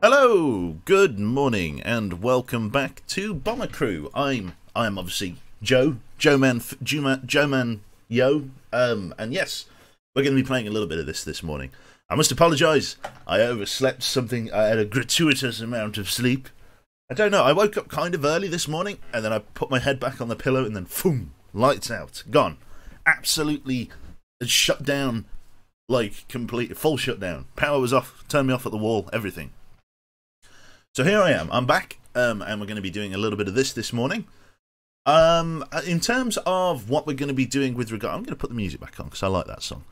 Hello, good morning, and welcome back to Bomber Crew. I am obviously Joe Man, Yo, and yes, we're going to be playing a little bit of this morning. I must apologise, I overslept something. I had a gratuitous amount of sleep. I don't know, I woke up kind of early this morning, and then I put my head back on the pillow, and then, boom, lights out, gone. Absolutely shut down, like, complete, full shutdown. Power was off, turned me off at the wall, everything. So here I am, I'm back, and we're going to be doing a little bit of this morning. In terms of what we're going to be doing with regard, I'm going to put the music back on, because I like that song.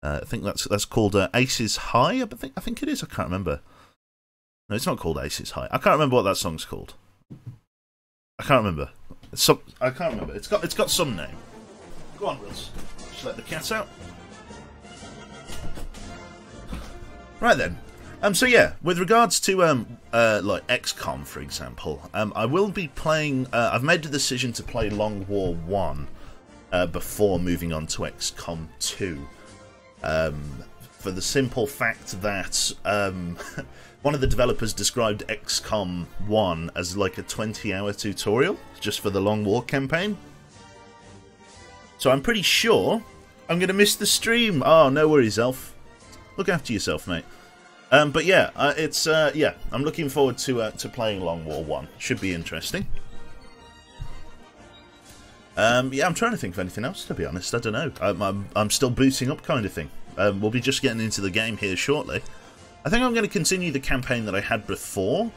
I think that's called Aces High, I think it is, I can't remember. No, it's not called Aces High. I can't remember what that song's called. I can't remember. I can't remember. It's got some name. Go on, Wills. Just let the cat out. Right then. So yeah, with regards to like XCOM, for example, I will be playing. I've made the decision to play Long War 1 before moving on to XCOM 2, for the simple fact that one of the developers described XCOM 1 as like a 20-hour tutorial just for the Long War campaign. So I'm pretty sure I'm going to miss the stream. Oh, no worries, Elf. Look after yourself, mate. But yeah, yeah, I'm looking forward to playing Long War 1. Should be interesting. Yeah, I'm trying to think of anything else, to be honest. I don't know. I'm still booting up, kind of thing. We'll be just getting into the game here shortly. I think I'm going to continue the campaign that I had before.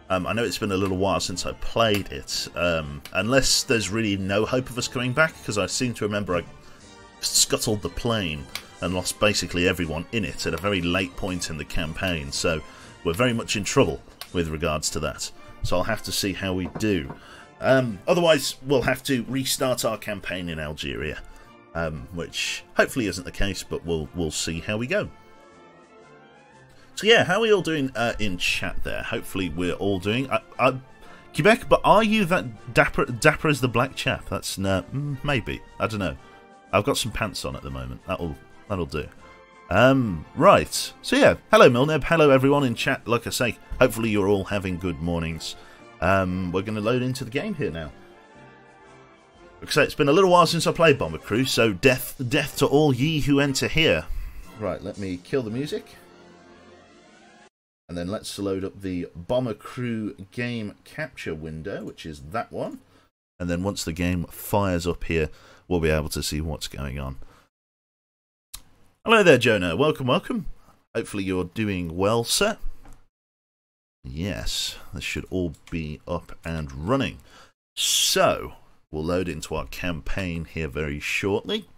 I know it's been a little while since I played it, unless there's really no hope of us coming back, because I seem to remember I scuttled the plane and lost basically everyone in it at a very late point in the campaign, so we're very much in trouble with regards to that. So I'll have to see how we do. Otherwise, we'll have to restart our campaign in Algeria, which hopefully isn't the case, but we'll see how we go. So yeah, how are we all doing in chat there? Hopefully we're all doing... Quebec, but are you that dapper as the black chap? That's... maybe. I don't know. I've got some pants on at the moment. That'll do. Right. So yeah, hello Milneb, hello everyone in chat. Like I say, hopefully you're all having good mornings. We're going to load into the game here now. Like I say, it's been a little while since I played Bomber Crew, so death to all ye who enter here. Right, let me kill the music. And then let's load up the Bomber Crew game capture window, which is that one. And then once the game fires up here, we'll be able to see what's going on. Hello there, Jonah. Welcome, welcome. Hopefully you're doing well, sir. Yes, this should all be up and running. So, we'll load into our campaign here very shortly.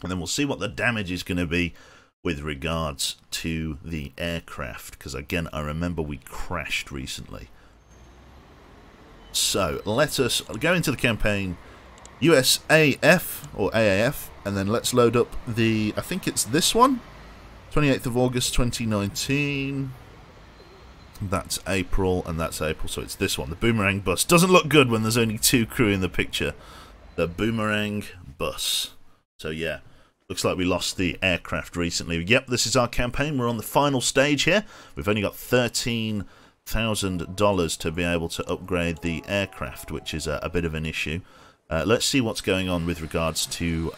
And then we'll see what the damage is going to be with regards to the aircraft. Because, again, I remember we crashed recently. So, let us go into the campaign. USAF, or AAF, and then let's load up the, I think it's this one, 28th of August 2019, that's April, and that's April, so it's this one, the Boomerang bus. Doesn't look good when there's only two crew in the picture. The Boomerang bus. So yeah, looks like we lost the aircraft recently. Yep, this is our campaign, we're on the final stage here. We've only got $13,000 to be able to upgrade the aircraft, which is a bit of an issue. Let's see what's going on with regards to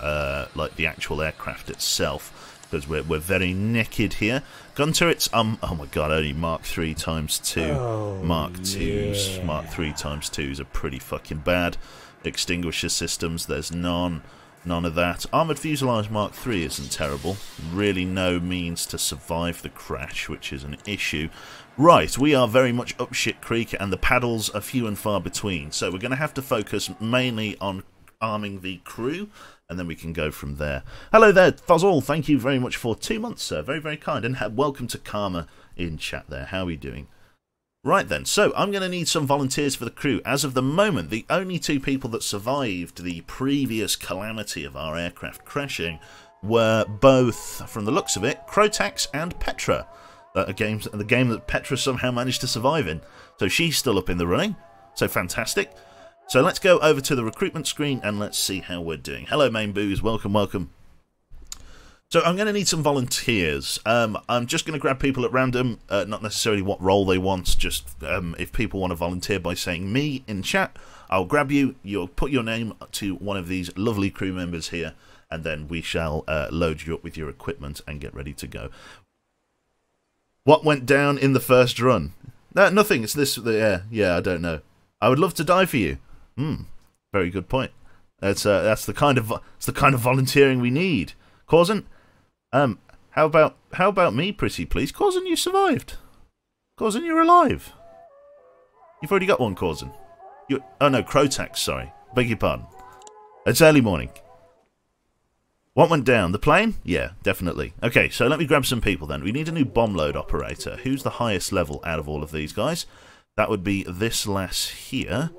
like the actual aircraft itself, because we're very naked here. Gun turrets, oh my god, only Mark 3 times 2. Oh, Mark 2s, yeah. Mark 3 times 2s are pretty fucking bad. Extinguisher systems, there's none of that. Armoured fuselage Mark 3 isn't terrible. Really no means to survive the crash, which is an issue. Right, we are very much up shit creek, and the paddles are few and far between. So we're going to have to focus mainly on arming the crew, and then we can go from there. Hello there, Fuzzle. Thank you very much for 2 months, sir. Very, very kind. And welcome to Karma in chat there. How are we doing? Right then, so I'm going to need some volunteers for the crew. As of the moment, the only two people that survived the previous calamity of our aircraft crashing were both, from the looks of it, Crotax and Petra. The game that Petra somehow managed to survive in. So she's still up in the running. So fantastic. So let's go over to the recruitment screen and let's see how we're doing. Hello, Main Booze. Welcome, welcome. So I'm going to need some volunteers. I'm just going to grab people at random, not necessarily what role they want, just if people want to volunteer by saying me in chat, I'll grab you, you'll put your name to one of these lovely crew members here, and then we shall load you up with your equipment and get ready to go. What went down in the first run? No, nothing, it's this, yeah, I don't know. I would love to die for you. Very good point. That's the kind of volunteering we need. Corzin? How about me, pretty please? Corzin, you survived. Corzin, you're alive. You've already got one, Corzin. Oh no, Crotax, sorry. Beg your pardon. It's early morning. What went down? The plane? Yeah, definitely. Okay, so let me grab some people then. We need a new bomb load operator. Who's the highest level out of all of these guys? That would be this lass here.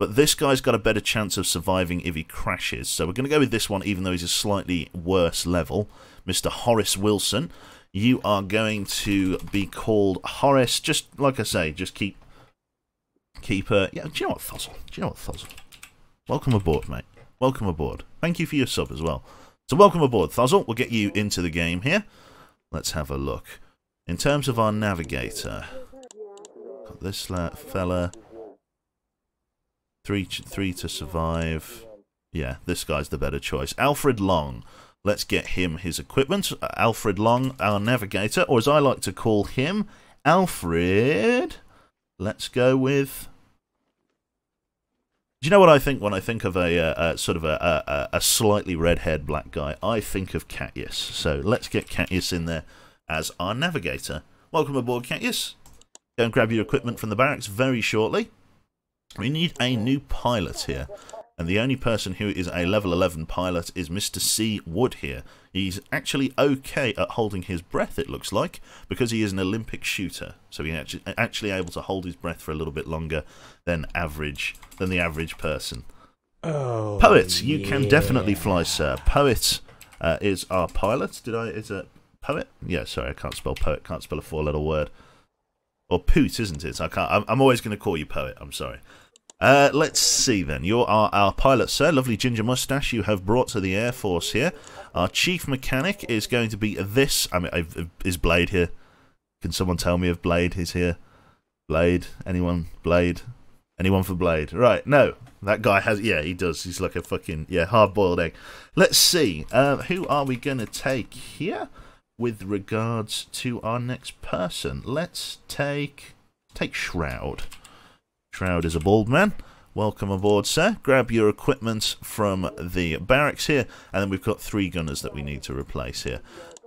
But this guy's got a better chance of surviving if he crashes. So we're going to go with this one, even though he's a slightly worse level. Mr. Horace Wilson. You are going to be called Horace. Just like I say, just keep yeah, do you know what, Thozzle? Do you know what, Thozzle? Welcome aboard, mate. Welcome aboard. Thank you for your sub as well. So welcome aboard, Thozzle. We'll get you into the game here. Let's have a look. In terms of our navigator, got this fella. Three to survive. Yeah, this guy's the better choice. Alfred Long. Let's get him his equipment. Alfred Long, our navigator, or as I like to call him, Alfred. Let's go with... Do you know what I think when I think of a sort of a slightly red-haired black guy? I think of Catius. So let's get Catius in there as our navigator. Welcome aboard, Catius. Go and grab your equipment from the barracks very shortly. We need a new pilot here. And the only person who is a level 11 pilot is Mr. C. Wood here. He's actually okay at holding his breath, it looks like, because he is an Olympic shooter. So he's actually able to hold his breath for a little bit longer than the average person. Oh, Poet, you can definitely fly, sir. Poet is our pilot. Is it Poet? Yeah, sorry, I can't spell Poet. Can't spell a four-letter word. Or Poot, isn't it? I'm always going to call you Poet. I'm sorry. Let's see then. You are our pilot, sir. Lovely ginger mustache you have brought to the Air Force here. Our chief mechanic is going to be this. I mean, is Blade here? Can someone tell me if Blade is here? Blade? Anyone? Blade? Anyone for Blade? Right, no. That guy has... Yeah, he does. He's like a fucking... Yeah, hard-boiled egg. Let's see. Who are we going to take here with regards to our next person? Let's take Shroud. Shroud is a bald man. Welcome aboard, sir. Grab your equipment from the barracks here, and then we've got 3 gunners that we need to replace here.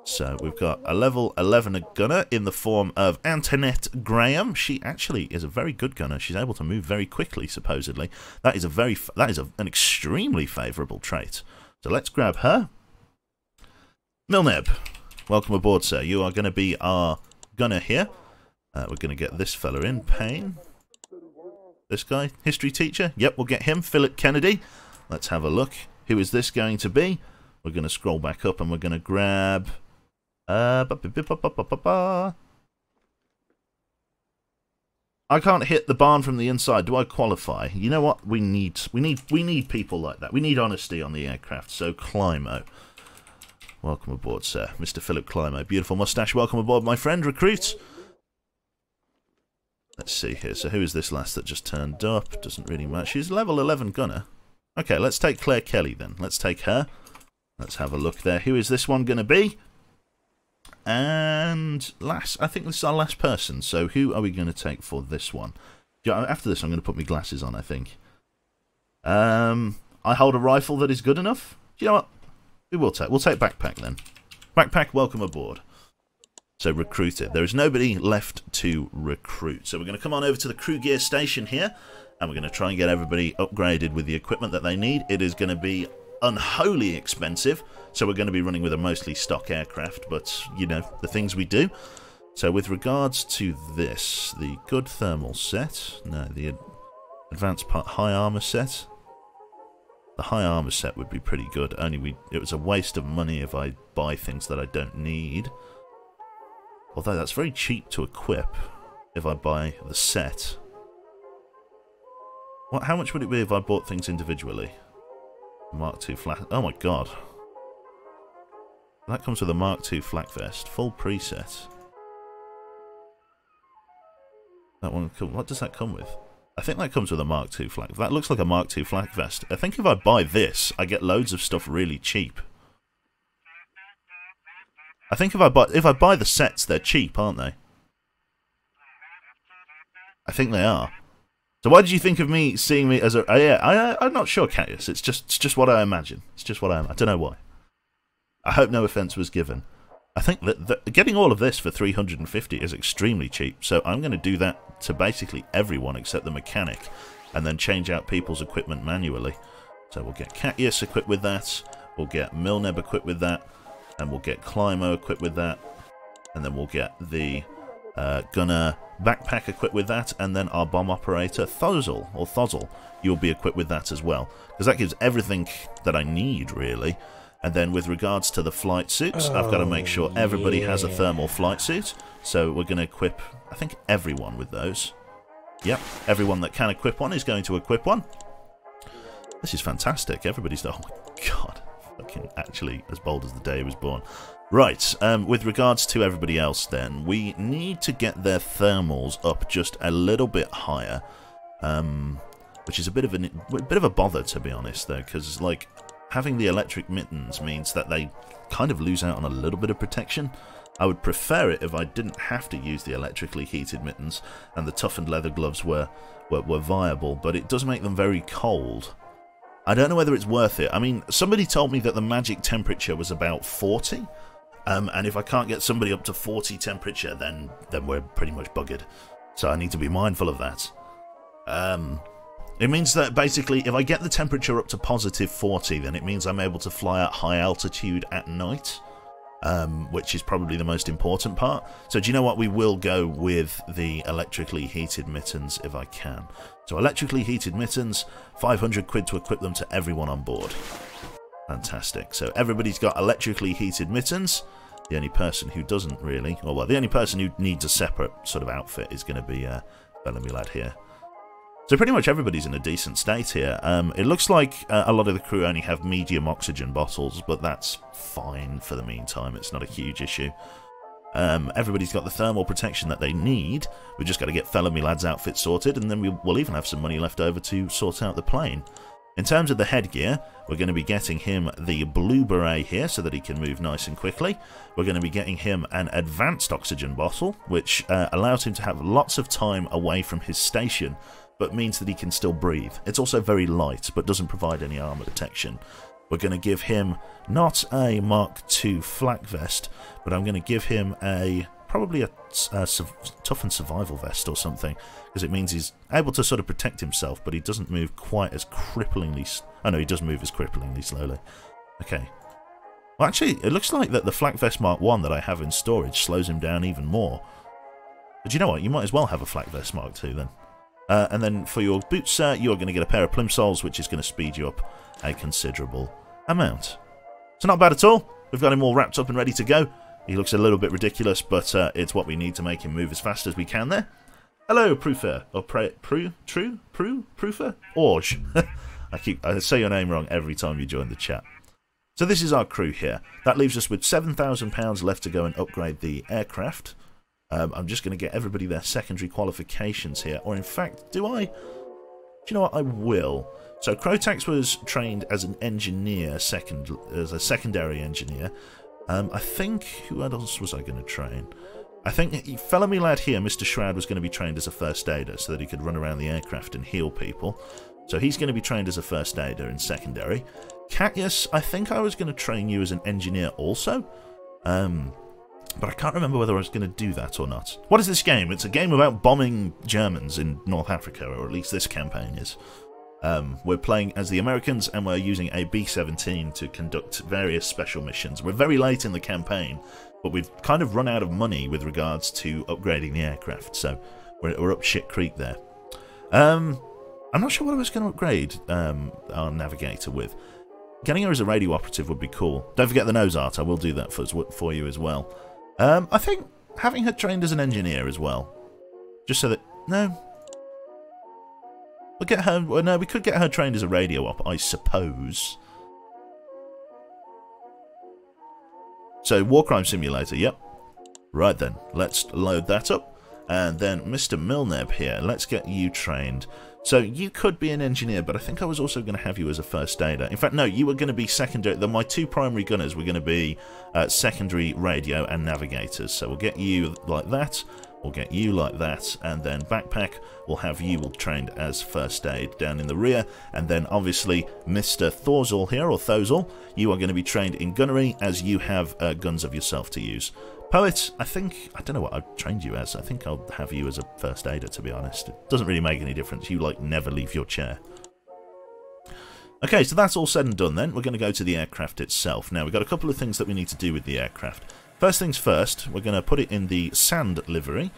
So we've got a level 11 gunner in the form of Antoinette Graham. She actually is a very good gunner. She's able to move very quickly, supposedly. That is an extremely favourable trait. So let's grab her. Milneb, welcome aboard, sir. You are going to be our gunner here. We're going to get this fella in. Payne. This guy, history teacher. Yep, we'll get him. Philip Kennedy. Let's have a look. Who is this going to be? We're going to scroll back up and we're going to grab... I can't hit the barn from the inside. Do I qualify? You know what? We need people like that. We need honesty on the aircraft. So Climo. Welcome aboard, sir. Mr. Philip Climo. Beautiful mustache. Welcome aboard, my friend. Recruit. Let's see here. So who is this lass that just turned up? Doesn't really matter. She's level 11 gunner. Okay, let's take Claire Kelly then. Let's take her. Let's have a look there. Who is this one going to be? And last, I think this is our last person. So who are we going to take for this one? After this, I'm going to put my glasses on, I think. I hold a rifle that is good enough. Do you know what? We'll take Backpack then. Backpack, welcome aboard. So recruited. There is nobody left to recruit. So we're going to come on over to the crew gear station here, and we're going to try and get everybody upgraded with the equipment that they need. It is going to be unholy expensive, so we're going to be running with a mostly stock aircraft, but, you know, the things we do. So with regards to this, the good thermal set, no, the advanced high armor set, the high armor set would be pretty good, only it was a waste of money if I buy things that I don't need. Although that's very cheap to equip if I buy the set. How much would it be if I bought things individually? Mark II flash. Oh my god. That comes with a Mark II flak vest. Full preset. That one, what does that come with? I think that comes with a Mark II flak. That looks like a Mark II flak vest. I think if I buy this, I get loads of stuff really cheap. I think if I buy the sets, they're cheap, aren't they? I think they are. So why did you think of me seeing me as a... I'm not sure, Catius. It's just what I imagine. It's just what I don't know why. I hope no offence was given. I think that getting all of this for 350 is extremely cheap, so I'm going to do that to basically everyone except the mechanic, and then change out people's equipment manually. So we'll get Catius equipped with that, we'll get Milneb equipped with that, and we'll get Climo equipped with that, and then we'll get the Gunner backpack equipped with that, and then our bomb operator Thozzle, you'll be equipped with that as well, because that gives everything that I need, really. And then with regards to the flight suits, I've got to make sure everybody has a thermal flight suit. So we're going to equip, I think, everyone with those. Yep, everyone that can equip one is going to equip one. This is fantastic. Everybody's, oh my god, fucking actually as bold as the day he was born. Right, with regards to everybody else then, we need to get their thermals up just a little bit higher. Which is a bit of a bother, to be honest, though, because, like, having the electric mittens means that they kind of lose out on a little bit of protection. I would prefer it if I didn't have to use the electrically heated mittens and the toughened leather gloves were viable, but it does make them very cold. I don't know whether it's worth it. I mean, somebody told me that the magic temperature was about 40, and if I can't get somebody up to 40 temperature, then we're pretty much buggered. So I need to be mindful of that. It means that basically if I get the temperature up to positive 40, then it means I'm able to fly at high altitude at night, which is probably the most important part. So do you know what? We will go with the electrically heated mittens if I can. So electrically heated mittens, 500 quid to equip them to everyone on board. Fantastic. So everybody's got electrically heated mittens. The only person who doesn't really, or well, the only person who needs a separate sort of outfit is going to be Bellamy Lad here. So pretty much everybody's in a decent state here. It looks like a lot of the crew only have medium oxygen bottles, but that's fine for the meantime. It's not a huge issue. Everybody's got the thermal protection that they need. We've just got to get Bellamy Lad's outfit sorted, and then we'll even have some money left over to sort out the plane. In terms of the headgear, we're going to be getting him the blue beret here so that he can move nice and quickly. We're going to be getting him an advanced oxygen bottle, which allows him to have lots of time away from his station, but means that he can still breathe. It's also very light, but doesn't provide any armor protection. We're going to give him not a Mark II flak vest, but I'm going to give him probably a toughened survival vest or something, because it means he's able to sort of protect himself, but he doesn't move quite as cripplingly... Oh no, he does move as cripplingly slowly. Okay. Well, actually, it looks like that the flak vest Mark I that I have in storage slows him down even more. But you know what? You might as well have a flak vest Mark II then. And then for your boots, sir, you're going to get a pair of plimsolls, which is going to speed you up a considerable amount. So not bad at all. We've got him all wrapped up and ready to go. He looks a little bit ridiculous, but it's what we need to make him move as fast as we can there. Hello, Proofer. Or Proofer? Orge. I say your name wrong every time you join the chat. So this is our crew here. That leaves us with £7,000 left to go and upgrade the aircraft. I'm just going to get everybody their secondary qualifications here. Or in fact, do you know what? I will. So Crotax was trained as an engineer, as a secondary engineer. I think, who else was I going to train? I think Bellamy Lad here, Mr. Shroud, was going to be trained as a first aider so that he could run around the aircraft and heal people. So he's going to be trained as a first aider in secondary. Catius, I think I was going to train you as an engineer also. But I can't remember whether I was going to do that or not. What is this game? It's a game about bombing Germans in North Africa, or at least this campaign is. We're playing as the Americans, and we're using a B-17 to conduct various special missions. We're very late in the campaign, but we've kind of run out of money with regards to upgrading the aircraft, so we're up shit creek there. I'm not sure what I was going to upgrade our navigator with. Getting her as a radio operative would be cool. Don't forget the nose art, I will do that for you as well. I think having her trained as an engineer as well. Just so that... No. We'll get her... Well, no, we could get her trained as a radio op, I suppose. So, War Crime Simulator, yep. Right then, let's load that up. And then Mr. Milneb here, let's get you trained. So you could be an engineer, but I think I was also going to have you as a first aider. In fact, no, you were going to be secondary. My two primary gunners were going to be secondary radio and navigators. So we'll get you like that. We'll get you like that, and then backpack, we'll have you all trained as first aid down in the rear, and then obviously Mr. Thorzal here, or Thozal, you are going to be trained in gunnery as you have guns of yourself to use. Poet, I don't know what I've trained you as. I think I'll have you as a first aider, to be honest. It doesn't really make any difference. You, like, never leave your chair. Okay, so that's all said and done then. We're going to go to the aircraft itself. Now, we've got a couple of things that we need to do with the aircraft. First things first, we're going to put it in the sand livery,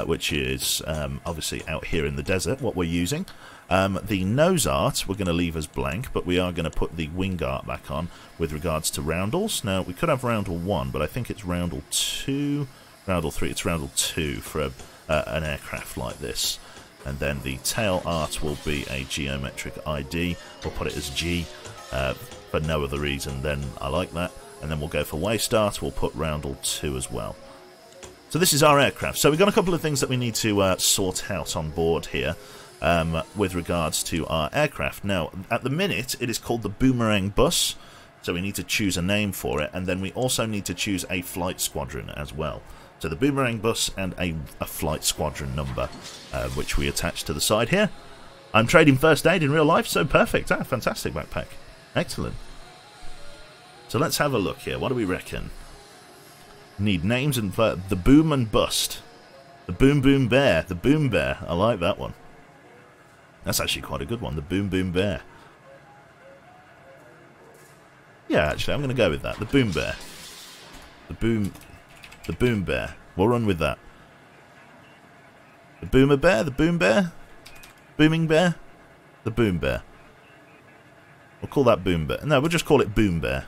which is obviously out here in the desert, what we're using. The nose art we're going to leave as blank, but we are going to put the wing art back on with regards to roundels. Now, we could have roundel 1, but I think it's roundel 2, roundel 3, it's roundel 2 for an aircraft like this. And then the tail art will be a geometric ID. We'll put it as G for no other reason than I like that. And then we'll go for waist art, we'll put roundel 2 as well. So this is our aircraft. So we've got a couple of things that we need to sort out on board here with regards to our aircraft. Now, at the minute, it is called the Boomerang Bus, so we need to choose a name for it, and then we also need to choose a flight squadron as well. So the Boomerang Bus and a flight squadron number, which we attach to the side here. I'm trading first aid in real life, so perfect. Ah, fantastic backpack. Excellent. So let's have a look here. What do we reckon? Need names and the Boom and Bust. The Boom Boom Bear. The Boom Bear. I like that one. That's actually quite a good one. The Boom Boom Bear. Yeah, actually, I'm going to go with that. The Boom Bear. The Boom Bear. We'll run with that. The Boomer Bear. The Boom Bear. Booming Bear. The Boom Bear. We'll call that Boom Bear. No, we'll just call it Boom Bear.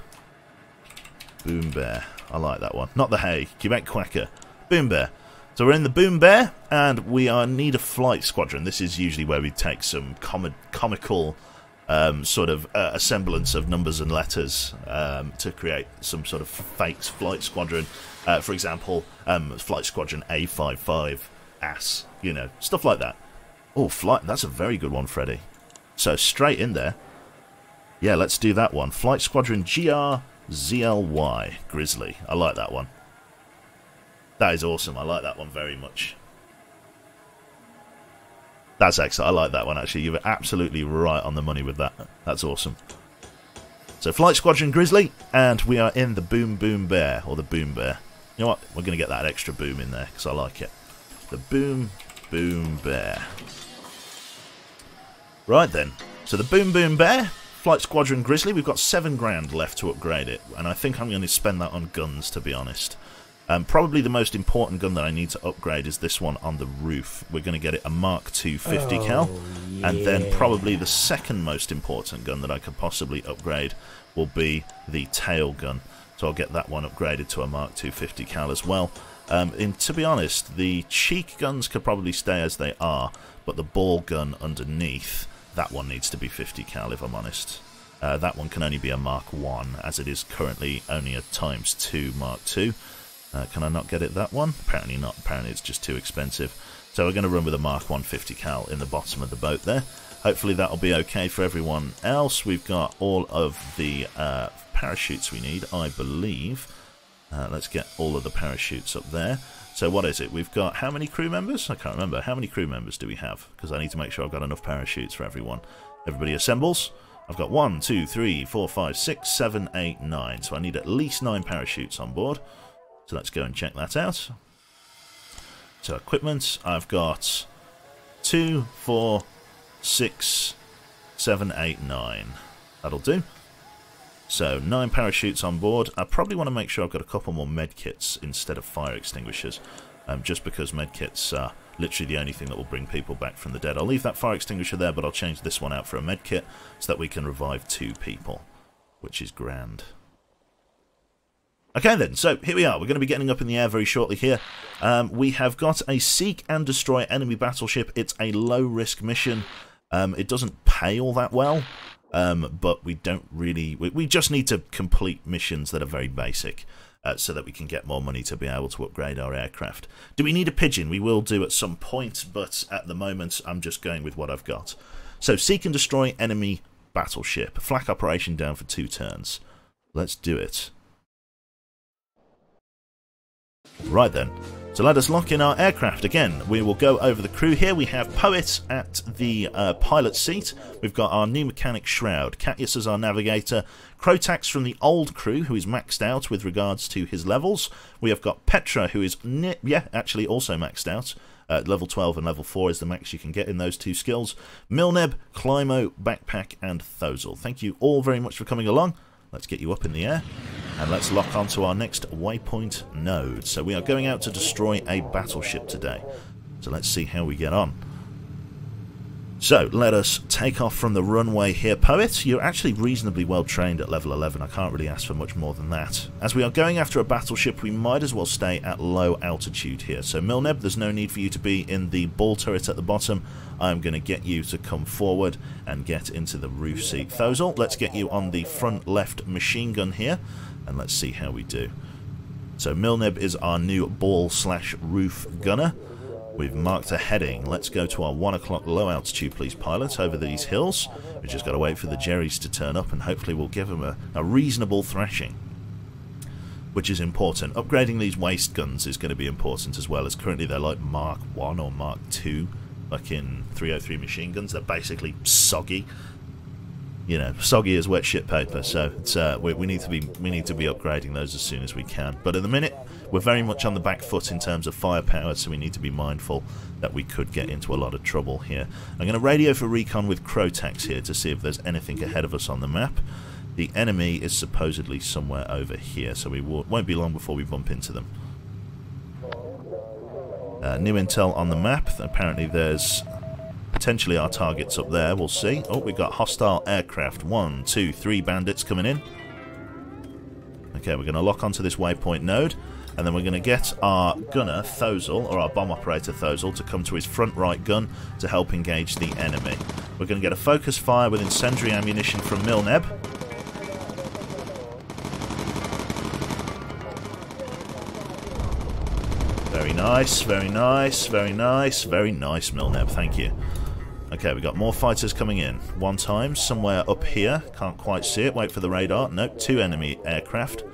Boom Bear. I like that one. Not the hay. Quebec Quacker. Boom Bear. So we're in the Boom Bear, and we need a flight squadron. This is usually where we take some comical sort of a semblance of numbers and letters to create some sort of fake flight squadron. For example, Flight Squadron A55 ass. You know, stuff like that. Oh, flight. That's a very good one, Freddy. So straight in there. Yeah, let's do that one. Flight Squadron GRZLY. Grizzly. I like that one. That is awesome. I like that one very much. That's excellent. I like that one, actually. You were absolutely right on the money with that. That's awesome. So, Flight Squadron Grizzly, and we are in the Boom Boom Bear, or the Boom Bear. You know what? We're going to get that extra boom in there, because I like it. The Boom Boom Bear. Right then. So, the Boom Boom Bear, Flight Squadron Grizzly, we've got 7 grand left to upgrade it, and I think I'm going to spend that on guns, to be honest. Probably the most important gun that I need to upgrade is this one on the roof. We're going to get it a Mark II 50 cal, yeah. And then probably the second most important gun that I could possibly upgrade will be the tail gun. So I'll get that one upgraded to a Mark II 50 cal as well. And to be honest, the cheek guns could probably stay as they are, but the ball gun underneath, that one needs to be 50 cal if I'm honest. That one can only be a Mark I, as it is currently only a ×2 Mark II. Can I not get it that one? Apparently not. Apparently it's just too expensive. So we're going to run with a Mark I 50 cal in the bottom of the boat there. Hopefully that'll be okay for everyone else. We've got all of the parachutes we need, I believe. Let's get all of the parachutes up there. So what is it? We've got how many crew members? I can't remember. How many crew members do we have? Because I need to make sure I've got enough parachutes for everyone. Everybody assembles. I've got 1, 2, 3, 4, 5, 6, 7, 8, 9. So I need at least 9 parachutes on board. So let's go and check that out. So equipment, I've got 2, 4, 6, 7, 8, 9. That'll do. So 9 parachutes on board. I probably want to make sure I've got a couple more medkits instead of fire extinguishers. Just because medkits are literally the only thing that will bring people back from the dead. I'll leave that fire extinguisher there, but I'll change this one out for a medkit so that we can revive 2 people, which is grand. Okay then, so here we are. We're going to be getting up in the air very shortly here. We have got a seek and destroy enemy battleship. It's a low-risk mission. It doesn't pay all that well, but we don't really... We just need to complete missions that are very basic. so that we can get more money to be able to upgrade our aircraft. Do we need a pigeon? We will do at some point, but at the moment I'm just going with what I've got. So seek and destroy enemy battleship. Flak operation down for 2 turns. Let's do it. Right then. So let us lock in our aircraft again. We will go over the crew here. We have Poet at the pilot seat. We've got our new mechanic Shroud. Catius as our navigator. Crotax from the old crew, who is maxed out with regards to his levels. We have got Petra, who is, actually also maxed out. Level 12 and level 4 is the max you can get in those 2 skills. Milneb, Climo, Backpack, and Thozal. Thank you all very much for coming along. Let's get you up in the air, and let's lock onto our next waypoint node. So we are going out to destroy a battleship today. So let's see how we get on. So let us take off from the runway here. Poet, you're actually reasonably well trained at level 11. I can't really ask for much more than that. As we are going after a battleship, we might as well stay at low altitude here. So Milneb, there's no need for you to be in the ball turret at the bottom. I'm going to get you to come forward and get into the roof seat. Thozal, let's get you on the front left machine gun here, and let's see how we do. So Milneb is our new ball/roof gunner. We've marked a heading. Let's go to our 1 o'clock low altitude, please, pilot, over these hills. We've just got to wait for the Jerrys to turn up, and hopefully we'll give them a reasonable thrashing, which is important. Upgrading these waist guns is going to be important as well, as currently they're like Mark 1 or Mark 2, like in 303 machine guns. They're basically soggy. You know, soggy as wet shit paper. So it's, we need to be upgrading those as soon as we can. But at the minute, we're very much on the back foot in terms of firepower, so we need to be mindful that we could get into a lot of trouble here. I'm going to radio for recon with Crotax here to see if there's anything ahead of us on the map. The enemy is supposedly somewhere over here, so we won't be long before we bump into them. New intel on the map. Apparently there's potentially our targets up there. We'll see. Oh, we've got hostile aircraft. 1, 2, 3 bandits coming in. Okay, we're going to lock onto this waypoint node, and then we're going to get our gunner, Thozal, or our bomb operator, Thozal, to come to his front right gun to help engage the enemy. We're going to get a focus fire with incendiary ammunition from Milneb. Very nice, very nice, very nice, very nice, Milneb, thank you. Okay, we've got more fighters coming in. One time, somewhere up here. Can't quite see it. Wait for the radar. Nope, 2 enemy aircraft.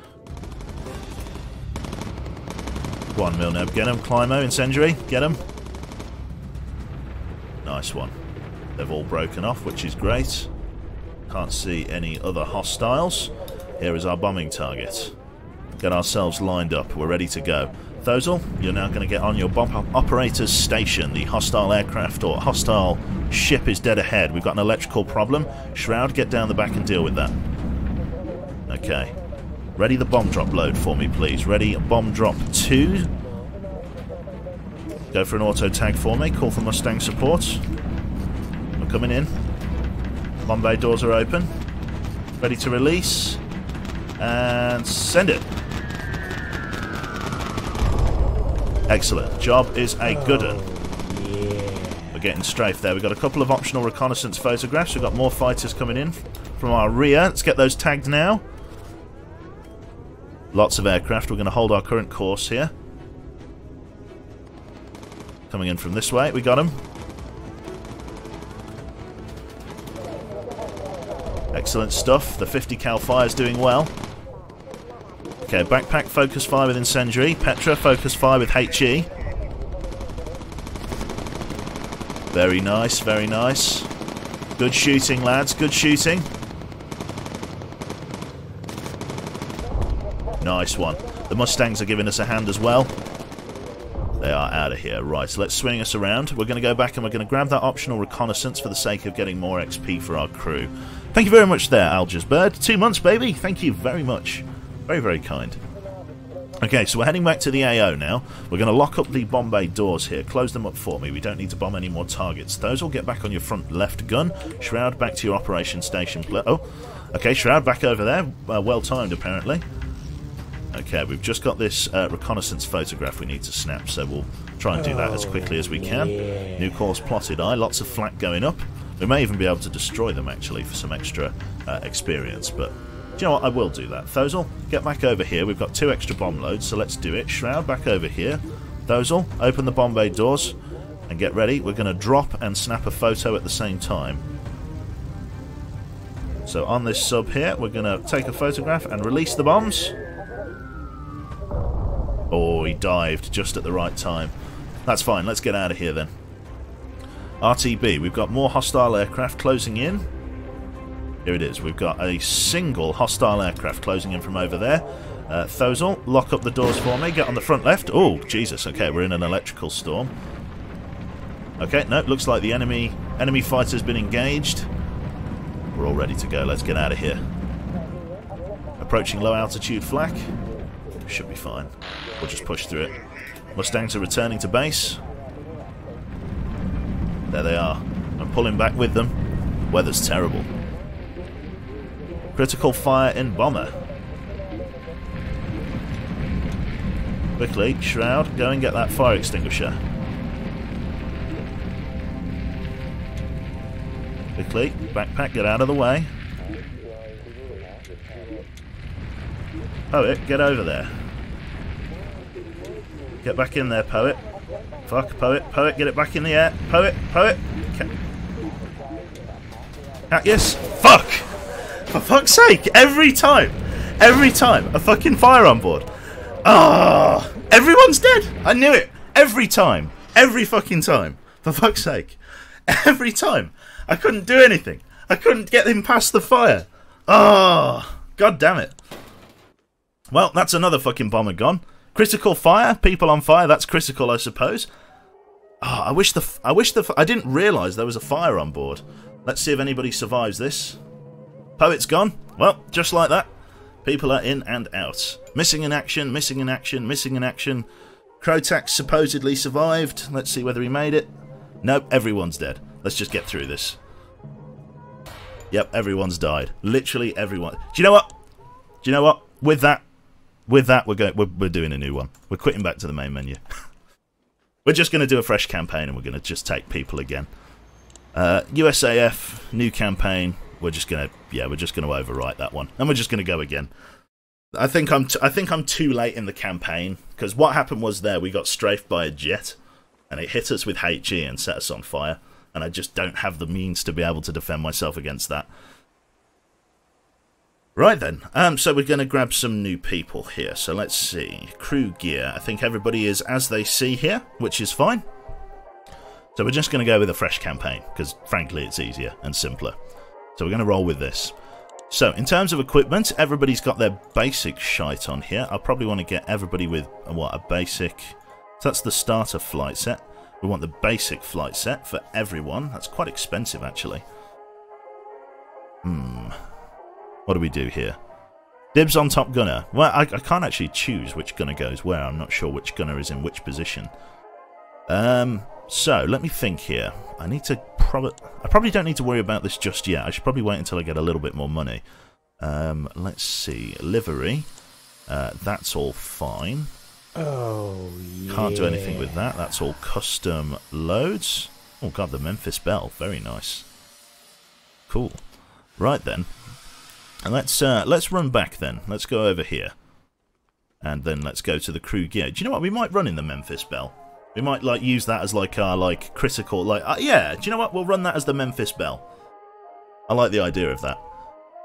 Go on, Milneb. Get him. Climo, incendiary. Get him. Nice one. They've all broken off, which is great. Can't see any other hostiles. Here is our bombing target. Get ourselves lined up. We're ready to go. Thozal, you're now going to get on your bomb operator's station. The hostile aircraft or hostile ship is dead ahead. We've got an electrical problem. Shroud, get down the back and deal with that. Okay. Ready the bomb drop load for me, please. Ready bomb drop 2. Go for an auto tag for me. Call for Mustang support. We're coming in. Bomb bay doors are open. Ready to release. And send it. Excellent. Job is a good one. We're getting strafed there. We've got a couple of optional reconnaissance photographs. We've got more fighters coming in from our rear. Let's get those tagged now. Lots of aircraft. We're going to hold our current course here. Coming in from this way. We got them. Excellent stuff. The 50 cal fire is doing well. Okay, backpack focus fire with incendiary. Petra focus fire with HE. Very nice, very nice. Good shooting, lads. Good shooting. Nice one. The Mustangs are giving us a hand as well. They are out of here. Right, so let's swing us around. We're going to go back and we're going to grab that optional reconnaissance for the sake of getting more XP for our crew. Thank you very much there, Algiers Bird. 2 months, baby. Thank you very much. Very, very kind. Okay, so we're heading back to the AO now. We're going to lock up the bomb bay doors here. Close them up for me. We don't need to bomb any more targets. Those will get back on your front left gun. Shroud, back to your operation station. Oh, okay, Shroud, back over there. Well timed, apparently. Okay, we've just got this reconnaissance photograph we need to snap, so we'll try and do that as quickly as we can. New course plotted. Lots of flak going up. We may even be able to destroy them, actually, for some extra experience, but you know what? I will do that. Thozal, get back over here. We've got 2 extra bomb loads, so let's do it. Shroud, back over here. Thozal, open the bomb bay doors and get ready. We're going to drop and snap a photo at the same time. So on this sub here, we're going to take a photograph and release the bombs. Oh, he dived just at the right time. That's fine. Let's get out of here then. RTB, we've got more hostile aircraft closing in. Here it is. We've got a single hostile aircraft closing in from over there. Thozal, lock up the doors for me. Get on the front left. Oh, Jesus. Okay, we're in an electrical storm. Okay, no, looks like the enemy fighter's been engaged. We're all ready to go. Let's get out of here. Approaching low altitude flak. Should be fine. We'll just push through it. Mustangs are returning to base. There they are. I'm pulling back with them. Weather's terrible. Critical fire in bomber. Quickly, Shroud, go and get that fire extinguisher. Quickly, backpack, get out of the way. Poet, get over there. Get back in there, Poet. Fuck, Poet, Poet, get it back in the air. Poet, Poet. Yes, fuck! For fuck's sake, every time, a fucking fire on board. Ah, oh, everyone's dead. I knew it. Every time, every fucking time. For fuck's sake, every time. I couldn't do anything. I couldn't get him past the fire. Ah, oh, god damn it. Well, that's another fucking bomber gone. Critical fire, people on fire. That's critical, I suppose. Oh, I didn't realise there was a fire on board. Let's see if anybody survives this. Poet's gone. Well, just like that. People are in and out. Missing in action, missing in action, missing in action. Krotax supposedly survived. Let's see whether he made it. Nope, everyone's dead. Let's just get through this. Yep, everyone's died. Literally everyone. Do you know what? Do you know what? With that, we're doing a new one. We're quitting back to the main menu. We're just going to do a fresh campaign and we're going to just take people again. USAF, new campaign. We're just going to overwrite that one, and we're just going to go again. I think I'm too late in the campaign, because what happened was we got strafed by a jet, and it hit us with HE and set us on fire, and I just don't have the means to be able to defend myself against that. Right then, so we're going to grab some new people here. So let's see, crew gear. I think everybody is as they see here, which is fine. So we're just going to go with a fresh campaign, because frankly it's easier and simpler. So we're going to roll with this. So in terms of equipment, everybody's got their basic shite on here. I'll probably want to get everybody with, what, a basic... So that's the starter flight set. We want the basic flight set for everyone. That's quite expensive, actually. What do we do here? Dibs on top gunner. Well, I can't actually choose which gunner goes where. I'm not sure which gunner is in which position. So, let me think here. I probably don't need to worry about this just yet. I should probably wait until I get a little bit more money. Let's see. Livery. That's all fine. Oh, yeah. Can't do anything with that. That's all custom loads. Oh, God, the Memphis Belle. Very nice. Cool. Right, then. And let's run back, then. Let's go over here. And then let's go to the crew gear. Do you know what? We might run in the Memphis Belle. We might use that as our critical yeah. Do you know what? We'll run that as the Memphis Belle. I like the idea of that.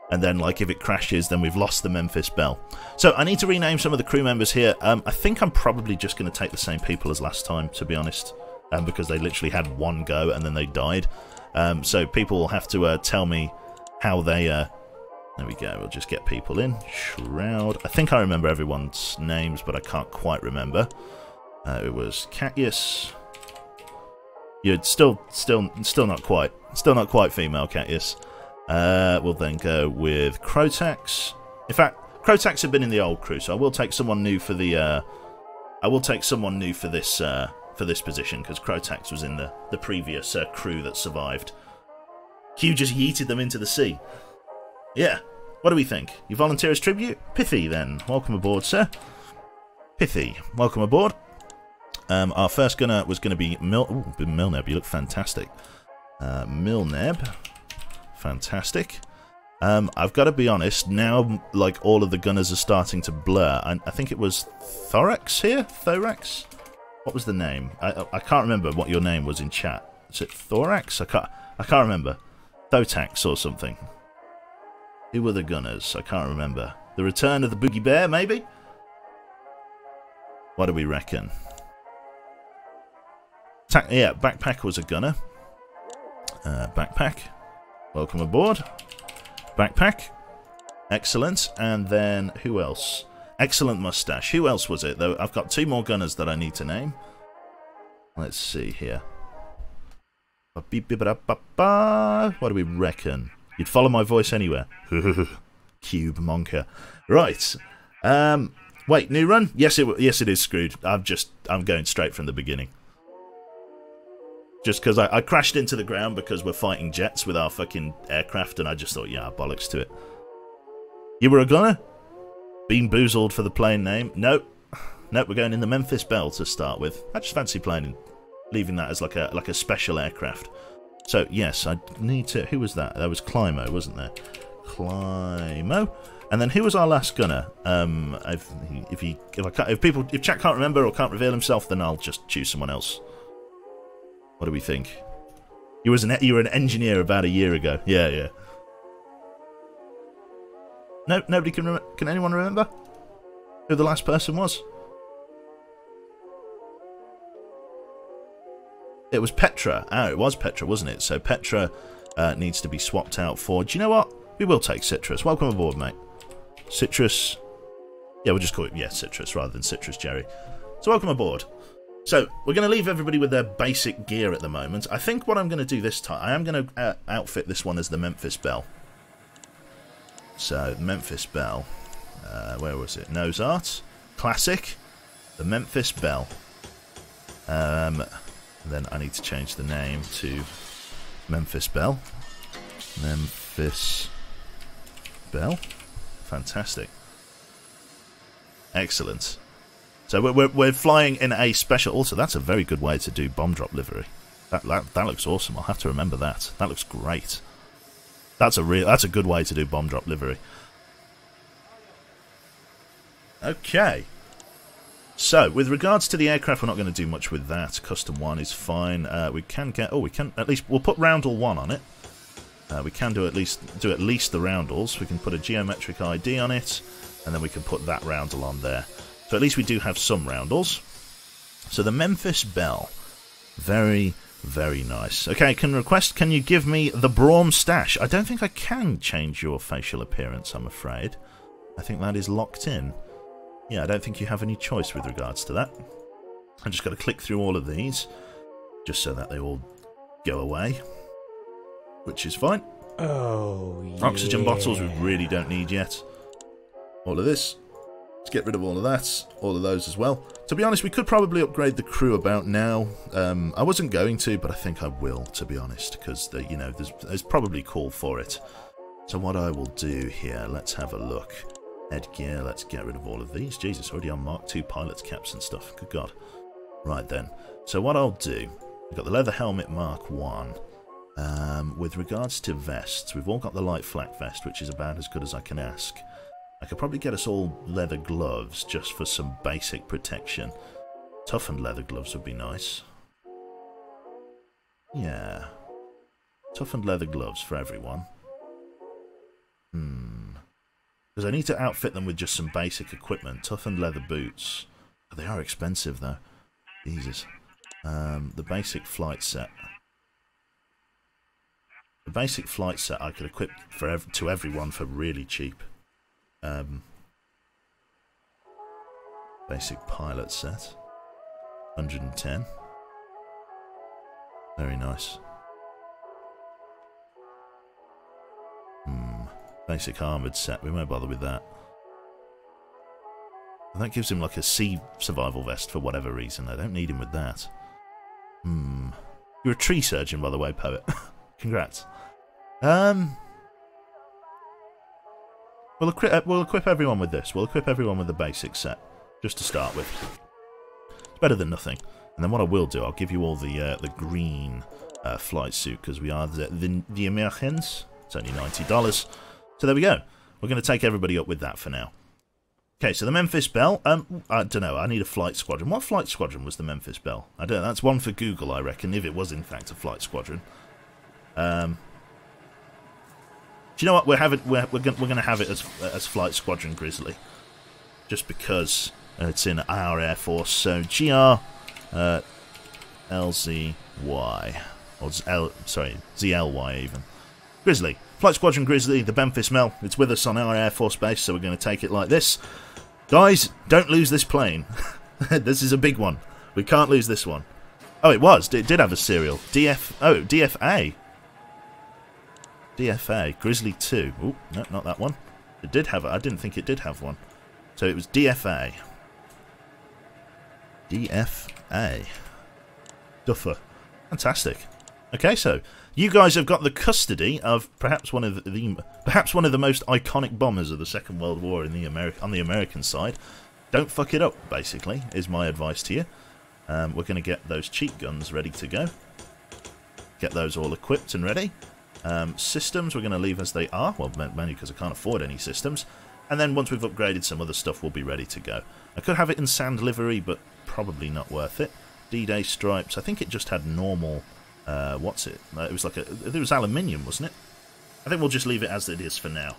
And then if it crashes, then we've lost the Memphis Belle. So I need to rename some of the crew members here. I think I'm probably just going to take the same people as last time, to be honest, because they literally had one go and then they died. So people will have to tell me how they. There we go. We'll just get people in. Shroud. I think I remember everyone's names, but I can't quite remember. It was Catius. You're still not quite female, Catius. We'll then go with Krotax. In fact, Krotax had been in the old crew, so I will take someone new for the. I will take someone new for this position, because Krotax was in the previous crew that survived. Q just yeeted them into the sea. Yeah. What do we think? You volunteer as tribute? Pithy, then. Welcome aboard, sir. Pithy, welcome aboard. Our first gunner was going to be Milneb. You look fantastic. Milneb. Fantastic. I've got to be honest, now, like, all of the gunners are starting to blur. I think it was Thorax here? Thorax? What was the name? I can't remember what your name was in chat. Is it Thorax? I can't remember. Thotax or something. Who were the gunners? I can't remember. The return of the Boogie Bear, maybe? What do we reckon? Yeah, Backpack was a gunner. Backpack. Welcome aboard. Backpack. Excellent. And then, who else? Excellent Mustache. Who else was it, though? I've got 2 more gunners that I need to name. Let's see here. What do we reckon? You'd follow my voice anywhere. Cube Monka. Right. Wait, new run? Yes, it is screwed. I'm going straight from the beginning. Just because I crashed into the ground because we're fighting jets with our fucking aircraft, and I just thought, yeah, bollocks to it. You were a gunner? Bean boozled for the plane name? Nope. Nope, we're going in the Memphis Belle to start with. I just fancy leaving that as like a special aircraft. So, yes, I need to... Who was that? That was Climo, wasn't there? Climo. And then who was our last gunner? If chat can't remember or can't reveal himself, then I'll just choose someone else. What do we think? You were an engineer about a year ago. Yeah. No, nobody can remember. Can anyone remember who the last person was? It was Petra. Oh, it was Petra, wasn't it? So Petra needs to be swapped out for... Do you know what? We will take Citrus. Welcome aboard, mate. Citrus... Yeah, we'll just call it, Citrus rather than Citrus Jerry. So welcome aboard. So, we're going to leave everybody with their basic gear at the moment. I think what I'm going to do this time... I am going to outfit this one as the Memphis Belle. So, Memphis Belle. Where was it? Nose Art. Classic. The Memphis Belle. Then I need to change the name to Memphis Belle. Memphis Belle. Fantastic. Excellent. So we're flying in a special... Also, that's a very good way to do bomb drop livery. That looks awesome. I'll have to remember that. That looks great. That's a good way to do bomb drop livery. Okay. So, with regards to the aircraft, we're not going to do much with that. Custom 1 is fine. We can get... Oh, we can... At least... We'll put Roundel 1 on it. We can do at least the Roundels. We can put a geometric ID on it. And then we can put that Roundel on there. So at least we do have some Roundels. So the Memphis Belle. Very, very nice. Okay, can you give me the Braum stash? I don't think I can change your facial appearance, I'm afraid. I think that is locked in. Yeah, I don't think you have any choice with regards to that. I just got to click through all of these, just so that they all go away, which is fine. Oh, yeah. Oxygen bottles we really don't need yet. All of this. Let's get rid of all of that. All of those as well. To be honest, we could probably upgrade the crew about now. I wasn't going to, but I think I will, to be honest, because you know, there's probably call for it. So what I will do here, let's have a look. Headgear, let's get rid of all of these. Jesus, already on Mark II pilot's caps and stuff. Good God. Right then. So what I'll do, we've got the leather helmet Mark 1. With regards to vests, we've all got the light flak vest, which is about as good as I can ask. I could probably get us all leather gloves just for some basic protection. Toughened leather gloves would be nice. Yeah. Toughened leather gloves for everyone. Because I need to outfit them with just some basic equipment. Toughened leather boots. Oh, they are expensive though. Jesus. The basic flight set. The basic flight set I could equip to everyone for really cheap. Basic pilot set. 110. Very nice. Basic armoured set. We won't bother with that. And that gives him like a sea survival vest for whatever reason. I don't need him with that. You're a tree surgeon, by the way, Poet. Congrats. We'll equip everyone with this. We'll equip everyone with the basic set, just to start with. It's better than nothing. And then what I will do, I'll give you all the green flight suit, because we are the Americans. It's only $90. So there we go. We're going to take everybody up with that for now. Okay, so the Memphis Belle. I don't know. I need a flight squadron. What flight squadron was the Memphis Belle? I don't know. That's one for Google, I reckon, if it was in fact a flight squadron. Do you know what? We're going to have it as Flight Squadron Grizzly, just because it's in our Air Force. So GR LZY or ZLY even. Grizzly. Flight Squadron Grizzly, the Memphis Belle. It's with us on our Air Force base, so we're going to take it like this. Guys, don't lose this plane. This is a big one. We can't lose this one. Oh, it did have a serial. DFA. DFA. Grizzly 2. Oh, no, not that one. It did have it. I didn't think it did have one. So it was DFA. DFA. Duffer. Fantastic. Okay, so you guys have got the custody of perhaps one of the most iconic bombers of the Second World War on the American side. Don't fuck it up, basically, is my advice to you. We're going to get those cheat guns ready to go. Get those all equipped and ready. Systems we're going to leave as they are. Well, mainly because I can't afford any systems. And then once we've upgraded some other stuff, we'll be ready to go. I could have it in sand livery, but probably not worth it. D-Day stripes. I think it just had normal... what's it? It was like it was aluminium, wasn't it? I think we'll just leave it as it is for now.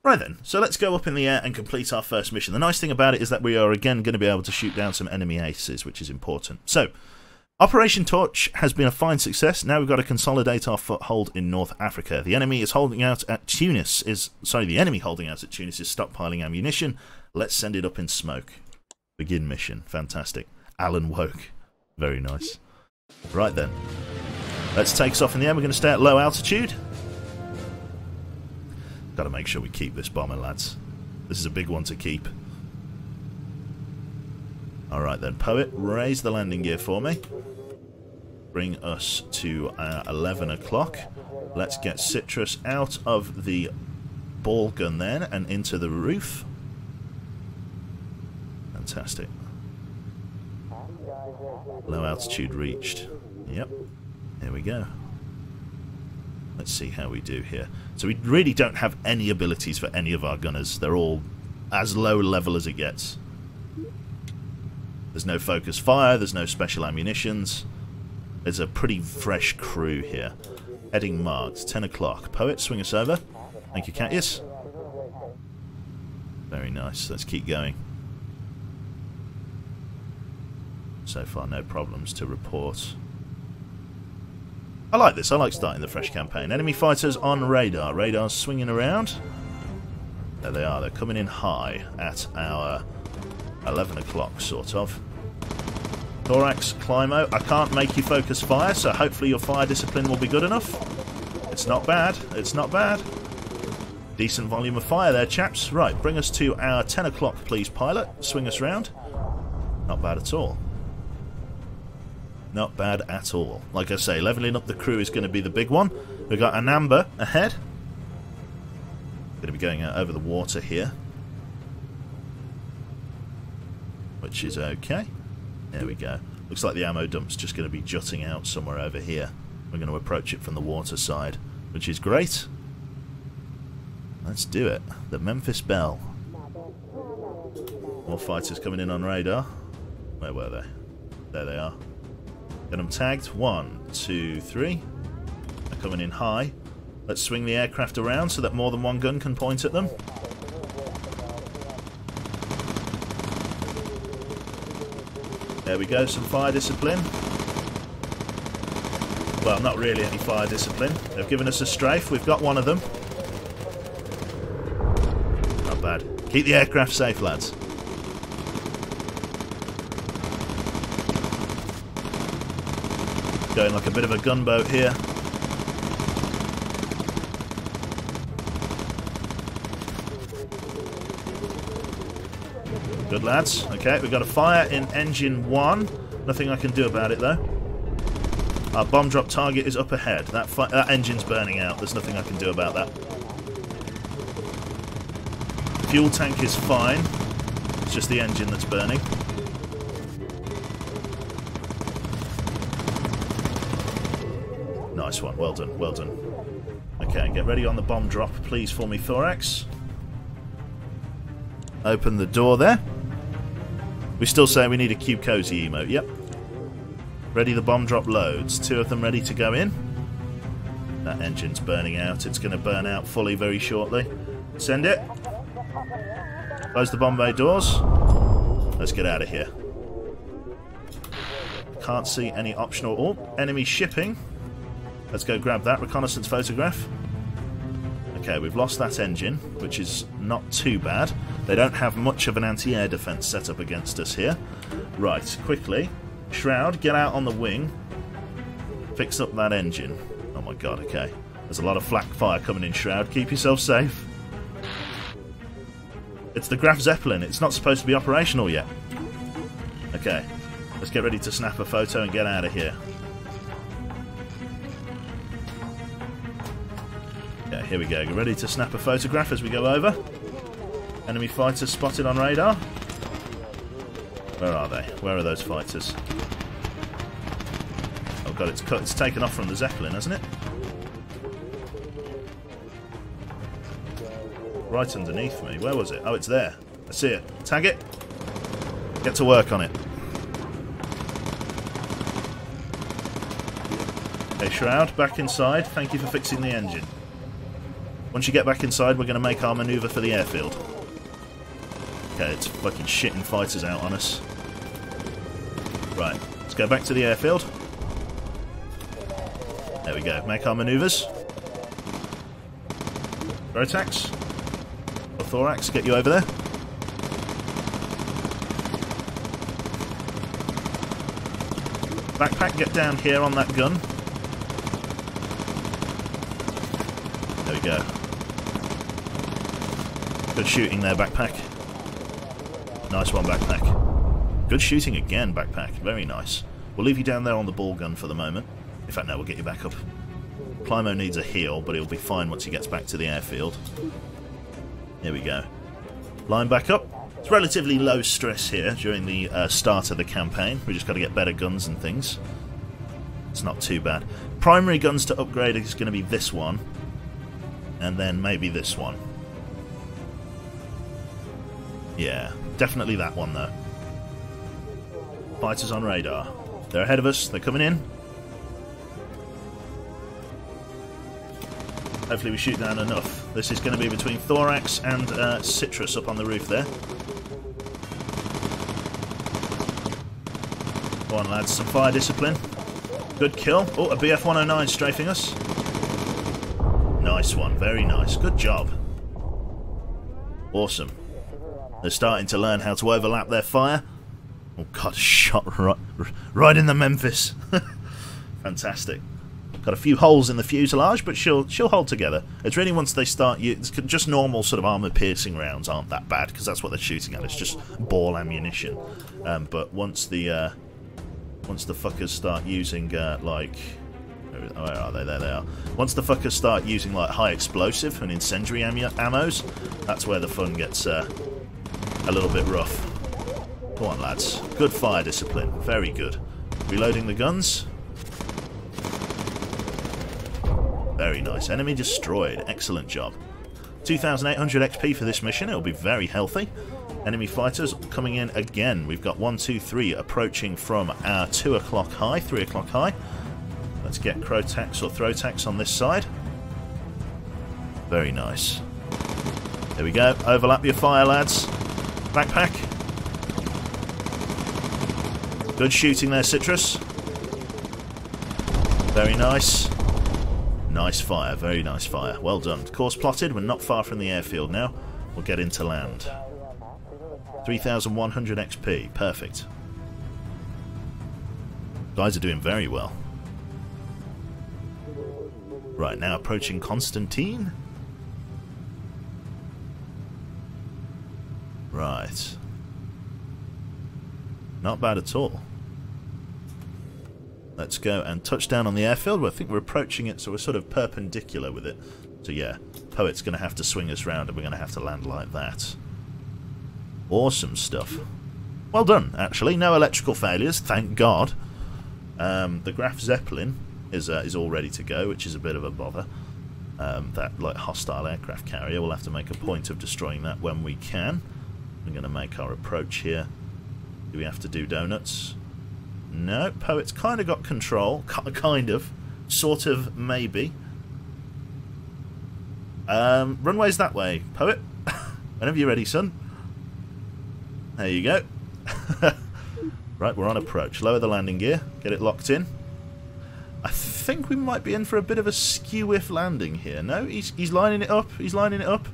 Right then, so let's go up in the air and complete our first mission. The nice thing about it is that we are again going to be able to shoot down some enemy aces, which is important. So, Operation Torch has been a fine success. Now we've got to consolidate our foothold in North Africa. The enemy holding out at Tunis is stockpiling ammunition. Let's send it up in smoke. Begin mission. Fantastic. Alan woke. Very nice. Right then, let's take us off in the air. We're going to stay at low altitude. Got to make sure we keep this bomber, lads. This is a big one to keep. Alright then, Poet, raise the landing gear for me. Bring us to 11 o'clock. Let's get Citrus out of the ball gun then and into the roof. Fantastic. Low altitude reached. Yep. Here we go. Let's see how we do here. So we really don't have any abilities for any of our gunners. They're all as low level as it gets. There's no focus fire. There's no special ammunitions. There's a pretty fresh crew here. Heading marked. 10 o'clock. Poet, swing us over. Thank you, Catius. Very nice. Let's keep going. So far, no problems to report. I like this. I like starting the fresh campaign. Enemy fighters on radar. Radar's swinging around. There they are. They're coming in high at our 11 o'clock, sort of. Thorax, Climo. I can't make you focus fire, so hopefully your fire discipline will be good enough. It's not bad. It's not bad. Decent volume of fire there, chaps. Right, bring us to our 10 o'clock, please, pilot. Swing us round. Not bad at all. Not bad at all. Like I say, levelling up the crew is going to be the big one. We've got an amber ahead. Going to be going out over the water here. Which is okay. There we go. Looks like the ammo dump's just going to be jutting out somewhere over here. We're going to approach it from the water side, which is great. Let's do it. The Memphis Belle. More fighters coming in on radar. Where were they? There they are. Get them tagged. 1, 2, 3. They're coming in high. Let's swing the aircraft around so that more than one gun can point at them. There we go, some fire discipline. Well, not really any fire discipline. They've given us a strafe. We've got one of them. Not bad. Keep the aircraft safe, lads. Going like a bit of a gunboat here. Good, lads. Okay, we've got a fire in engine 1. Nothing I can do about it, though. Our bomb drop target is up ahead. That engine's burning out. There's nothing I can do about that. Fuel tank is fine. It's just the engine that's burning. Nice one. Well done. Well done. Okay, Okay, get ready on the bomb drop, please, for me, Thorax. Open the door there. We still say we need a Cube Cozy emote, yep. Ready, the bomb drop loads. 2 of them ready to go in. That engine's burning out. It's going to burn out fully very shortly. Send it. Close the bomb bay doors. Let's get out of here. Can't see any optional... Oh, enemy shipping. Let's go grab that reconnaissance photograph. Okay, we've lost that engine, which is not too bad. They don't have much of an anti-air defense set up against us here. Right, quickly. Shroud, get out on the wing. Fix up that engine. Oh my god, okay. There's a lot of flak fire coming in, Shroud. Keep yourself safe. It's the Graf Zeppelin. It's not supposed to be operational yet. Okay. Let's get ready to snap a photo and get out of here. Okay, here we go. Get ready to snap a photograph as we go over. Enemy fighters spotted on radar. Where are they? Where are those fighters? Oh god, it's taken off from the Zeppelin, hasn't it? Right underneath me. Where was it? Oh, it's there. I see it. Tag it. Get to work on it. Okay, Shroud, back inside. Thank you for fixing the engine. Once you get back inside, we're going to make our manoeuvre for the airfield. Okay, it's fucking shitting fighters out on us. Right, let's go back to the airfield. There we go. Make our manoeuvres. Rotax. Or Thorax, get you over there. Backpack, get down here on that gun. There we go. Good shooting there, Backpack. Nice one, Backpack. Good shooting again, Backpack. Very nice. We'll leave you down there on the ball gun for the moment. In fact, no, we'll get you back up. Climo needs a heal, but he'll be fine once he gets back to the airfield. Here we go. Line back up. It's relatively low stress here during the start of the campaign. We just got to get better guns and things. It's not too bad. Primary guns to upgrade is going to be this one. And then maybe this one. Yeah, definitely that one though. Fighters on radar. They're ahead of us. They're coming in. Hopefully we shoot down enough. This is going to be between Thorax and Citrus up on the roof there. Go on, lads. Some fire discipline. Good kill. Oh, a BF-109 strafing us. Nice one. Very nice. Good job. Awesome. They're starting to learn how to overlap their fire. Oh god, shot right in the Memphis. Fantastic. Got a few holes in the fuselage, but she'll hold together. It's really once they start... It's just normal sort of armor-piercing rounds aren't that bad, because that's what they're shooting at. It's just ball ammunition. But once the fuckers start using, like... Where are they? There they are. Once the fuckers start using, like, high explosive and incendiary ammos, that's where the fun gets a little bit rough. Go on, lads. Good fire discipline. Very good. Reloading the guns. Very nice. Enemy destroyed. Excellent job. 2,800 XP for this mission. It'll be very healthy. Enemy fighters coming in again. We've got 1, 2, 3 approaching from our 2 o'clock high, 3 o'clock high. Let's get Crotax or Throtax on this side. Very nice. There we go. Overlap your fire, lads. Backpack. Good shooting there, Citrus. Very nice. Nice fire. Very nice fire. Well done. Course plotted. We're not far from the airfield now. We'll get into land. 3,100 XP. Perfect. Guys are doing very well. Right, now approaching Constantine. Right. Not bad at all. Let's go and touch down on the airfield. Well, I think we're approaching it, so we're sort of perpendicular with it. So yeah, Poet's going to have to swing us round and we're going to have to land like that. Awesome stuff. Well done, actually. No electrical failures, thank God. The Graf Zeppelin is all ready to go, which is a bit of a bother. that like hostile aircraft carrier. We'll have to make a point of destroying that when we can. We're going to make our approach here. Do we have to do donuts? No, Poet's kind of got control. Kind of. Sort of, maybe. Runway's that way, Poet. Whenever you're ready, son. There you go. Right, we're on approach. Lower the landing gear. Get it locked in. I think we might be in for a bit of a skew-whiff landing here. No, he's lining it up. He's lining it up.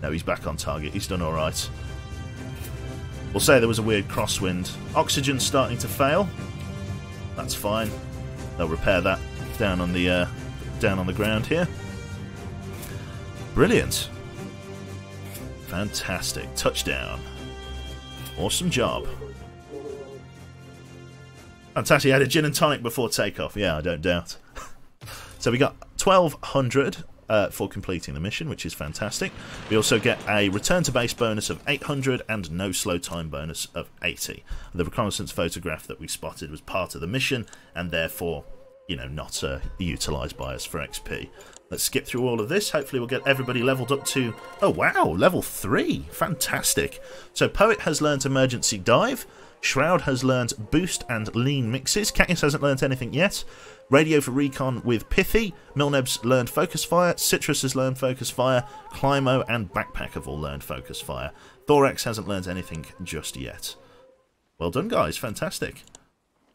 No, he's back on target. He's done alright. We'll say there was a weird crosswind. Oxygen's starting to fail. That's fine. They'll repair that down on the ground here. Brilliant. Fantastic. Touchdown. Awesome job. Fantastic. I had a gin and tonic before takeoff. Yeah, I don't doubt. So we got 1,200 for completing the mission, which is fantastic. We also get a return to base bonus of 800 and no slow time bonus of 80. The reconnaissance photograph that we spotted was part of the mission and therefore, you know, not utilised by us for XP. Let's skip through all of this. Hopefully we'll get everybody leveled up to... Oh, wow, level 3. Fantastic. So Poet has learnt Emergency Dive. Shroud has learnt Boost and Lean Mixes. Cactus hasn't learnt anything yet. Radio for Recon with Pithy. Milneb's learned Focus Fire. Citrus has learned Focus Fire. Climo and Backpack have all learned Focus Fire. Thorax hasn't learnt anything just yet. Well done, guys. Fantastic.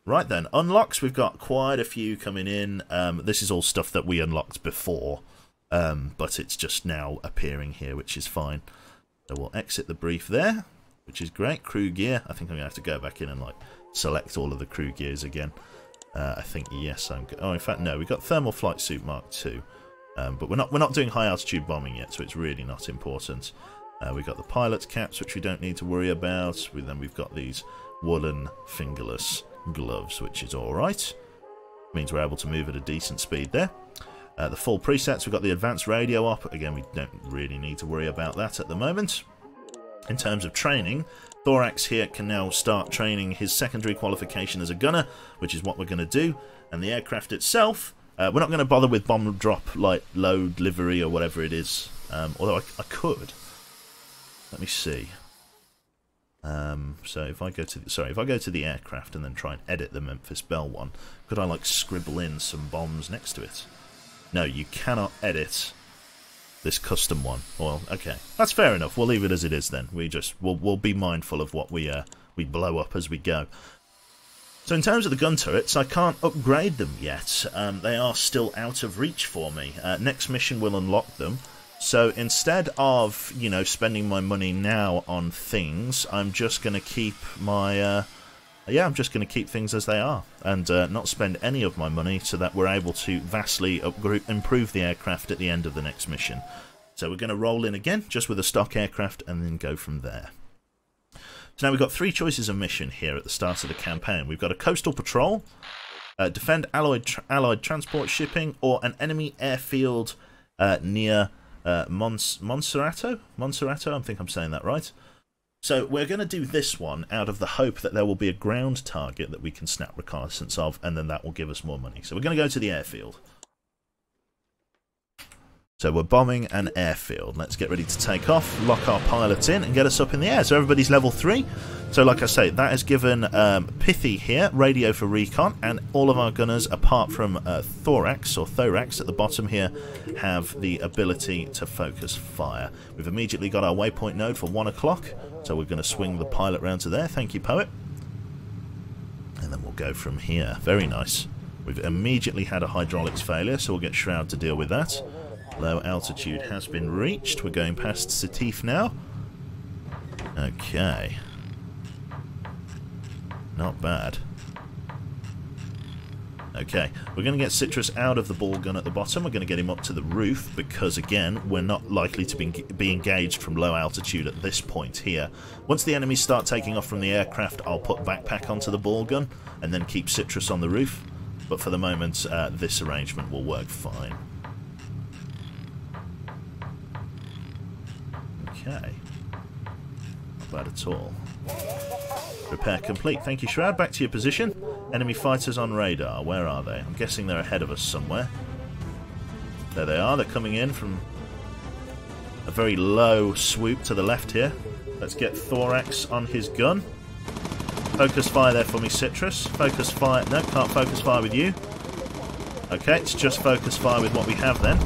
Right then, unlocks. We've got quite a few coming in. This is all stuff that we unlocked before, but it's just now appearing here, which is fine. So we'll exit the brief there, which is great. Crew gear. I think I'm going to have to go back in and like select all of the crew gears again. I think yes. Oh, in fact, no. We've got thermal flight suit Mark II, but we're not doing high altitude bombing yet, so it's really not important. We've got the pilot's caps, which we don't need to worry about. Then we've got these woolen fingerless gloves, which is alright. Means we're able to move at a decent speed there. The full presets, we've got the advanced radio op. Again, we don't really need to worry about that at the moment. In terms of training, Thorax here can now start training his secondary qualification as a gunner, which is what we're going to do. And the aircraft itself, we're not going to bother with bomb drop, like load, livery, or whatever it is. Although I could. Let me see. So if I go to the aircraft and then try and edit the Memphis Belle one, could I like scribble in some bombs next to it? No, you cannot edit this custom one. Well, okay, that's fair enough. We'll leave it as it is then. We'll be mindful of what we blow up as we go. So in terms of the gun turrets, I can't upgrade them yet. They are still out of reach for me. Next mission will unlock them. So instead of, you know, spending my money now on things, I'm just going to keep my, I'm just going to keep things as they are and not spend any of my money so that we're able to vastly improve the aircraft at the end of the next mission. So we're going to roll in again, just with a stock aircraft, and then go from there. So now we've got 3 choices of mission here at the start of the campaign. We've got a coastal patrol, defend allied transport shipping, or an enemy airfield near... Monserrato, I think I'm saying that right. So we're going to do this one out of the hope that there will be a ground target that we can snap reconnaissance of, and then that will give us more money. So we're going to go to the airfield. So we're bombing an airfield. Let's get ready to take off, lock our pilots in, and get us up in the air. So everybody's level 3. So like I say, that has given Pithy here, radio for recon, and all of our gunners, apart from Thorax at the bottom here, have the ability to focus fire. We've immediately got our waypoint node for 1 o'clock, so we're going to swing the pilot round to there. Thank you, Poet. And then we'll go from here. Very nice. We've immediately had a hydraulics failure, so we'll get Shroud to deal with that. Low altitude has been reached. We're going past Setif now. Okay. Not bad. Okay, we're going to get Citrus out of the ball gun at the bottom. We're going to get him up to the roof because, again, we're not likely to be engaged from low altitude at this point here. Once the enemies start taking off from the aircraft, I'll put Backpack onto the ball gun and then keep Citrus on the roof. But for the moment, this arrangement will work fine. Okay. Not bad at all. Repair complete. Thank you, Shroud. Back to your position. Enemy fighters on radar. Where are they? I'm guessing they're ahead of us somewhere. There they are. They're coming in from a very low swoop to the left here. Let's get Thorax on his gun. Focus fire there for me, Citrus. Focus fire. No, can't focus fire with you. Okay, it's just focus fire with what we have then.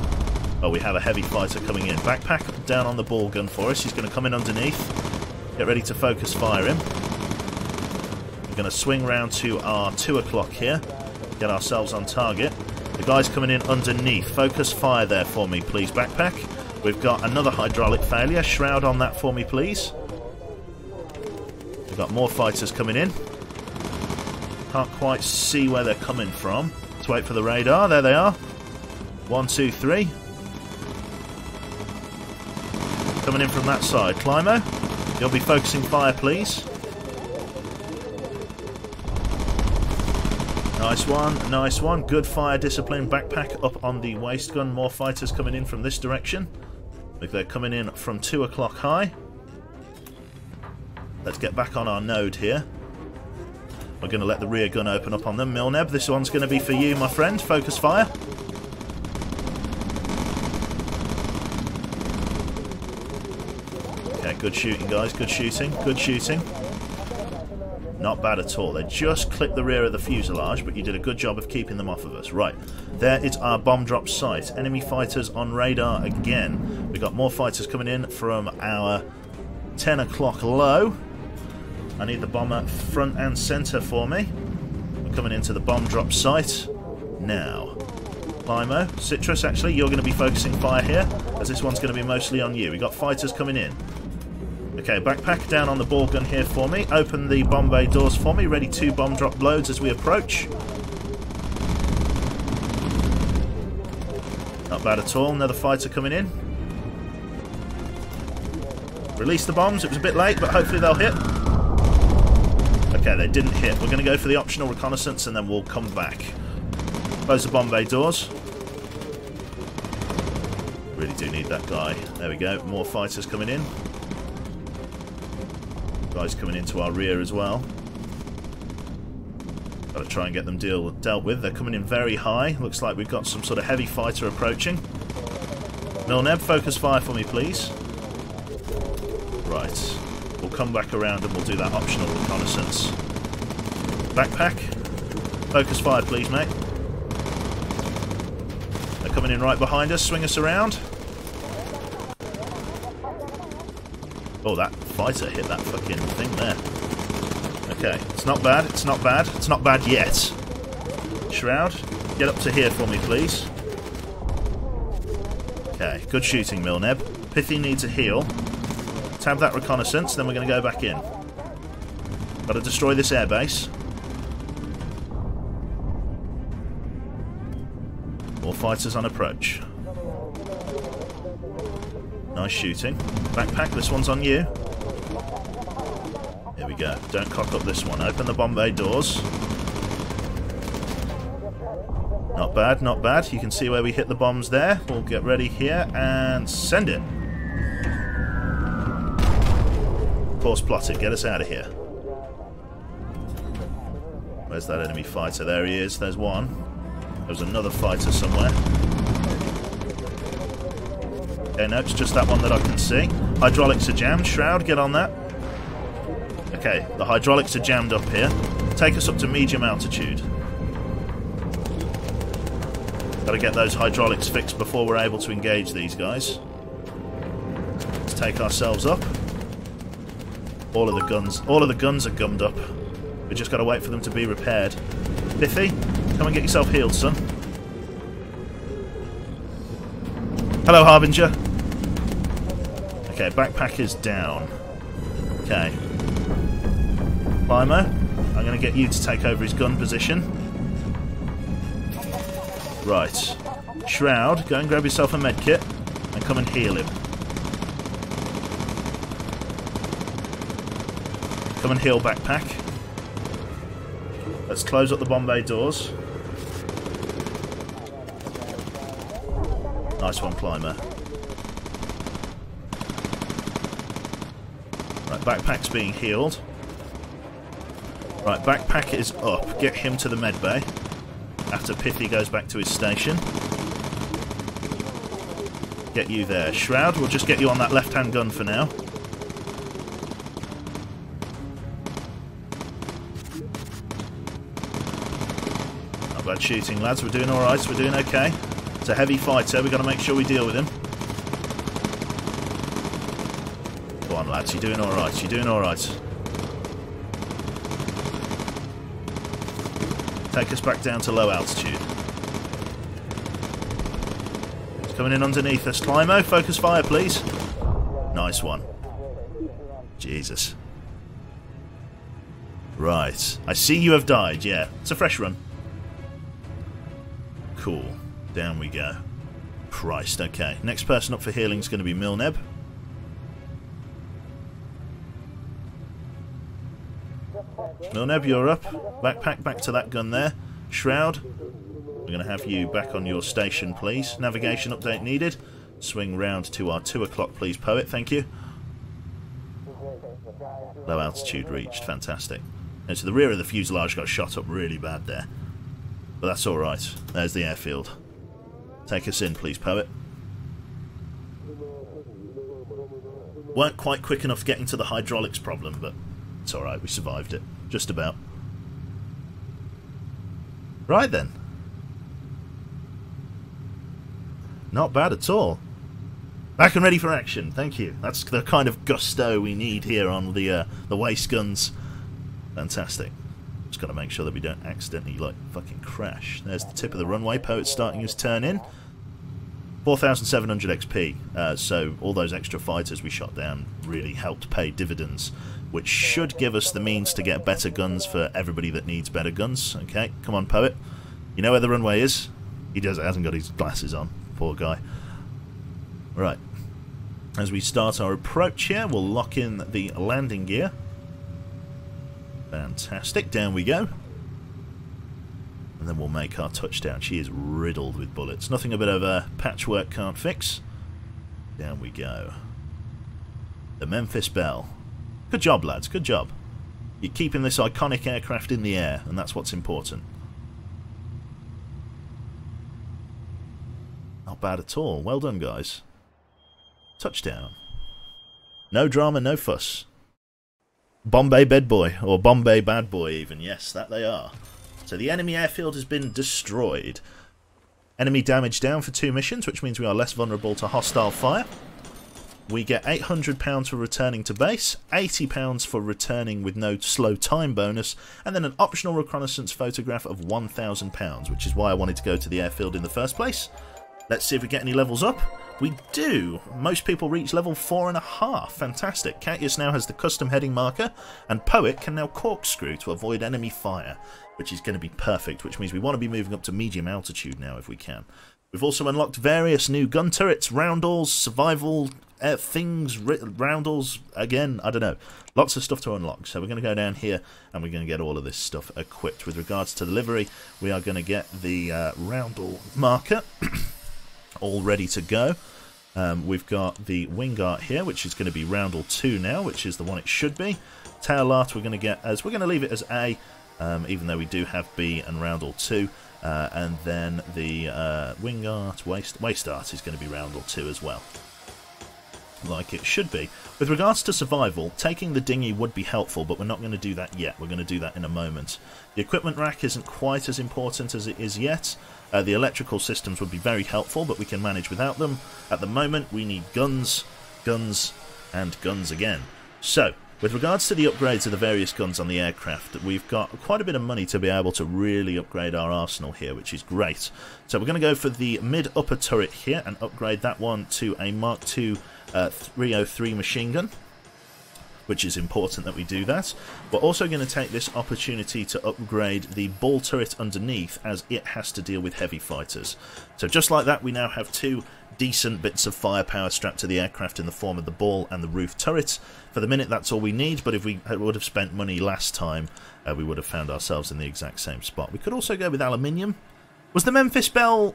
Oh, we have a heavy fighter coming in. Backpack down on the ball gun for us. He's going to come in underneath. Get ready to focus fire him. We're going to swing round to our 2 o'clock here. Get ourselves on target. The guy's coming in underneath. Focus fire there for me, please, Backpack. We've got another hydraulic failure. Shroud on that for me, please. We've got more fighters coming in. Can't quite see where they're coming from. Let's wait for the radar. There they are. 1, 2, 3. Coming in from that side. Climo, you'll be focusing fire, please. Nice one, nice one. Good fire discipline. Backpack up on the waist gun. More fighters coming in from this direction. Look, they're coming in from 2 o'clock high. Let's get back on our node here. We're going to let the rear gun open up on them. Milneb, this one's going to be for you, my friend. Focus fire. Okay, good shooting, guys. Good shooting. Good shooting. Not bad at all. They just clipped the rear of the fuselage, but you did a good job of keeping them off of us. Right, there is our bomb drop site. Enemy fighters on radar again. We've got more fighters coming in from our 10 o'clock low. I need the bomber front and centre for me. We're coming into the bomb drop site now. Climo, Citrus, actually, you're going to be focusing fire here, as this one's going to be mostly on you. We've got fighters coming in. Okay, Backpack down on the ball gun here for me. Open the bomb bay doors for me. Ready 2 bomb drop loads as we approach. Not bad at all. Another fighter coming in. Release the bombs. It was a bit late, but hopefully they'll hit. Okay, they didn't hit. We're going to go for the optional reconnaissance and then we'll come back. Close the bomb bay doors. Really do need that guy. There we go. More fighters coming in. Guys coming into our rear as well. Got to try and get them dealt with. They're coming in very high. Looks like we've got some sort of heavy fighter approaching. Milneb, focus fire for me, please. Right. We'll come back around and we'll do that optional reconnaissance. Backpack, focus fire, please, mate. They're coming in right behind us. Swing us around. Oh, that fighter hit that fucking thing there. Okay, it's not bad, it's not bad, it's not bad yet. Shroud, get up to here for me, please. Okay, good shooting, Milneb. Pithy needs a heal. Tab that reconnaissance, then we're going to go back in. Got to destroy this airbase. More fighters on approach. Nice shooting. Backpack, this one's on you. Here we go. Don't cock up this one. Open the bomb bay doors. Not bad, not bad. You can see where we hit the bombs there. We'll get ready here and send it. Course plotted. Get us out of here. Where's that enemy fighter? There he is. There's one. There's another fighter somewhere. Okay, no, it's just that one that I can see. Hydraulics are jammed. Shroud, get on that. Okay, the hydraulics are jammed up here. Take us up to medium altitude. Got to get those hydraulics fixed before we're able to engage these guys. Let's take ourselves up. All of the guns are gummed up. We just got to wait for them to be repaired. Biffy, come and get yourself healed, son. Hello, Harbinger. Okay, Backpack is down. Okay. Climo, I'm going to get you to take over his gun position. Right. Shroud, go and grab yourself a medkit and come and heal him. Come and heal Backpack. Let's close up the bomb bay doors. Nice one, Climber. Right, Backpack's being healed. Right, Backpack is up. Get him to the med bay after Pithy goes back to his station. Get you there. Shroud, we'll just get you on that left-hand gun for now. Not bad shooting, lads. We're doing alright. We're doing okay. It's a heavy fighter. We've got to make sure we deal with him. Go on, lads. You're doing alright. You're doing alright. Take us back down to low altitude. It's coming in underneath us. Climo, focus fire, please. Nice one. Jesus. Right. I see you have died, yeah. It's a fresh run. Cool. Down we go. Christ, okay. Next person up for healing is going to be Milneb. Milneb, you're up. Backpack back to that gun there. Shroud, we're going to have you back on your station, please. Navigation update needed. Swing round to our 2 o'clock, please, Poet. Thank you. Low altitude reached. Fantastic. And so the rear of the fuselage got shot up really bad there. But that's alright. There's the airfield. Take us in, please, Poet. Weren't quite quick enough getting to the hydraulics problem, but it's alright. We survived it. Just about. Right then. Not bad at all. Back and ready for action. Thank you. That's the kind of gusto we need here on the waste guns. Fantastic. Just got to make sure that we don't accidentally, like, fucking crash. There's the tip of the runway. Poet's starting his turn in. 4,700 XP. So all those extra fighters we shot down really helped pay dividends, which should give us the means to get better guns for everybody that needs better guns. Okay, come on, Poet. You know where the runway is? He hasn't got his glasses on. Poor guy. Right. As we start our approach here, we'll lock in the landing gear. Fantastic. Down we go. And then we'll make our touchdown. She is riddled with bullets. Nothing a bit of a patchwork can't fix. Down we go. The Memphis Belle. Good job, lads. Good job. You're keeping this iconic aircraft in the air, and that's what's important. Not bad at all. Well done, guys. Touchdown. No drama, no fuss. Bombay Bad Boy, or Bombay Bad Boy even. Yes, that they are. So the enemy airfield has been destroyed. Enemy damage down for 2 missions, which means we are less vulnerable to hostile fire. We get £800 for returning to base, £80 for returning with no slow time bonus, and then an optional reconnaissance photograph of £1,000, which is why I wanted to go to the airfield in the first place. Let's see if we get any levels up. We do. Most people reach level 4.5. Fantastic. Catius now has the custom heading marker, and Poet can now corkscrew to avoid enemy fire, which is going to be perfect, which means we want to be moving up to medium altitude now if we can. We've also unlocked various new gun turrets, roundels, survival things, roundels, again, I don't know. Lots of stuff to unlock. So we're going to go down here and we're going to get all of this stuff equipped. With regards to the livery, we are going to get the roundel marker all ready to go. We've got the wing art here, which is going to be roundel 2 now, which is the one it should be. Tail art we're going to get as, we're going to leave it as A, even though we do have B and roundel 2. And then the wing art, waist art is going to be roundel 2 as well, like it should be. With regards to survival, taking the dinghy would be helpful, but we're not going to do that yet. We're going to do that in a moment. The equipment rack isn't quite as important as it is yet. The electrical systems would be very helpful, but we can manage without them. At the moment, we need guns, guns, and guns again. So, with regards to the upgrades of the various guns on the aircraft, we've got quite a bit of money to be able to really upgrade our arsenal here, which is great. So we're going to go for the mid-upper turret here and upgrade that one to a Mark II 303 machine gun, which is important that we do that. We're also going to take this opportunity to upgrade the ball turret underneath, as it has to deal with heavy fighters. So just like that, we now have 2 decent bits of firepower strapped to the aircraft in the form of the ball and the roof turret. For the minute, that's all we need, but if we would have spent money last time, we would have found ourselves in the exact same spot. We could also go with aluminium. Was the Memphis Belle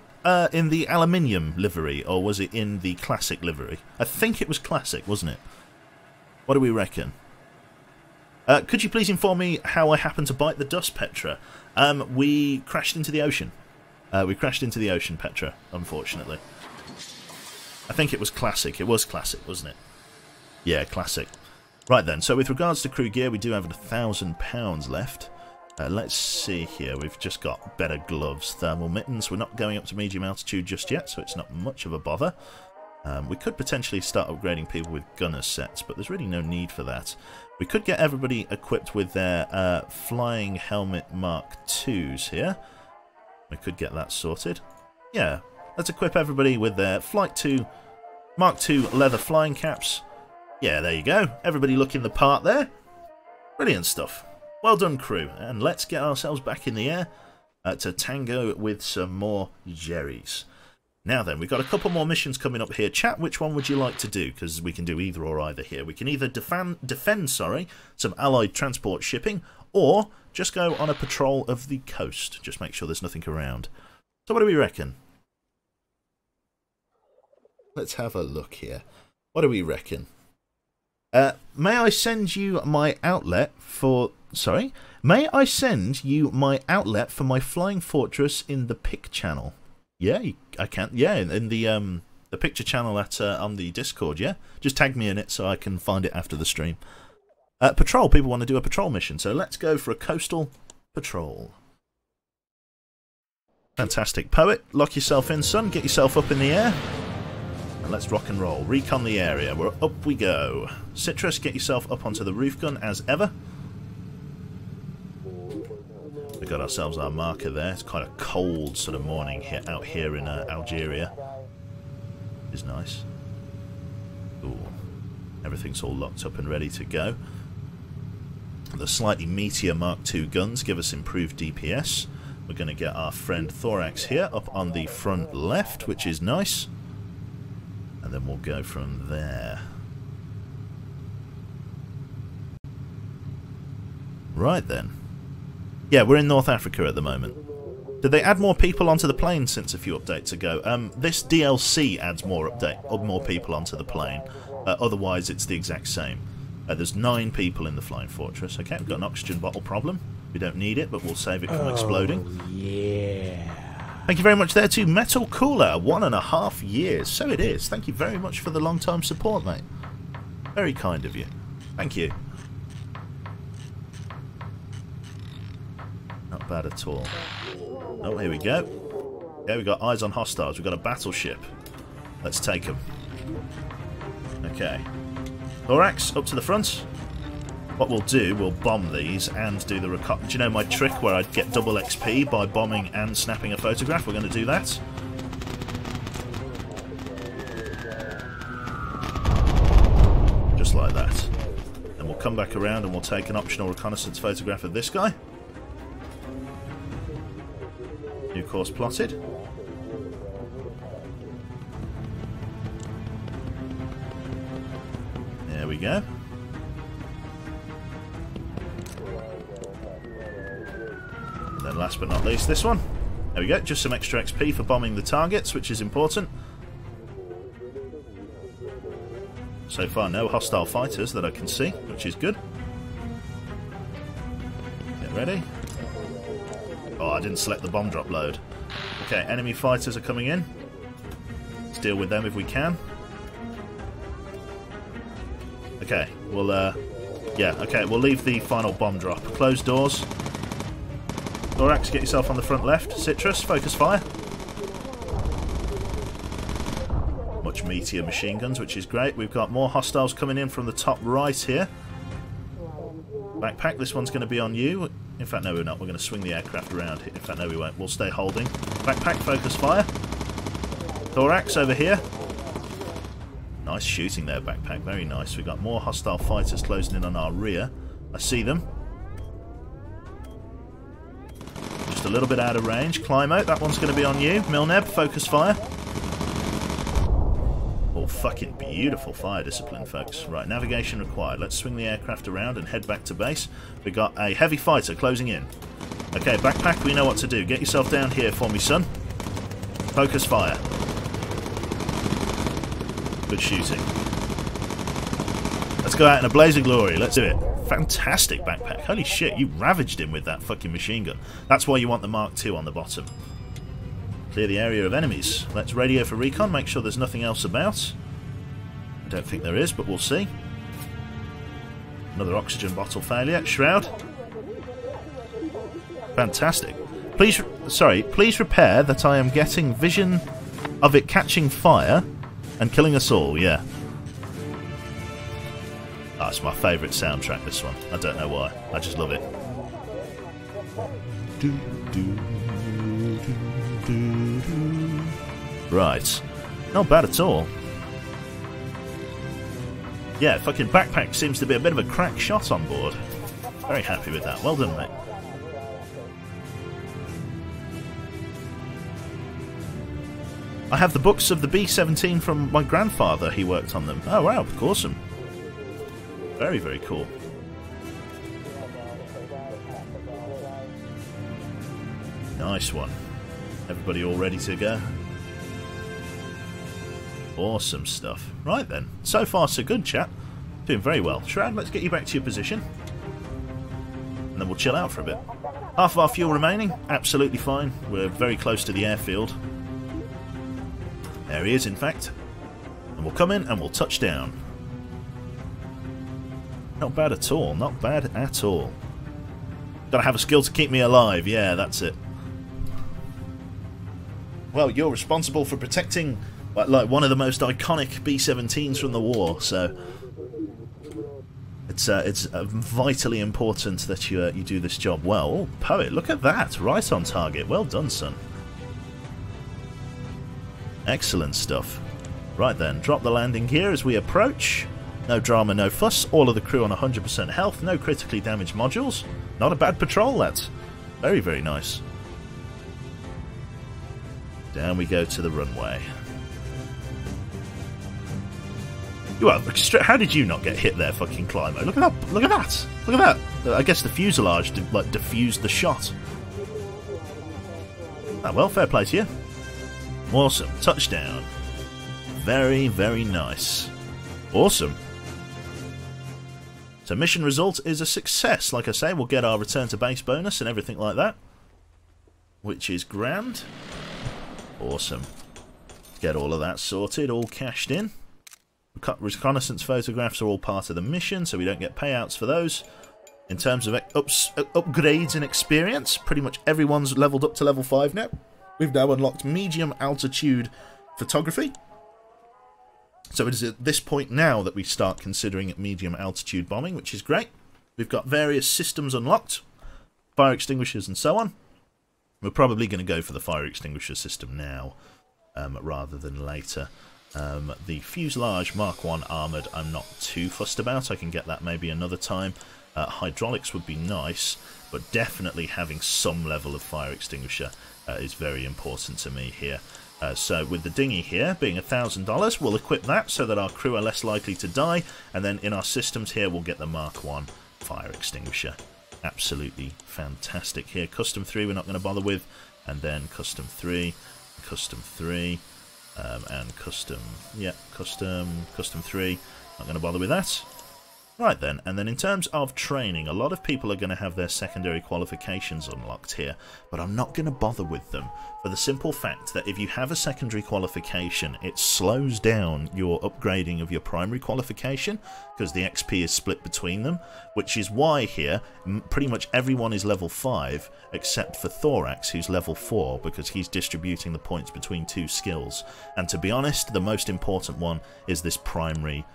in the aluminium livery, or was it in the classic livery? I think it was classic, wasn't it? What do we reckon? Could you please inform me how I happened to bite the dust, Petra? We crashed into the ocean. We crashed into the ocean, Petra, unfortunately. I think it was classic. It was classic, wasn't it? Yeah, classic. Right then, so with regards to crew gear, we do have £1,000 left. Let's see here. We've just got better gloves, thermal mittens. We're not going up to medium altitude just yet, so it's not much of a bother. We could potentially start upgrading people with gunner sets, but there's really no need for that. We could get everybody equipped with their flying helmet Mark IIs here. We could get that sorted. Yeah, let's equip everybody with their Flight 2 Mark II leather flying caps. Yeah, there you go. Everybody looking the part there. Brilliant stuff. Well done, crew. And let's get ourselves back in the air to tango with some more Jerrys. Now then, we've got a couple more missions coming up here. Chat, which one would you like to do? Because we can do either or either here. We can either defend some Allied transport shipping, or just go on a patrol of the coast. Just make sure there's nothing around. So what do we reckon? Let's have a look here. What do we reckon? May I send you my outlet for... Sorry? May I send you my outlet for my flying fortress in the pic channel? Yeah, I can. Yeah, in the picture channel at on the Discord, yeah? Just tag me in it so I can find it after the stream. Patrol. People want to do a patrol mission, so let's go for a coastal patrol. Fantastic. Poet, lock yourself in, son. Get yourself up in the air. And let's rock and roll. Recon the area. We're up we go. Citrus, get yourself up onto the roof gun as ever. We got ourselves our marker there. It's quite a cold sort of morning here, out here in Algeria. It's nice. Ooh. Everything's all locked up and ready to go. The slightly meatier Mark II guns give us improved DPS. We're going to get our friend Thorax here up on the front left, which is nice. And then we'll go from there. Right then. Yeah, we're in North Africa at the moment. Did they add more people onto the plane since a few updates ago? This DLC adds more people onto the plane. Otherwise, it's the exact same. There's 9 people in the Flying Fortress. Okay, we've got an oxygen bottle problem. We don't need it, but we'll save it from exploding. Yeah. Thank you very much there to Metal Cooler. 1.5 years. So it is. Thank you very much for the long-time support, mate. Very kind of you. Thank you. Not bad at all. Oh, here we go. Yeah, we got eyes on hostiles. We've got a battleship. Let's take them. Okay. Thorax, up to the front. What we'll do, we'll bomb these and do the recon. Do you know my trick where I'd get double XP by bombing and snapping a photograph? We're going to do that. Just like that. Then we'll come back around and we'll take an optional reconnaissance photograph of this guy. New course plotted. There we go. And then last but not least, this one. There we go, just some extra XP for bombing the targets, which is important. So far, no hostile fighters that I can see, which is good. Get ready. Oh, I didn't select the bomb drop load. Okay, enemy fighters are coming in. Let's deal with them if we can. Okay, we'll, yeah, okay, we'll leave the final bomb drop. Close doors. Thorax, get yourself on the front left. Citrus, focus fire. Much meatier machine guns, which is great. We've got more hostiles coming in from the top right here. Backpack, this one's going to be on you. In fact, no, we're not. We're going to swing the aircraft around. In fact, no, we won't. We'll stay holding. Backpack, focus fire. Thorax, over here. Nice shooting there, Backpack. Very nice. We've got more hostile fighters closing in on our rear. I see them. Just a little bit out of range. Climb out. That one's going to be on you. Milneb, focus fire. Oh, fucking beautiful fire discipline, folks. Right, navigation required. Let's swing the aircraft around and head back to base. We've got a heavy fighter closing in. Okay, Backpack, we know what to do. Get yourself down here for me, son. Focus fire. Good shooting. Let's go out in a blaze of glory. Let's do it. Fantastic, Backpack. Holy shit, you ravaged him with that fucking machine gun. That's why you want the Mark II on the bottom. Clear the area of enemies. Let's radio for recon, make sure there's nothing else about. I don't think there is, but we'll see. Another oxygen bottle failure. Shroud. Fantastic. Please repair that I am getting vision of it catching fire and killing us all, yeah. Oh, it's my favourite soundtrack, this one. I don't know why. I just love it. Right. Not bad at all. Yeah, fucking backpack seems to be a bit of a crack shot on board. Very happy with that. Well done, mate. I have the books of the B-17 from my grandfather. He worked on them. Oh, wow. Awesome. Very, very cool. Nice one. Everybody all ready to go? Awesome stuff. Right then. So far, so good, chap. Doing very well. Shroud, let's get you back to your position. And then we'll chill out for a bit. Half of our fuel remaining. Absolutely fine. We're very close to the airfield. There he is, in fact. And we'll come in and we'll touch down. Not bad at all. Not bad at all. Gotta have a skill to keep me alive. Yeah, that's it. Well, you're responsible for protecting like one of the most iconic B-17s from the war, so it's vitally important that you do this job well. Oh, Poet, look at that. Right on target. Well done, son. Excellent stuff. Right then, drop the landing gear as we approach. No drama, no fuss. All of the crew on 100% health. No critically damaged modules. Not a bad patrol, lads. Very, very nice. Down we go to the runway. You are. How did you not get hit there, fucking Climo? Look at that! Look at that! Look at that! I guess the fuselage diffused the shot. Ah, well, fair play to you. Awesome. Touchdown. Very, very nice. Awesome. So mission result is a success. Like I say, we'll get our return to base bonus and everything like that, which is grand. Awesome. Get all of that sorted, all cashed in. Reconnaissance photographs are all part of the mission, so we don't get payouts for those. In terms of upgrades in experience, pretty much everyone's leveled up to level 5 now. We've now unlocked medium altitude photography. So it is at this point now that we start considering medium altitude bombing, which is great. We've got various systems unlocked, fire extinguishers and so on. We're probably going to go for the fire extinguisher system now, rather than later. The fuselage Mark 1 armoured I'm not too fussed about. I can get that maybe another time. Hydraulics would be nice, but definitely having some level of fire extinguisher is very important to me here. So with the dinghy here being $1,000, we'll equip that so that our crew are less likely to die, and then in our systems here we'll get the Mark 1 fire extinguisher. Absolutely fantastic here. Custom 3 we're not going to bother with, and then Custom 3, Custom 3, and Custom 3, not going to bother with that. Right then, and then in terms of training, a lot of people are going to have their secondary qualifications unlocked here, but I'm not going to bother with them for the simple fact that if you have a secondary qualification, it slows down your upgrading of your primary qualification because the XP is split between them, which is why here pretty much everyone is level 5 except for Thorax, who's level 4, because he's distributing the points between 2 skills. And to be honest, the most important one is this primary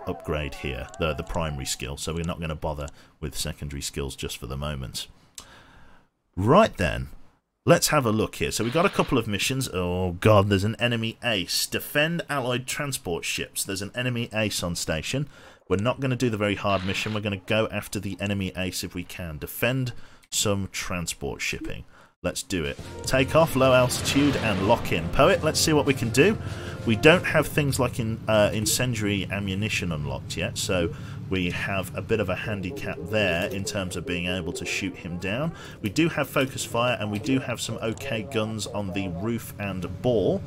upgrade here, the primary skill, so we're not going to bother with secondary skills just for the moment. Right then, let's have a look here. So we've got a couple of missions. Oh god, there's an enemy ace. Defend allied transport ships. There's an enemy ace on station. We're not going to do the very hard mission. We're going to go after the enemy ace if we can. Defend some transport shipping. Let's do it. Take off, low altitude, and lock in. Poet, let's see what we can do. We don't have things like incendiary ammunition unlocked yet, so we have a bit of a handicap there in terms of being able to shoot him down. We do have focus fire, and we do have some okay guns on the roof and ball,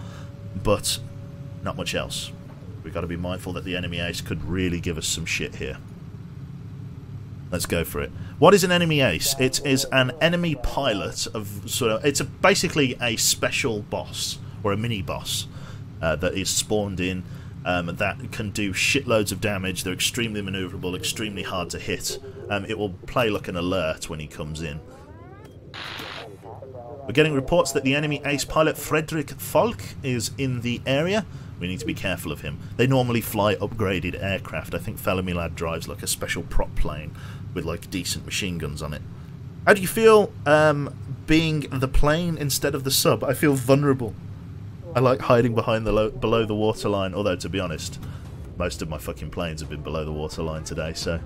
but not much else. We've got to be mindful that the enemy ace could really give us some shit here. Let's go for it. What is an enemy ace? It is an enemy pilot of sort of. It's basically a special boss or a mini boss that is spawned in that can do shitloads of damage. They're extremely maneuverable, extremely hard to hit. It will play like an alert when he comes in. We're getting reports that the enemy ace pilot Frederick Falk is in the area. We need to be careful of him. They normally fly upgraded aircraft. I think Felomilad drives like a special prop plane with like decent machine guns on it. How do you feel being the plane instead of the sub? I feel vulnerable. I like hiding behind the below the waterline, although to be honest, most of my fucking planes have been below the waterline today, so...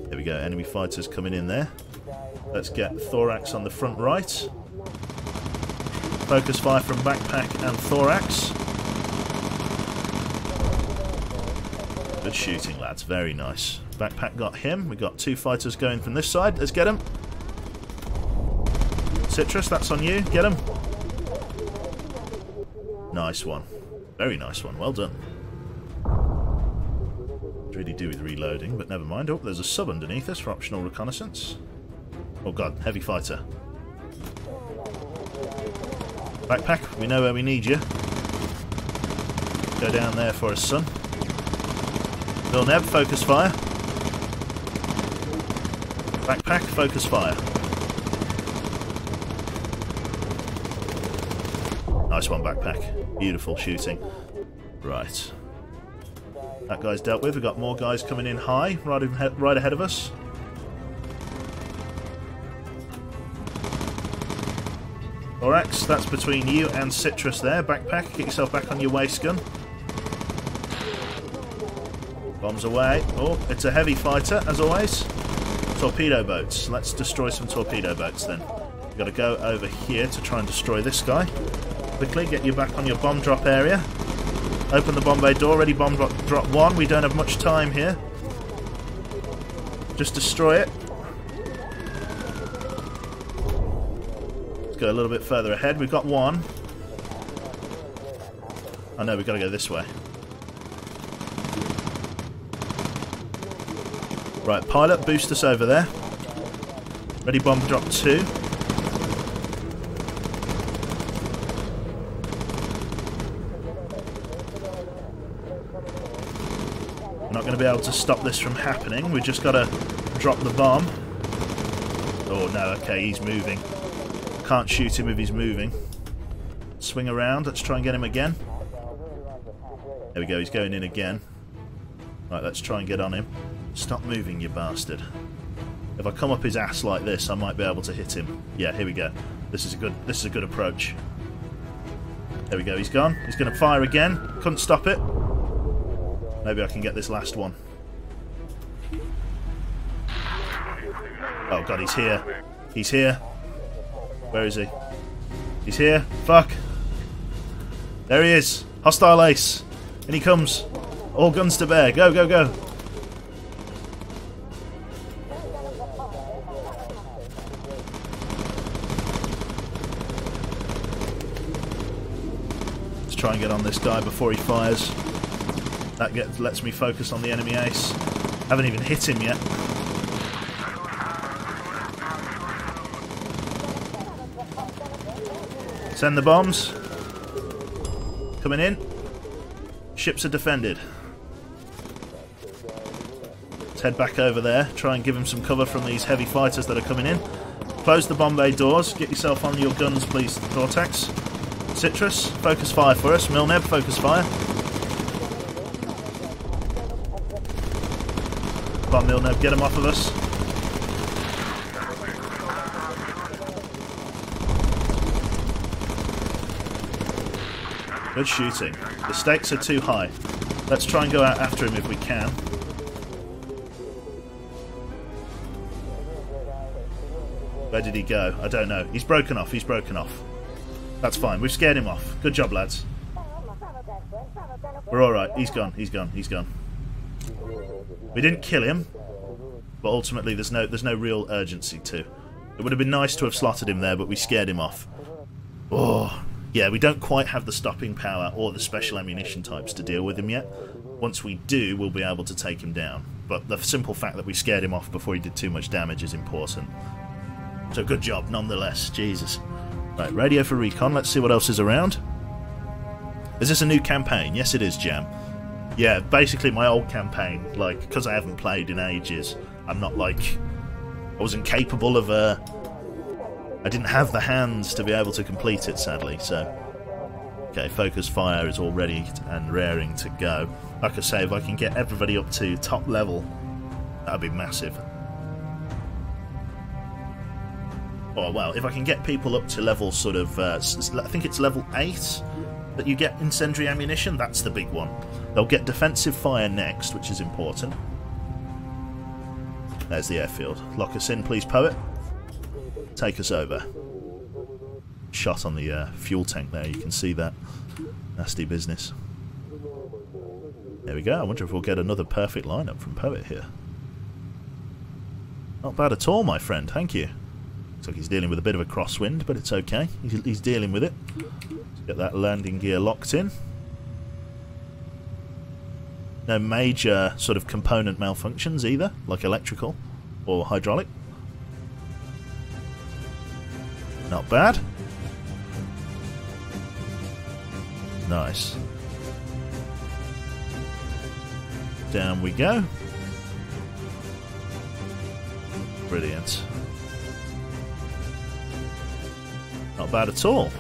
There we go, enemy fighters coming in there. Let's get Thorax on the front right. Focus fire from Backpack and Thorax. Good shooting, lads. Very nice. Backpack got him. We got 2 fighters going from this side. Let's get him. Citrus, that's on you. Get him. Nice one. Very nice one. Well done. Really do with reloading, but never mind. Oh, there's a sub underneath us for optional reconnaissance. Oh god, heavy fighter. Backpack, we know where we need you. Go down there for us, son. Vilneb, focus fire. Backpack, focus fire. Nice one, Backpack. Beautiful shooting. Right. That guy's dealt with. We've got more guys coming in high, right ahead of us. Thorax, that's between you and Citrus there. Backpack, get yourself back on your waist gun. Bombs away. Oh, it's a heavy fighter, as always. Torpedo boats. Let's destroy some torpedo boats then. We've got to go over here to try and destroy this guy. Quickly, get you back on your bomb drop area. Open the bomb bay door. Ready, bomb drop 1. We don't have much time here. Just destroy it. Let's go a little bit further ahead. We've got 1. Oh no, we've got to go this way. Right, pilot, boost us over there. Ready, bomb drop 2. We're not going to be able to stop this from happening. We've just got to drop the bomb. Oh no, okay, he's moving. Can't shoot him if he's moving. Swing around, let's try and get him again. There we go, he's going in again. Right, let's try and get on him. Stop moving, you bastard. If I come up his ass like this, I might be able to hit him. Yeah, here we go. This is a good approach. There we go, he's gone. He's going to fire again. Couldn't stop it. Maybe I can get this last one. Oh god, he's here. He's here. Where is he? He's here. Fuck. There he is. Hostile ace. And he comes. All guns to bear. Go, go, go. Let's try and get on this guy before he fires. That lets me focus on the enemy ace. Haven't even hit him yet. Send the bombs. Coming in. Ships are defended. Let's head back over there. Try and give him some cover from these heavy fighters that are coming in. Close the bomb bay doors. Get yourself on your guns, please, Vortex. Citrus, focus fire for us. Milneb, focus fire. Come on, Milneb, get him off of us. Good shooting. The stakes are too high. Let's try and go out after him if we can. Where did he go? I don't know. He's broken off. He's broken off. That's fine. We've scared him off. Good job, lads. We're alright. He's gone. He's gone. He's gone. We didn't kill him, but ultimately there's no real urgency to. It would have been nice to have slotted him there, but we scared him off. Oh, yeah, we don't quite have the stopping power or the special ammunition types to deal with him yet. Once we do, we'll be able to take him down. But the simple fact that we scared him off before he did too much damage is important. So good job, nonetheless. Jesus. Right, radio for recon. Let's see what else is around. Is this a new campaign? Yes, it is, Jam. Yeah, basically my old campaign, like, because I haven't played in ages, I'm not, like... I wasn't capable of, I didn't have the hands to be able to complete it, sadly, so... Okay, focus fire is all ready and raring to go. Like I say, if I can get everybody up to top level, that'd be massive. Oh, well, if I can get people up to level sort of, I think it's level 8 that you get incendiary ammunition, that's the big one. They'll get defensive fire next, which is important. There's the airfield. Lock us in, please, Poet. Take us over. Shot on the fuel tank there, you can see that. Nasty business. There we go. I wonder if we'll get another perfect lineup from Poet here. Not bad at all, my friend. Thank you. Looks like he's dealing with a bit of a crosswind, but it's okay. He's dealing with it. Let's get that landing gear locked in. No major sort of component malfunctions either, like electrical or hydraulic. Not bad. Nice. Down we go. Brilliant. Not bad at all.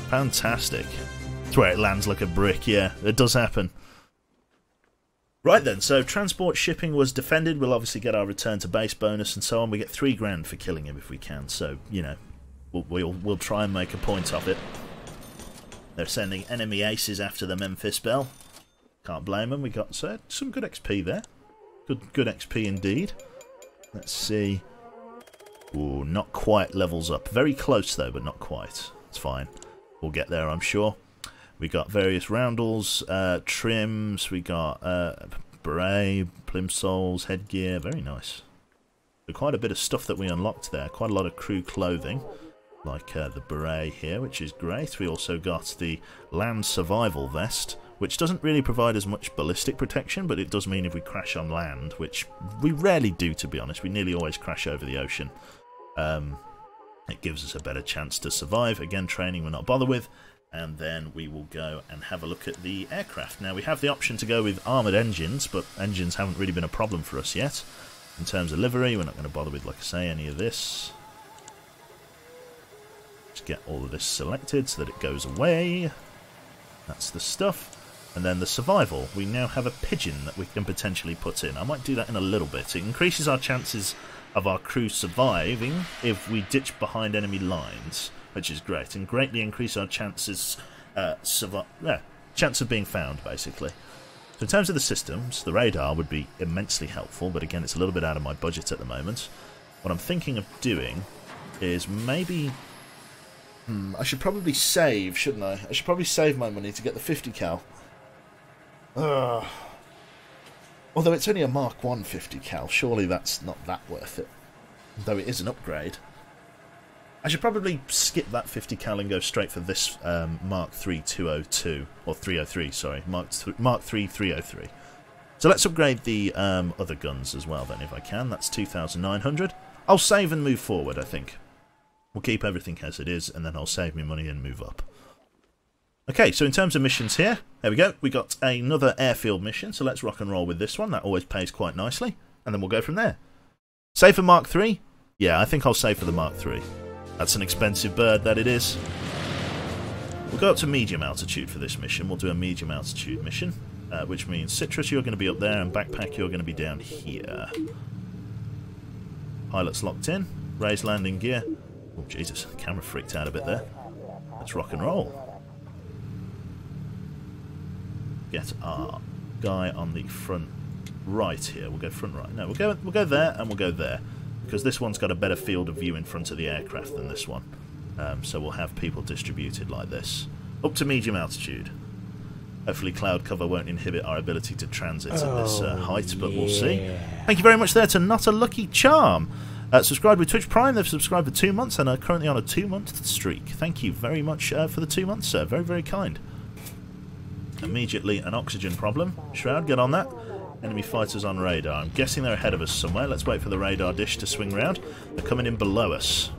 Fantastic. It's where it lands like a brick, yeah. It does happen. Right then, so transport shipping was defended. We'll obviously get our return to base bonus and so on. We get 3 grand for killing him if we can, so, you know, we'll try and make a point of it. They're sending enemy aces after the Memphis Belle. Can't blame them. We got some good XP there. Good XP indeed. Let's see. Ooh, not quite levels up. Very close though, but not quite. It's fine. We'll get there, I'm sure. We got various roundels, trims. We got beret, plimsolls, headgear. Very nice. So quite a bit of stuff that we unlocked there. Quite a lot of crew clothing, like the beret here, which is great. We also got the land survival vest, which doesn't really provide as much ballistic protection, but it does mean if we crash on land, which we rarely do, to be honest. We nearly always crash over the ocean. It gives us a better chance to survive. Again, training we're not bothered with. And then we will go and have a look at the aircraft. Now, we have the option to go with armoured engines, but engines haven't really been a problem for us yet. In terms of livery, we're not going to bother with, like I say, any of this. Just get all of this selected so that it goes away. That's the stuff. And then the survival. We now have a pigeon that we can potentially put in. I might do that in a little bit. It increases our chances of our crew surviving if we ditch behind enemy lines, which is great, and greatly increase our chances chance of being found, basically. So in terms of the systems, the radar would be immensely helpful, but again, it's a little bit out of my budget at the moment. What I'm thinking of doing is maybe... I should probably save, shouldn't I? I should probably save my money to get the 50 cal. Although it's only a Mark 1 50 cal, surely that's not that worth it. Though it is an upgrade. I should probably skip that 50 cal and go straight for this Mark 3 202, or 303, sorry, Mark 3 303. So let's upgrade the other guns as well then, if I can. That's 2,900. I'll save and move forward, I think. We'll keep everything as it is, and then I'll save me money and move up. Okay, so in terms of missions here, there we go. We got another airfield mission, so let's rock and roll with this one. That always pays quite nicely, and then we'll go from there. Save for Mark 3? Yeah, I think I'll save for the Mark 3. That's an expensive bird, that it is. We'll go up to medium altitude for this mission. We'll do a medium altitude mission, which means Citrus, you're going to be up there, and Backpack, you're going to be down here. Pilot's locked in. Raise landing gear. Oh, Jesus, the camera freaked out a bit there. Let's rock and roll. Get our guy on the front right here. We'll go front right. No, we'll go there and we'll go there, because this one's got a better field of view in front of the aircraft than this one. So we'll have people distributed like this. Up to medium altitude. Hopefully cloud cover won't inhibit our ability to transit at this height, but we'll see. Thank you very much there to Not a Lucky Charm. Subscribed with Twitch Prime. They've subscribed for 2 months and are currently on a 2-month streak. Thank you very much for the 2 months, sir. Very, very kind. Immediately an oxygen problem. Shroud, get on that. Enemy fighters on radar. I'm guessing they're ahead of us somewhere. Let's wait for the radar dish to swing round. They're coming in below us.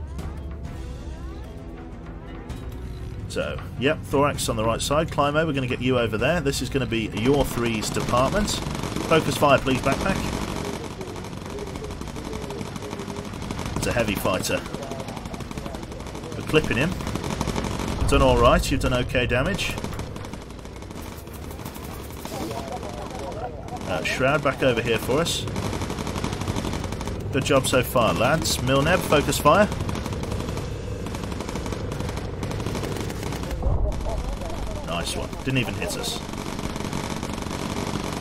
So, yep, Thorax on the right side. Climo, we're going to get you over there. This is going to be your three's department. Focus fire, please, backpack. It's a heavy fighter. We're clipping him. Done alright, you've done okay damage. Shroud back over here for us. Good job so far, lads. Milneb, focus fire. Nice one. Didn't even hit us.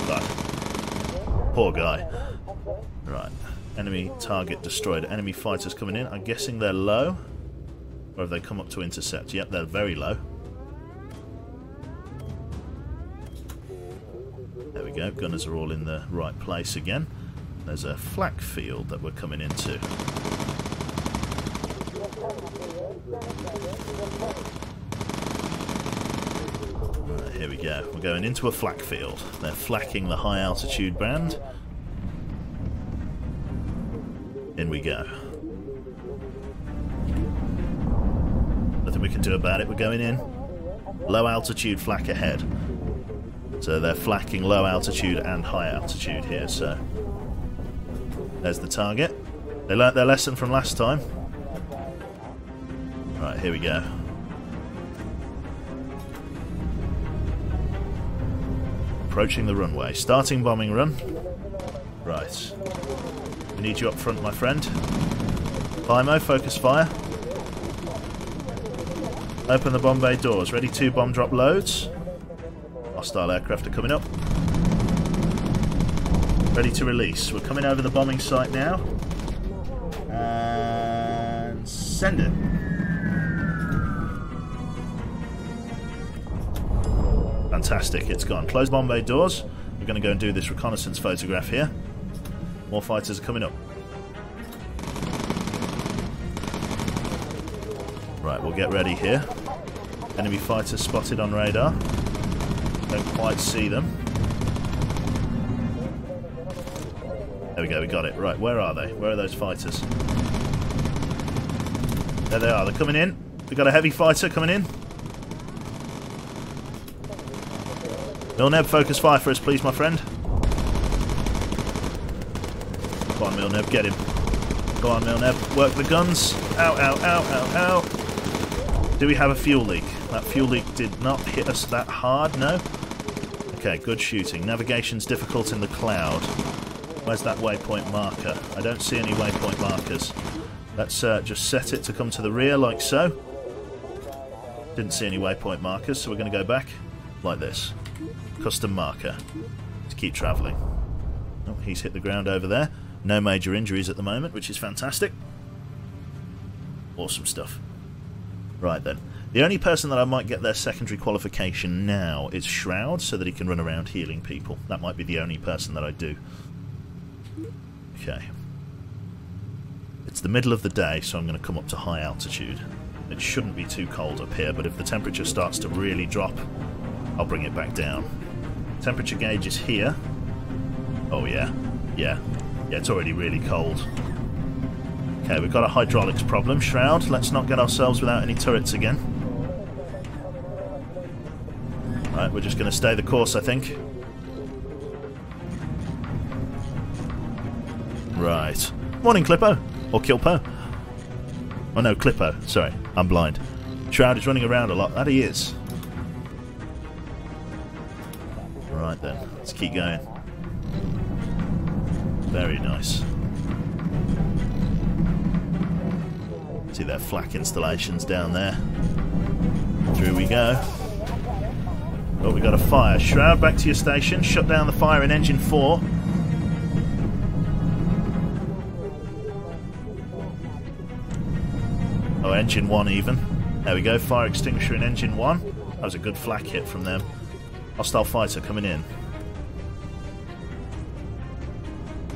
But poor guy. Right. Enemy target destroyed. Enemy fighters coming in. I'm guessing they're low. Or have they come up to intercept? Yep, they're very low. There we go. Gunners are all in the right place again. There's a flak field that we're coming into. Right, here we go. We're going into a flak field. They're flacking the high altitude band. In we go. Nothing we can do about it. We're going in. Low altitude flak ahead. So they're flacking low altitude and high altitude here, so there's the target. They learnt their lesson from last time. Right, here we go. Approaching the runway. Starting bombing run. Right. We need you up front, my friend. Climo, focus fire. Open the bomb bay doors. Ready, 2 bomb drop loads. Hostile aircraft are coming up. Ready to release. We're coming over the bombing site now. And send it. Fantastic, it's gone. Close bomb bay doors. We're going to go and do this reconnaissance photograph here. More fighters are coming up. Right, we'll get ready here. Enemy fighters spotted on radar. Don't quite see them. There we go, we got it. Right, where are they? Where are those fighters? There they are, they're coming in. We've got a heavy fighter coming in. Milneb, focus fire for us, please, my friend. Go on, Milneb, get him. Go on, Milneb, work the guns. Ow, ow, ow, ow, ow. Do we have a fuel leak? That fuel leak did not hit us that hard, no? Okay, good shooting. Navigation's difficult in the cloud. Where's that waypoint marker? I don't see any waypoint markers. Let's just set it to come to the rear like so. Didn't see any waypoint markers, so we're going to go back like this. Custom marker. To keep travelling. Oh, he's hit the ground over there. No major injuries at the moment, which is fantastic. Awesome stuff. Right then. The only person that I might get their secondary qualification now is Shroud, so that he can run around healing people. That might be the only person that I do. Okay. It's the middle of the day, so I'm going to come up to high altitude. It shouldn't be too cold up here, but if the temperature starts to really drop, I'll bring it back down. Temperature gauge is here. Oh yeah. Yeah, it's already really cold. Okay, we've got a hydraulics problem. Shroud, let's not get ourselves without any turrets again. Right, we're just going to stay the course, I think. Right. Morning, Clippo. Or Kilpo. Oh no, Clippo. Sorry, I'm blind. Shroud is running around a lot. That he is. Right then, let's keep going. Very nice. See their flak installations down there. Through we go. Oh, we got a fire. Shroud, back to your station. Shut down the fire in engine 4. Oh, engine 1 even. There we go. Fire extinguisher in engine 1. That was a good flak hit from them. Hostile fighter coming in.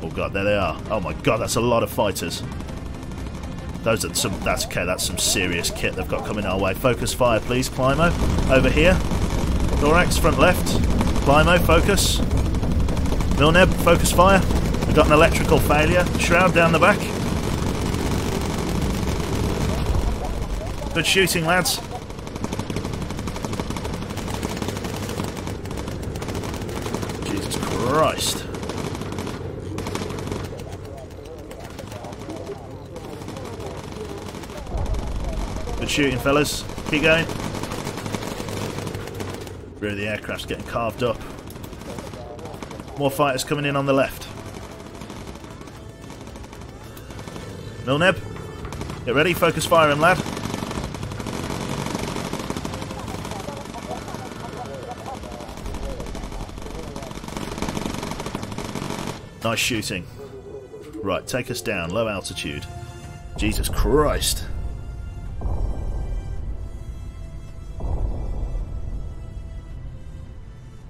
Oh god, there they are. Oh my god, that's a lot of fighters. Those are some. That's okay. That's some serious kit they've got coming our way. Focus fire, please, Climo. Over here. Thorax, front left. Climo, focus. Milneb, focus fire. We've got an electrical failure. Shroud down the back. Good shooting, lads. Jesus Christ. Good shooting, fellas. Keep going. Rear of the aircraft's getting carved up. More fighters coming in on the left. Milneb, get ready. Focus firing, lad. Nice shooting. Right, take us down. Low altitude. Jesus Christ.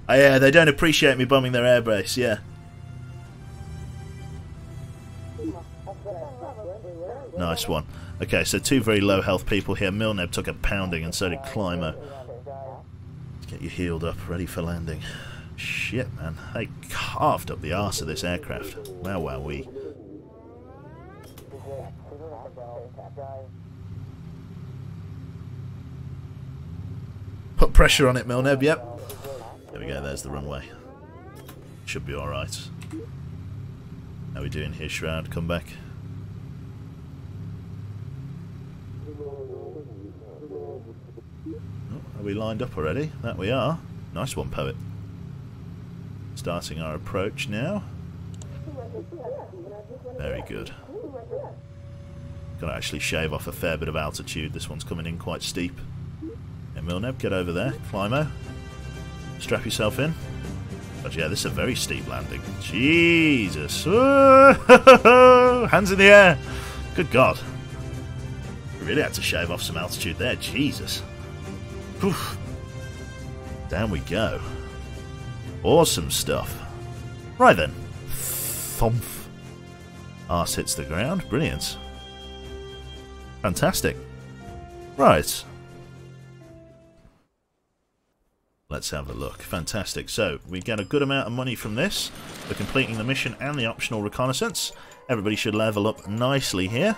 Oh, yeah, they don't appreciate me bombing their airbase, yeah. Nice one. Okay, so two very low health people here. Milneb took a pounding and so did Climo. Let's get you healed up, ready for landing. Shit, man. They carved up the arse of this aircraft. Wow, wowee. Put pressure on it, Milneb, yep. There we go, there's the runway. Should be alright. How are we doing here, Shroud? Come back. Oh, are we lined up already? That we are. Nice one, Poet. Starting our approach now. Very good. Got to actually shave off a fair bit of altitude. This one's coming in quite steep. Yeah, Milneb, get over there. Climo. Strap yourself in. But yeah, this is a very steep landing. Jesus. Hands in the air. Good God. We really had to shave off some altitude there. Jesus. Oof. Down we go. Awesome stuff. Right then. Thump. Arse hits the ground. Brilliant. Fantastic. Right. Let's have a look. Fantastic. So, we get a good amount of money from this for completing the mission and the optional reconnaissance. Everybody should level up nicely here.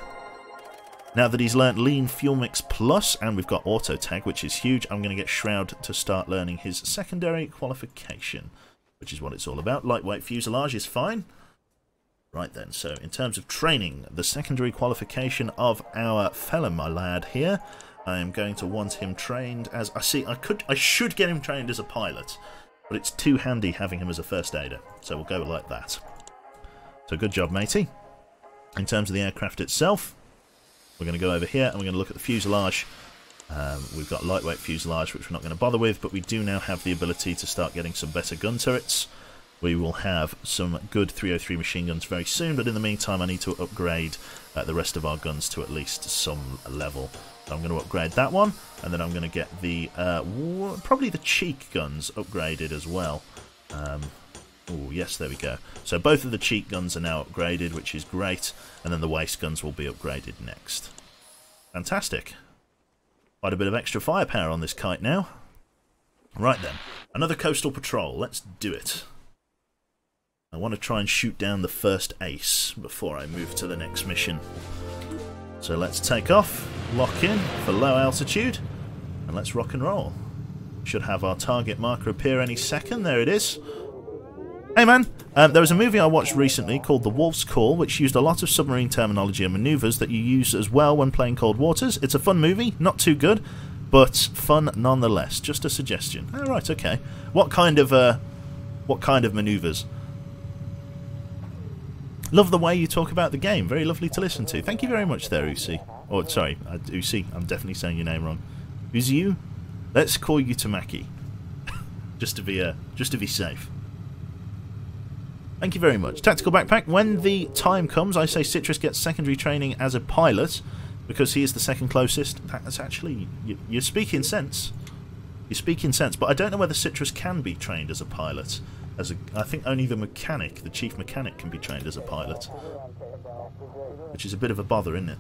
Now that he's learnt Lean Fuel Mix Plus, and we've got Auto Tag, which is huge, I'm going to get Shroud to start learning his secondary qualification, which is what it's all about. Lightweight fuselage is fine. Right then, so in terms of training, the secondary qualification of our fella, my lad here, I am going to want him trained as... I should get him trained as a pilot, but it's too handy having him as a first aider, so we'll go like that. So good job, matey. In terms of the aircraft itself, we're going to go over here and we're going to look at the fuselage. We've got lightweight fuselage, which we're not going to bother with, but we do now have the ability to start getting some better gun turrets. We will have some good 303 machine guns very soon, but in the meantime I need to upgrade the rest of our guns to at least some level. So I'm going to upgrade that one, and then I'm going to get the probably the cheek guns upgraded as well. Oh yes, there we go. So both of the cheek guns are now upgraded, which is great, and then the waist guns will be upgraded next. Fantastic. Quite a bit of extra firepower on this kite now. Right then, another coastal patrol. Let's do it. I want to try and shoot down the first ace before I move to the next mission. So let's take off, lock in for low altitude, and let's rock and roll. Should have our target marker appear any second. There it is. Hey man, there was a movie I watched recently called The Wolf's Call, which used a lot of submarine terminology and maneuvers that you use as well when playing Cold Waters. It's a fun movie, not too good, but fun nonetheless. Just a suggestion. Oh, right, okay. What kind of maneuvers? Love the way you talk about the game. Very lovely to listen to. Thank you very much there, Uzi. Oh, sorry, Uzi. I'm definitely saying your name wrong. Uzi, let's call you Tamaki, just to be safe. Thank you very much. Tactical Backpack. When the time comes, I say Citrus gets secondary training as a pilot because he is the second closest. That's actually you're speaking sense. You're speaking sense, but I don't know whether Citrus can be trained as a pilot. I think only the mechanic, the chief mechanic, can be trained as a pilot, which is a bit of a bother, isn't it?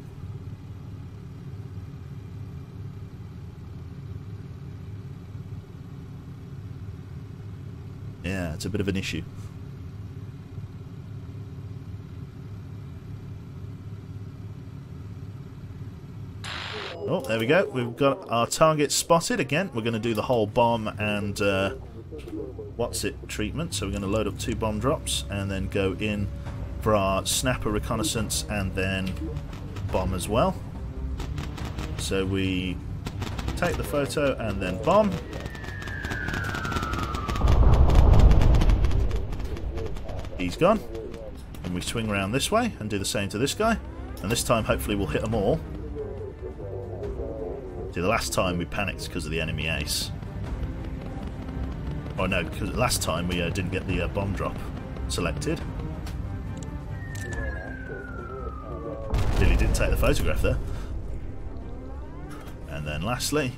Yeah, it's a bit of an issue. Oh, there we go. We've got our target spotted again. We're going to do the whole bomb and what's it treatment. So we're going to load up 2 bomb drops and then go in for our snapper reconnaissance and then bomb as well. So we take the photo and then bomb. He's gone. And we swing around this way and do the same to this guy. And this time hopefully we'll hit them all. See, the last time we panicked because of the enemy ace. Oh no, because last time we didn't get the bomb drop selected. Really didn't take the photograph there. And then lastly,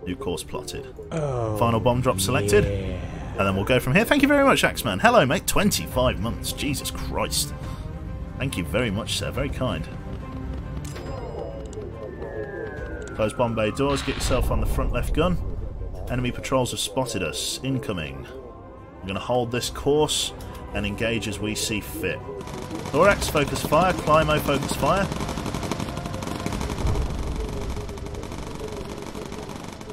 new course plotted. Oh, final bomb drop selected. yeah. And then we'll go from here. Thank you very much, Axeman. Hello, mate. 25 months. Jesus Christ. Thank you very much, sir. Very kind. Close bomb bay doors. Get yourself on the front left gun. Enemy patrols have spotted us. Incoming. We're going to hold this course and engage as we see fit. Thorax, focus fire. Climo, focus fire.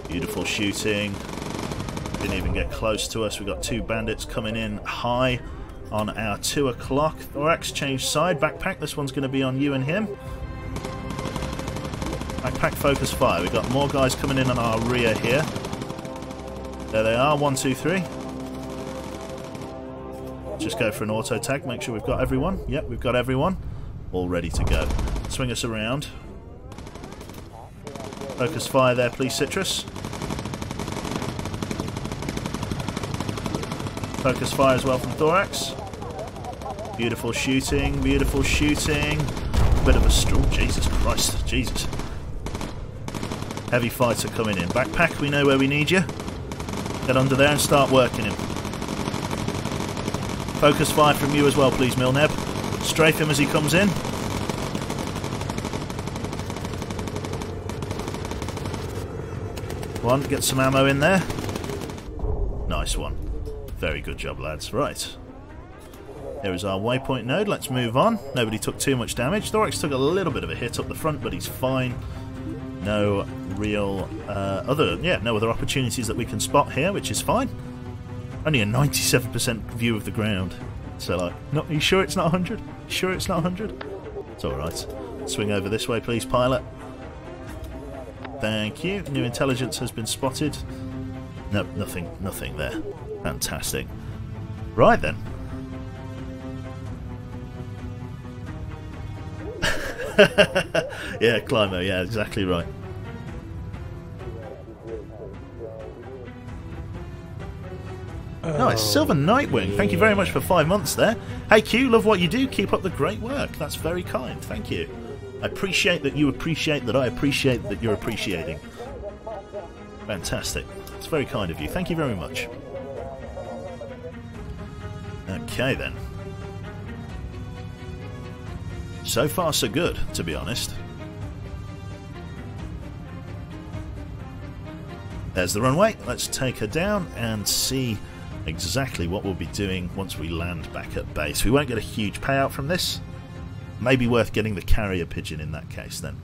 Beautiful shooting. Didn't even get close to us. We've got 2 bandits coming in high on our 2 o'clock. Thorax, change side. Backpack, this one's going to be on you and him. Backpack, focus fire. We've got more guys coming in on our rear here. There they are. 1, 2, 3. Just go for an auto tag. Make sure we've got everyone. Yep, we've got everyone. All ready to go. Swing us around. Focus fire there, please, Citrus. Focus fire as well from Thorax. Beautiful shooting, beautiful shooting. Bit of a straw. Jesus Christ, Jesus. Heavy fighter coming in. Backpack, we know where we need you. Get under there and start working him. Focus fire from you as well, please, Milneb. Strafe him as he comes in. One, get some ammo in there. Nice one. Very good job, lads. Right. There is our waypoint node. Let's move on. Nobody took too much damage. Thorax took a little bit of a hit up the front, but he's fine. No real no other opportunities that we can spot here, which is fine. Only a 97% view of the ground. So, like, no, are you sure it's not 100? Sure it's not 100? It's alright. Swing over this way, please, pilot. Thank you. New intelligence has been spotted. No, nothing there. Fantastic. Right then. Yeah, Climo, yeah, exactly right. Nice. Silver Nightwing, thank you very much for 5 months there. Hey Q, love what you do. Keep up the great work. That's very kind. Thank you. I appreciate that you appreciate that I appreciate that you're appreciating. Fantastic. It's very kind of you. Thank you very much. Okay then. So far so good, to be honest. There's the runway. Let's take her down and see exactly what we'll be doing once we land back at base. We won't get a huge payout from this. Maybe worth getting the carrier pigeon in that case then.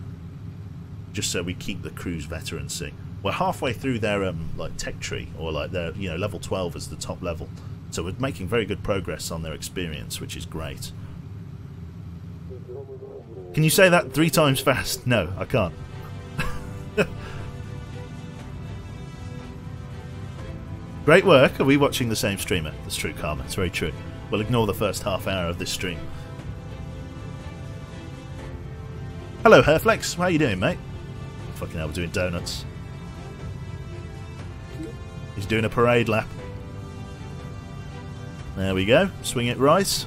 Just so we keep the crew's veterancy. We're halfway through their like tech tree, or like their level 12 is the top level. So we're making very good progress on their experience, which is great. Can you say that 3 times fast? No, I can't. Great work. Are we watching the same streamer? That's true, Karma. It's very true. We'll ignore the first half hour of this stream. Hello, Herflex. How you doing, mate? Fucking hell, we're doing donuts. He's doing a parade lap. There we go. Swing it right.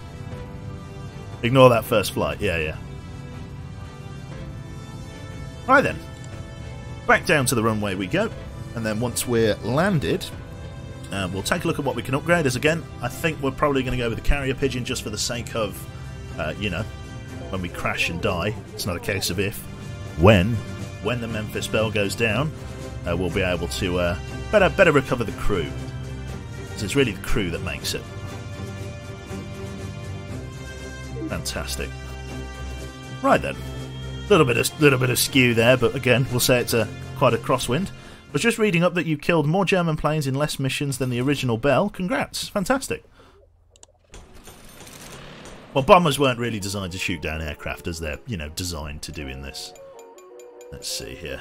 Ignore that first flight. Yeah. Right then. Back down to the runway we go. And then once we're landed, we'll take a look at what we can upgrade. As again, I think we're probably going to go with the carrier pigeon just for the sake of, when we crash and die. It's not a case of if. When the Memphis Belle goes down, we'll be able to better recover the crew. So it's really the crew that makes it. Fantastic. Right then. Little bit of skew there, but again, we'll say it's quite a crosswind. I was just reading up that you killed more German planes in less missions than the original Bell. Congrats. Fantastic. Well, bombers weren't really designed to shoot down aircraft as they're, you know, designed to do in this. Let's see here.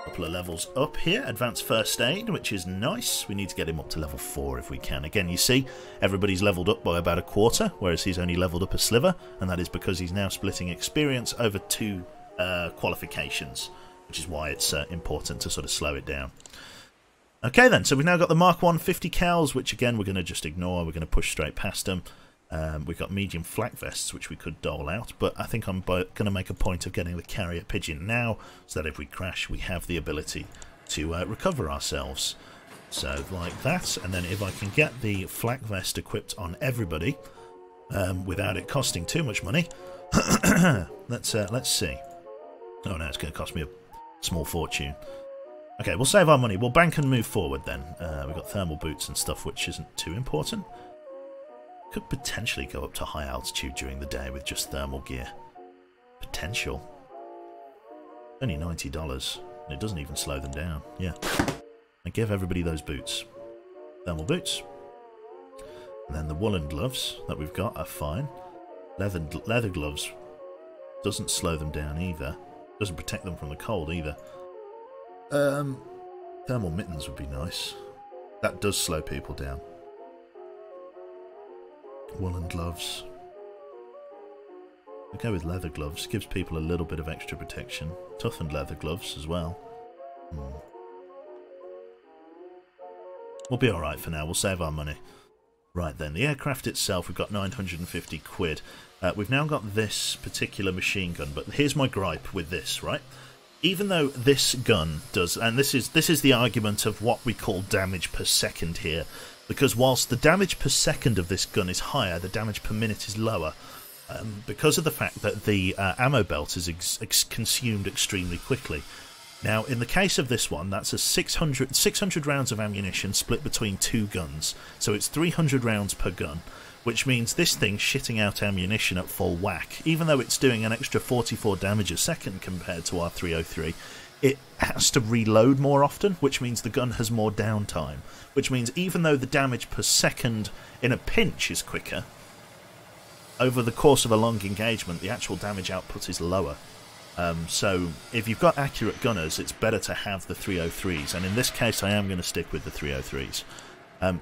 A couple of levels up here. Advanced first aid, which is nice. We need to get him up to level 4 if we can. Again, you see, everybody's leveled up by about a quarter, whereas he's only leveled up a sliver, and that is because he's now splitting experience over 2 qualifications, which is why it's important to sort of slow it down. Okay then, so we've now got the Mark 1 50 cals, which again we're going to just ignore. We're going to push straight past them. We've got medium flak vests, which we could dole out, but I think I'm going to make a point of getting the carrier pigeon now, so that if we crash, we have the ability to recover ourselves. So, like that, and then if I can get the flak vest equipped on everybody, without it costing too much money, let's see. Oh no, it's going to cost me a small fortune. Okay, we'll save our money. We'll bank and move forward then. We've got thermal boots and stuff, which isn't too important. Could potentially go up to high altitude during the day with just thermal gear. Potential. Only $90, and it doesn't even slow them down. Yeah. I give everybody those boots. Thermal boots. And then the woolen gloves that we've got are fine. Leather gloves doesn't slow them down either. Doesn't protect them from the cold either. Thermal mittens would be nice. That does slow people down. Woolen gloves. We'll go with leather gloves. Gives people a little bit of extra protection. Toughened leather gloves as well. We'll be alright for now. We'll save our money. Right then, the aircraft itself, we've got 950 quid. We've now got this particular machine gun, but here's my gripe with this, right? Even though this gun does, and this is the argument of what we call damage per second here, because whilst the damage per second of this gun is higher, the damage per minute is lower, because of the fact that the ammo belt is consumed extremely quickly. Now, in the case of this one, that's a 600 rounds of ammunition split between 2 guns, so it's 300 rounds per gun, which means this thing's shitting out ammunition at full whack. Even though it's doing an extra 44 damage a second compared to our 303, it has to reload more often, which means the gun has more downtime, which means even though the damage per second in a pinch is quicker, over the course of a long engagement, the actual damage output is lower. So if you've got accurate gunners, it's better to have the 303s, and in this case I am going to stick with the 303s.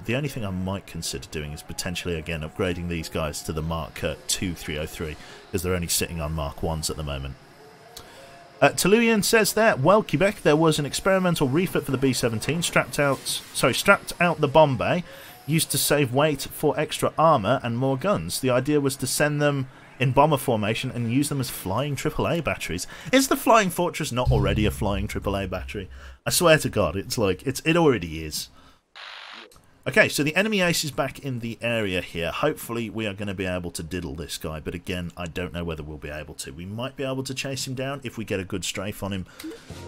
The only thing I might consider doing is potentially again upgrading these guys to the Mark 2 303, because they're only sitting on Mark 1s at the moment. Tuluian says there, well, Quebec, there was an experimental refit for the B-17 strapped out the bomb bay, used to save weight for extra armour and more guns. The idea was to send them in bomber formation and use them as flying AAA batteries. Is the Flying Fortress not already a flying AAA battery? I swear to God, it's like, it already is. Okay, so the enemy ace is back in the area here. Hopefully we are going to be able to diddle this guy, but again, I don't know whether we'll be able to. We might be able to chase him down if we get a good strafe on him,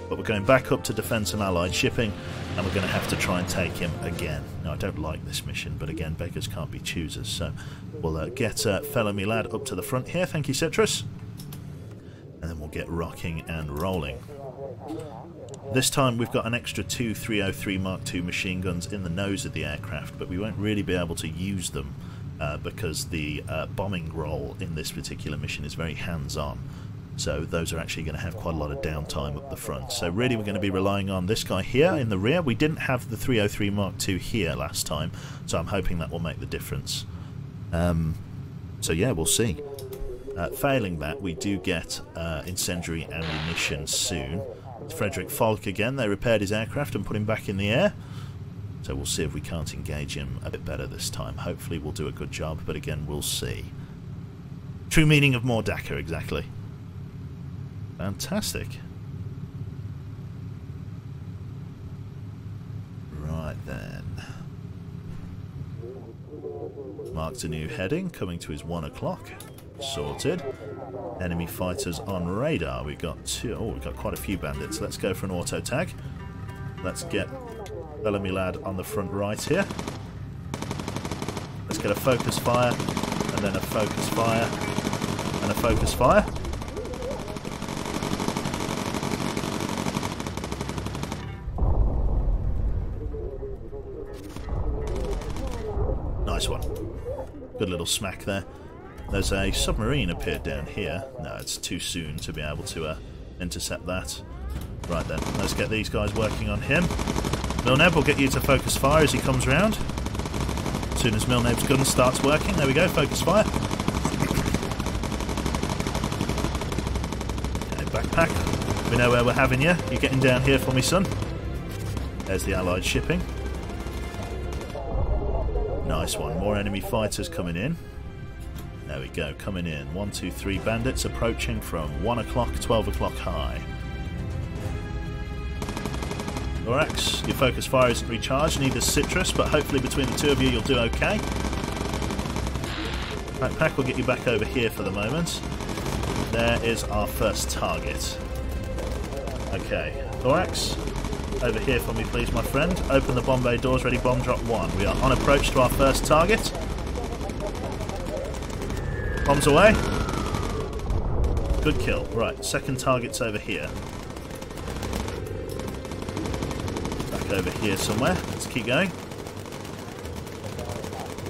but we're going back up to Defence and Allied Shipping, and we're going to have to try and take him again. Now, I don't like this mission, but again, beggars can't be choosers, so we'll get Fellow Me Lad up to the front here. Thank you, Citrus. And then we'll get rocking and rolling. This time we've got an extra 2 303 Mark II machine guns in the nose of the aircraft, but we won't really be able to use them because the bombing role in this particular mission is very hands-on. So those are actually going to have quite a lot of downtime up the front. So really we're going to be relying on this guy here in the rear. We didn't have the 303 Mark II here last time, so I'm hoping that will make the difference. So yeah, we'll see. Failing that, we do get incendiary ammunition soon. Frederick Falk again. They repaired his aircraft and put him back in the air. So we'll see if we can't engage him a bit better this time. Hopefully we'll do a good job, but again, we'll see. True meaning of more Dakar, exactly. Fantastic. Right then. Marked a new heading, coming to his 1 o'clock. Sorted. Enemy fighters on radar. We've got we've got quite a few bandits. Let's go for an auto tag. Let's get Bellamy Lad on the front right here. get a focus fire, and then a focus fire, and a focus fire. Nice one. Good little smack there. There's a submarine appeared down here. No, it's too soon to be able to intercept that. Right then, let's get these guys working on him. Milneb will get you to focus fire as he comes round. As soon as Milneb's gun starts working, there we go, focus fire. Okay, backpack. We know where we're having you. You're getting down here for me, son. There's the Allied shipping. Nice one. More enemy fighters coming in. There we go, coming in. 1, 2, 3 bandits approaching from 1 o'clock, 12 o'clock high. Thorax, your focus fire isn't recharged, neither is Citrus, but hopefully between the two of you you'll do okay. Backpack will get you back over here for the moment. There is our first target. Okay, Thorax, over here for me please, my friend. Open the bomb bay doors, ready, bomb drop 1. We are on approach to our first target. Bombs away. Good kill. Right, second target's over here. Back over here somewhere. Let's keep going.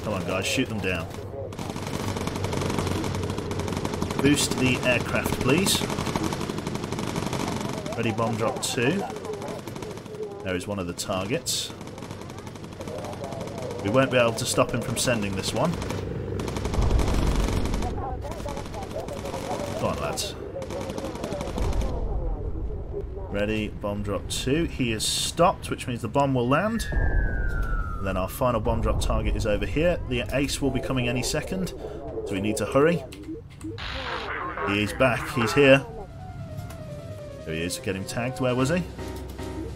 Come on guys, shoot them down. Boost the aircraft please. Ready, bomb drop 2. There is one of the targets. We won't be able to stop him from sending this one. Come on, lads. Ready, bomb drop 2. He is stopped, which means the bomb will land. And then our final bomb drop target is over here. The ace will be coming any second, so we need to hurry. He's back. He's here. There he is. Get him tagged. Where was he?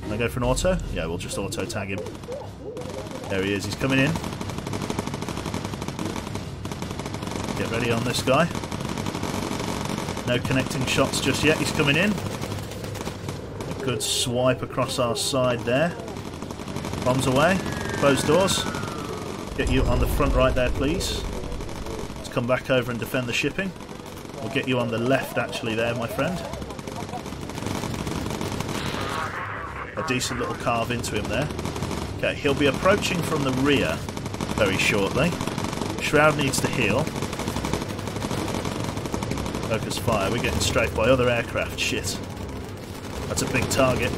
Can I go for an auto? Yeah, we'll just auto tag him. There he is. He's coming in. Get ready on this guy. No connecting shots just yet. He's coming in. A good swipe across our side there. Bombs away. Close doors. Get you on the front right there, please. Let's come back over and defend the shipping. We'll get you on the left, actually, there, my friend. A decent little carve into him there. Okay, he'll be approaching from the rear very shortly. Shroud needs to heal. Focus fire. We're getting strafed by other aircraft. Shit. That's a big target.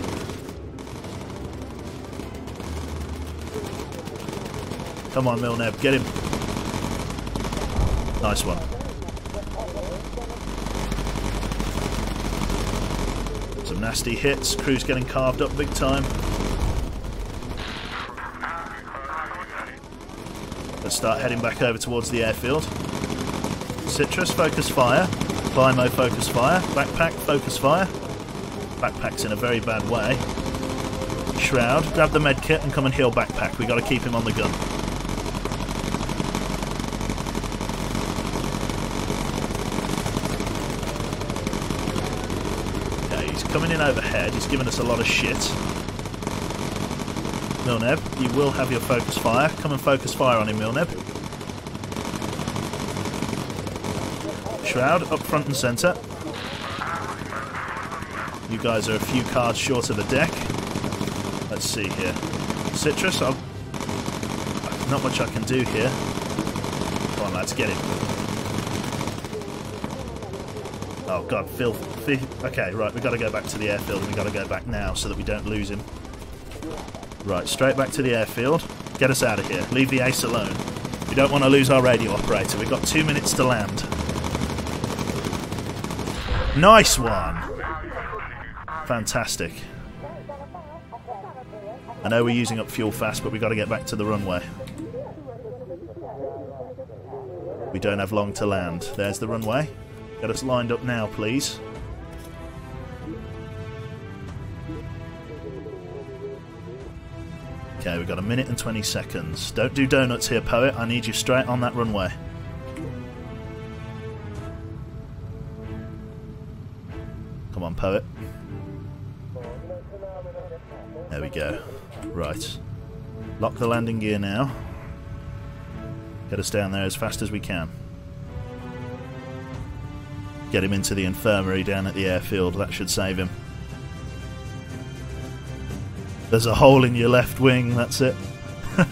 Come on, Milneb. Get him. Nice one. Some nasty hits. Crew's getting carved up big time. Let's start heading back over towards the airfield. Citrus, focus fire. Climo, focus fire. Backpack, focus fire. Backpack's in a very bad way. Shroud, grab the medkit and come and heal Backpack. We got to keep him on the gun. Okay, he's coming in overhead. He's giving us a lot of shit. Milneb, you will have your focus fire. Come and focus fire on him, Milneb. Shroud, up front and centre. You guys are a few cards short of the deck. Let's see here. Citrus, not much I can do here. Come on, lads, get him. Oh god, Phil. Okay, right, we've got to go back to the airfield and we've got to go back now so that we don't lose him. Right, straight back to the airfield. Get us out of here. Leave the ace alone. We don't want to lose our radio operator. We've got 2 minutes to land. Nice one! Fantastic. I know we're using up fuel fast, but we've got to get back to the runway. We don't have long to land. There's the runway. Get us lined up now, please. Okay, we've got 1 minute and 20 seconds. Don't do donuts here, Poet. I need you straight on that runway. Come on, Poet. There we go. Right. Lock the landing gear now. Get us down there as fast as we can. Get him into the infirmary down at the airfield. That should save him. There's a hole in your left wing, that's it. Come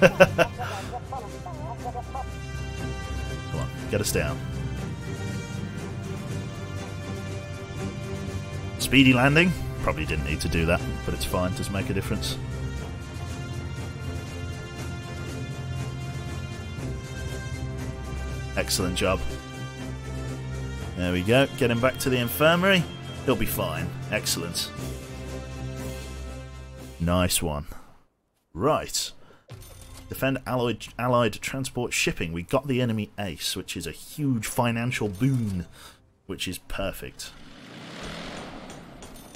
on, get us down. Speedy landing. Probably didn't need to do that, but it's fine. Doesn't make a difference. Excellent job. There we go. Get him back to the infirmary. He'll be fine. Excellent. Nice one. Right. Defend allied transport shipping. We got the enemy ace, which is a huge financial boon, which is perfect.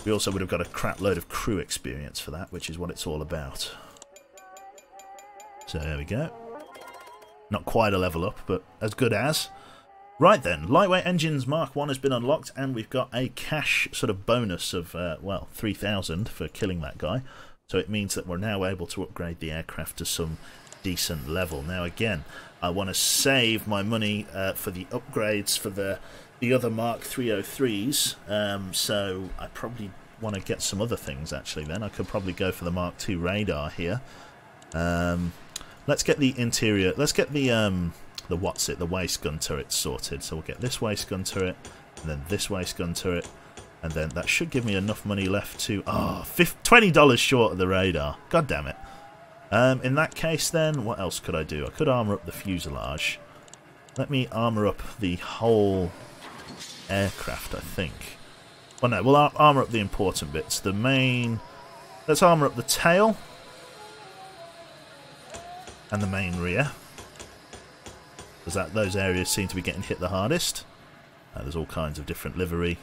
We also would have got a crap load of crew experience for that, which is what it's all about. So there we go. Not quite a level up, but as good as. Right then, Lightweight Engines Mark 1 has been unlocked, and we've got a cash sort of bonus of, well, 3,000 for killing that guy. So it means that we're now able to upgrade the aircraft to some decent level. Now again, I want to save my money for the upgrades for the other Mark 303s, so I probably want to get some other things actually then. I could probably go for the Mark II radar here. Let's get the interior, let's get the waist gun turret sorted. So we'll get this waist gun turret, and then this waist gun turret, and then that should give me enough money left to, $20 short of the radar. God damn it. In that case then, what else could I do? I could armour up the fuselage. Let me armour up the whole aircraft, I think. Well, no, we'll armour up the important bits. The main... Let's armour up the tail. And the main rear. Because those areas seem to be getting hit the hardest. There's all kinds of different livery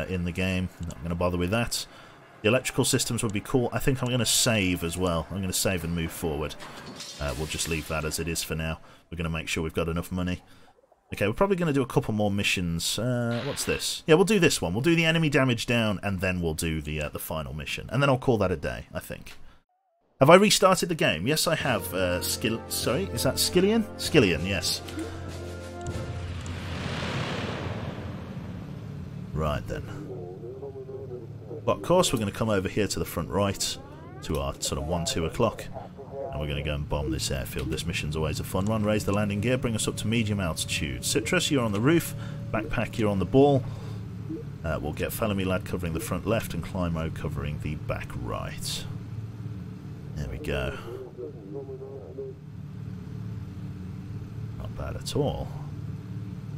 in the game. I'm not going to bother with that. The electrical systems would be cool. I think I'm going to save as well. I'm going to save and move forward. We'll just leave that as it is for now. We're going to make sure we've got enough money. Okay, we're probably going to do a couple more missions. What's this? Yeah, we'll do this one. We'll do the enemy damage down, and then we'll do the final mission. And then I'll call that a day, I think. Have I restarted the game? Yes, I have. Sorry, is that Skillian? Skillian, yes. Right then. Well, of course, we're going to come over here to the front right, to our sort of 1-2 o'clock, and we're going to go and bomb this airfield. This mission's always a fun one. Raise the landing gear, bring us up to medium altitude. Citrus, you're on the roof. Backpack, you're on the ball. We'll get Fellow Lad covering the front left and Climo covering the back right. There we go. Not bad at all.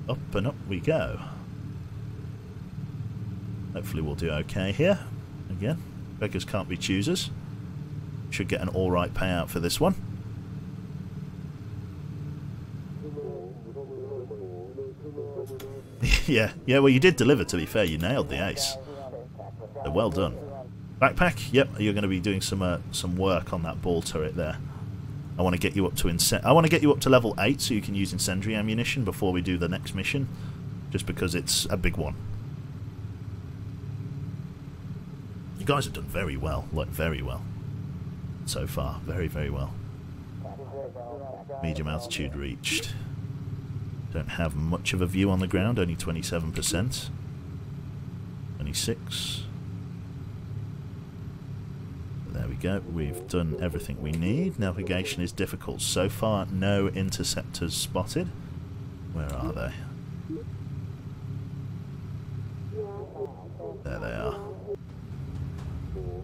Up and up we go. Hopefully we'll do okay here. Again, beggars can't be choosers. Should get an alright payout for this one. yeah, well you did deliver, to be fair. You nailed the ace. So well done. Backpack, yep, you're going to be doing some work on that ball turret there. I want to get you up to level 8 so you can use incendiary ammunition before we do the next mission, just because it's a big one. You guys have done very well, like very well so far, very, very well. Medium altitude reached. Don't have much of a view on the ground, only 27%. 26. There we go, we've done everything we need. Navigation is difficult so far. No interceptors spotted. Where are they? There they are.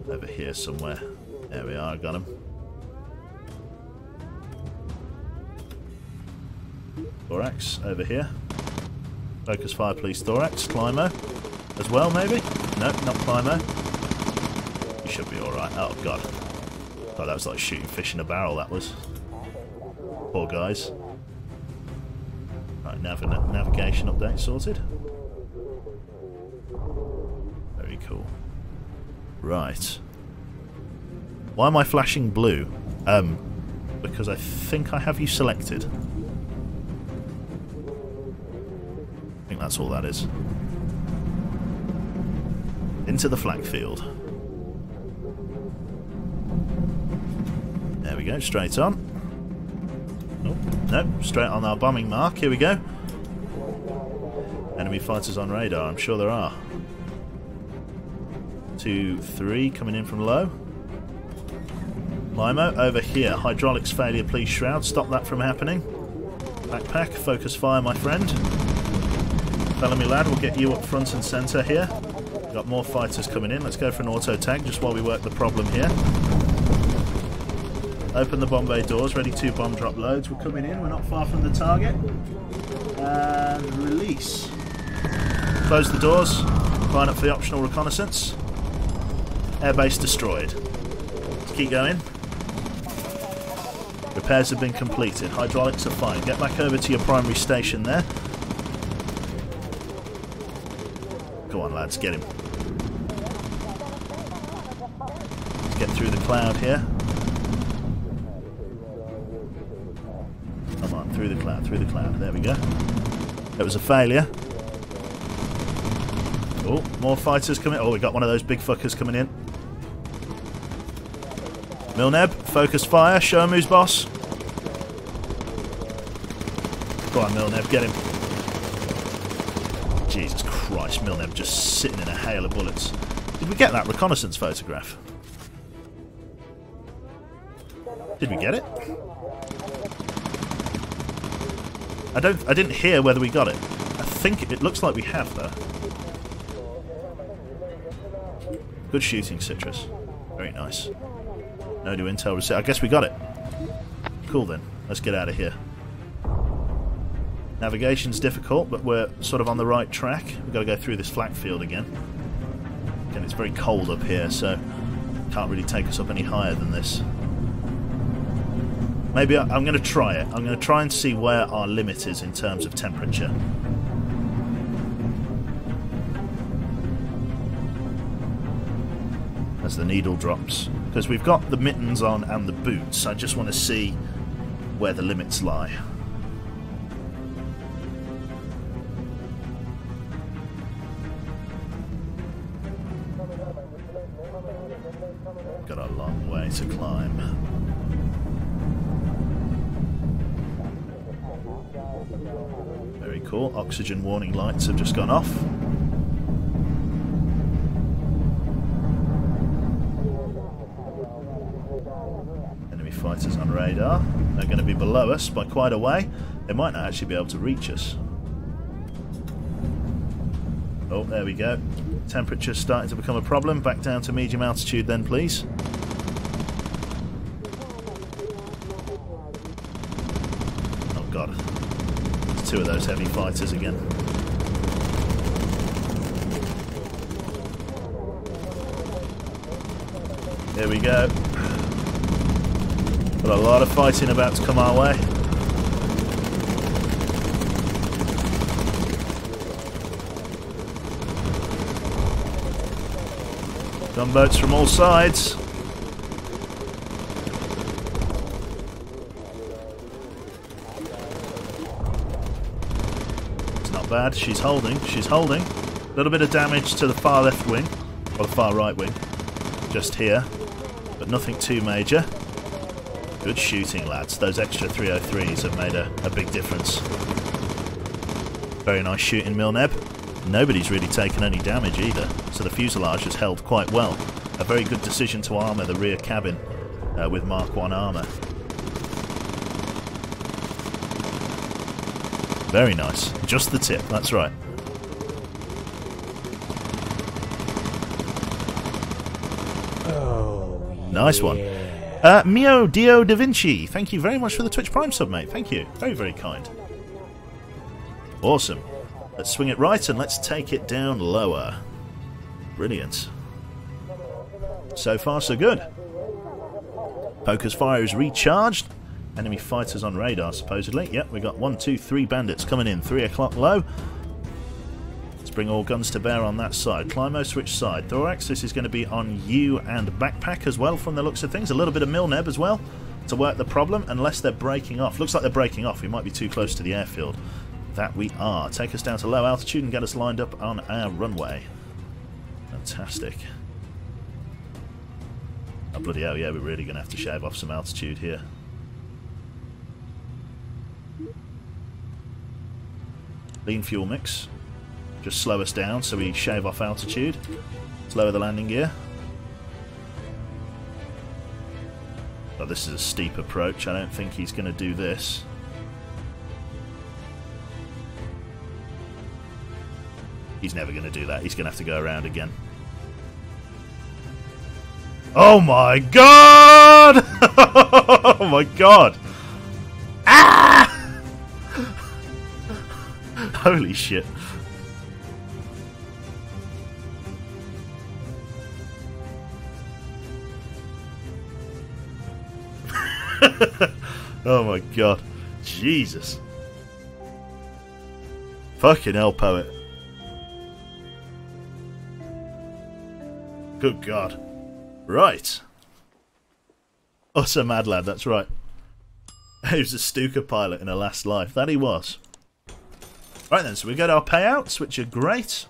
Over here somewhere. There we are, got them. Thorax, over here. Focus fire, please, Thorax. Climo as well, maybe? No, not Climo. You should be alright. Oh, God. God, that was like shooting fish in a barrel, that was. Poor guys. Right, navigation update sorted. Very cool. Right. Why am I flashing blue? Because I think I have you selected. I think that's all that is. Into the flak field. There we go, straight on. Oh, Nope, straight on our bombing mark. Here we go. Enemy fighters on radar, I'm sure there are. 2, 3 coming in from low. Limo, over here. Hydraulics failure, please, Shroud. Stop that from happening. Backpack, focus fire, my friend. Follow me, lad. We'll get you up front and centre here. Got more fighters coming in. Let's go for an auto tag just while we work the problem here. Open the bomb bay doors. Ready 2 bomb drop loads. We're coming in. We're not far from the target. And release. Close the doors. Line up for the optional reconnaissance. Airbase destroyed. Let's keep going. Repairs have been completed. Hydraulics are fine. Get back over to your primary station there. Go on, lads, get him. Let's get through the cloud here. Come on, through the cloud, through the cloud. There we go. That was a failure. Oh, more fighters coming. Oh, we got one of those big fuckers coming in. Milneb, focus fire. Show him who's boss. Go on, Milneb, get him. Jesus Christ, Milneb just sitting in a hail of bullets. Did we get that reconnaissance photograph? Did we get it? I didn't hear whether we got it. I think it looks like we have, though. Good shooting, Citrus. Very nice. No new intel received. I guess we got it. Cool then. Let's get out of here. Navigation's difficult, but we're sort of on the right track. We've got to go through this flak field again. Again, it's very cold up here, so can't really take us up any higher than this. Maybe I'm going to try it. I'm going to try and see where our limit is in terms of temperature. As the needle drops. Because we've got the mittens on and the boots. I just want to see where the limits lie. Got a long way to climb. Very cool. Oxygen warning lights have just gone off. Enemy fighters on radar. They're going to be below us by quite a way. They might not actually be able to reach us. Oh, there we go. Temperature's starting to become a problem. Back down to medium altitude then, please. Oh god. There's 2 of those heavy fighters again. Here we go. Got a lot of fighting about to come our way. Gunboats from all sides. It's not bad. She's holding. She's holding. A little bit of damage to the far left wing. Or the far right wing. Just here. But nothing too major. Good shooting, lads. Those extra 303s have made a big difference. Very nice shooting, Milneb. Nobody's really taken any damage either, so the fuselage has held quite well. A very good decision to armour the rear cabin with Mark 1 armour. Very nice. Just the tip, that's right. Oh, nice one. Mio Dio Da Vinci, thank you very much for the Twitch Prime sub, mate. Thank you. Very, very kind. Awesome. Let's swing it right and let's take it down lower. Brilliant. So far, so good. Poker's fire is recharged. Enemy fighters on radar, supposedly. Yep, we got 1, 2, 3 bandits coming in. 3 o'clock low. Let's bring all guns to bear on that side. Climo, switch side. Thorax, this is going to be on you and Backpack as well, from the looks of things. A little bit of Milneb as well to work the problem, unless they're breaking off. Looks like they're breaking off. We might be too close to the airfield. That we are. Take us down to low altitude and get us lined up on our runway. Fantastic. Oh, bloody hell, yeah, we're really going to have to shave off some altitude here. Lean fuel mix. Just slow us down so we shave off altitude. Lower the landing gear. Oh, this is a steep approach. I don't think he's going to do this. He's never going to do that. He's going to have to go around again. Oh my god! Oh my god! Ah! Holy shit. Oh my god. Jesus. Fucking hell, poet. Good god. Right. Utter mad lad, that's right. He was a Stuka pilot in a last life. That he was. Right then, so we got our payouts, which are great.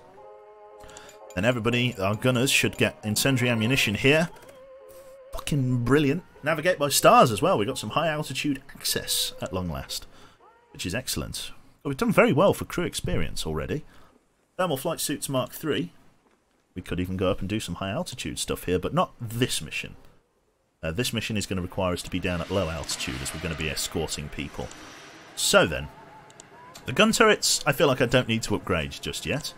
And everybody, our gunners, should get incendiary ammunition here. Fucking brilliant. Navigate by stars as well. We got some high altitude access at long last, which is excellent. But we've done very well for crew experience already. Thermal flight suits Mark III. We could even go up and do some high altitude stuff here, but not this mission. This mission is going to require us to be down at low altitude as we're going to be escorting people. So then, the gun turrets, I feel like I don't need to upgrade just yet.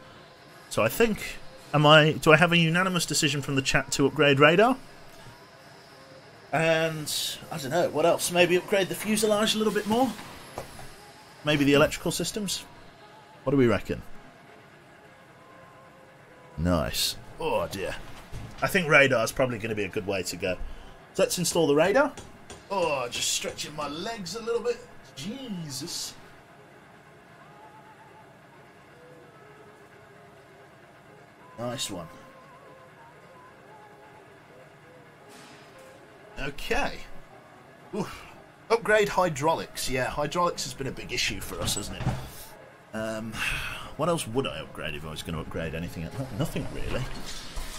So I think, do I have a unanimous decision from the chat to upgrade radar? And, I don't know, what else? Maybe upgrade the fuselage a little bit more? Maybe the electrical systems? What do we reckon? Nice. Oh dear. I think radar is probably going to be a good way to go. So let's install the radar. Oh, just stretching my legs a little bit. Jesus. Nice one. Okay. Oof. Upgrade hydraulics. Yeah, hydraulics has been a big issue for us, hasn't it? What else would I upgrade if I was going to upgrade anything? Nothing really.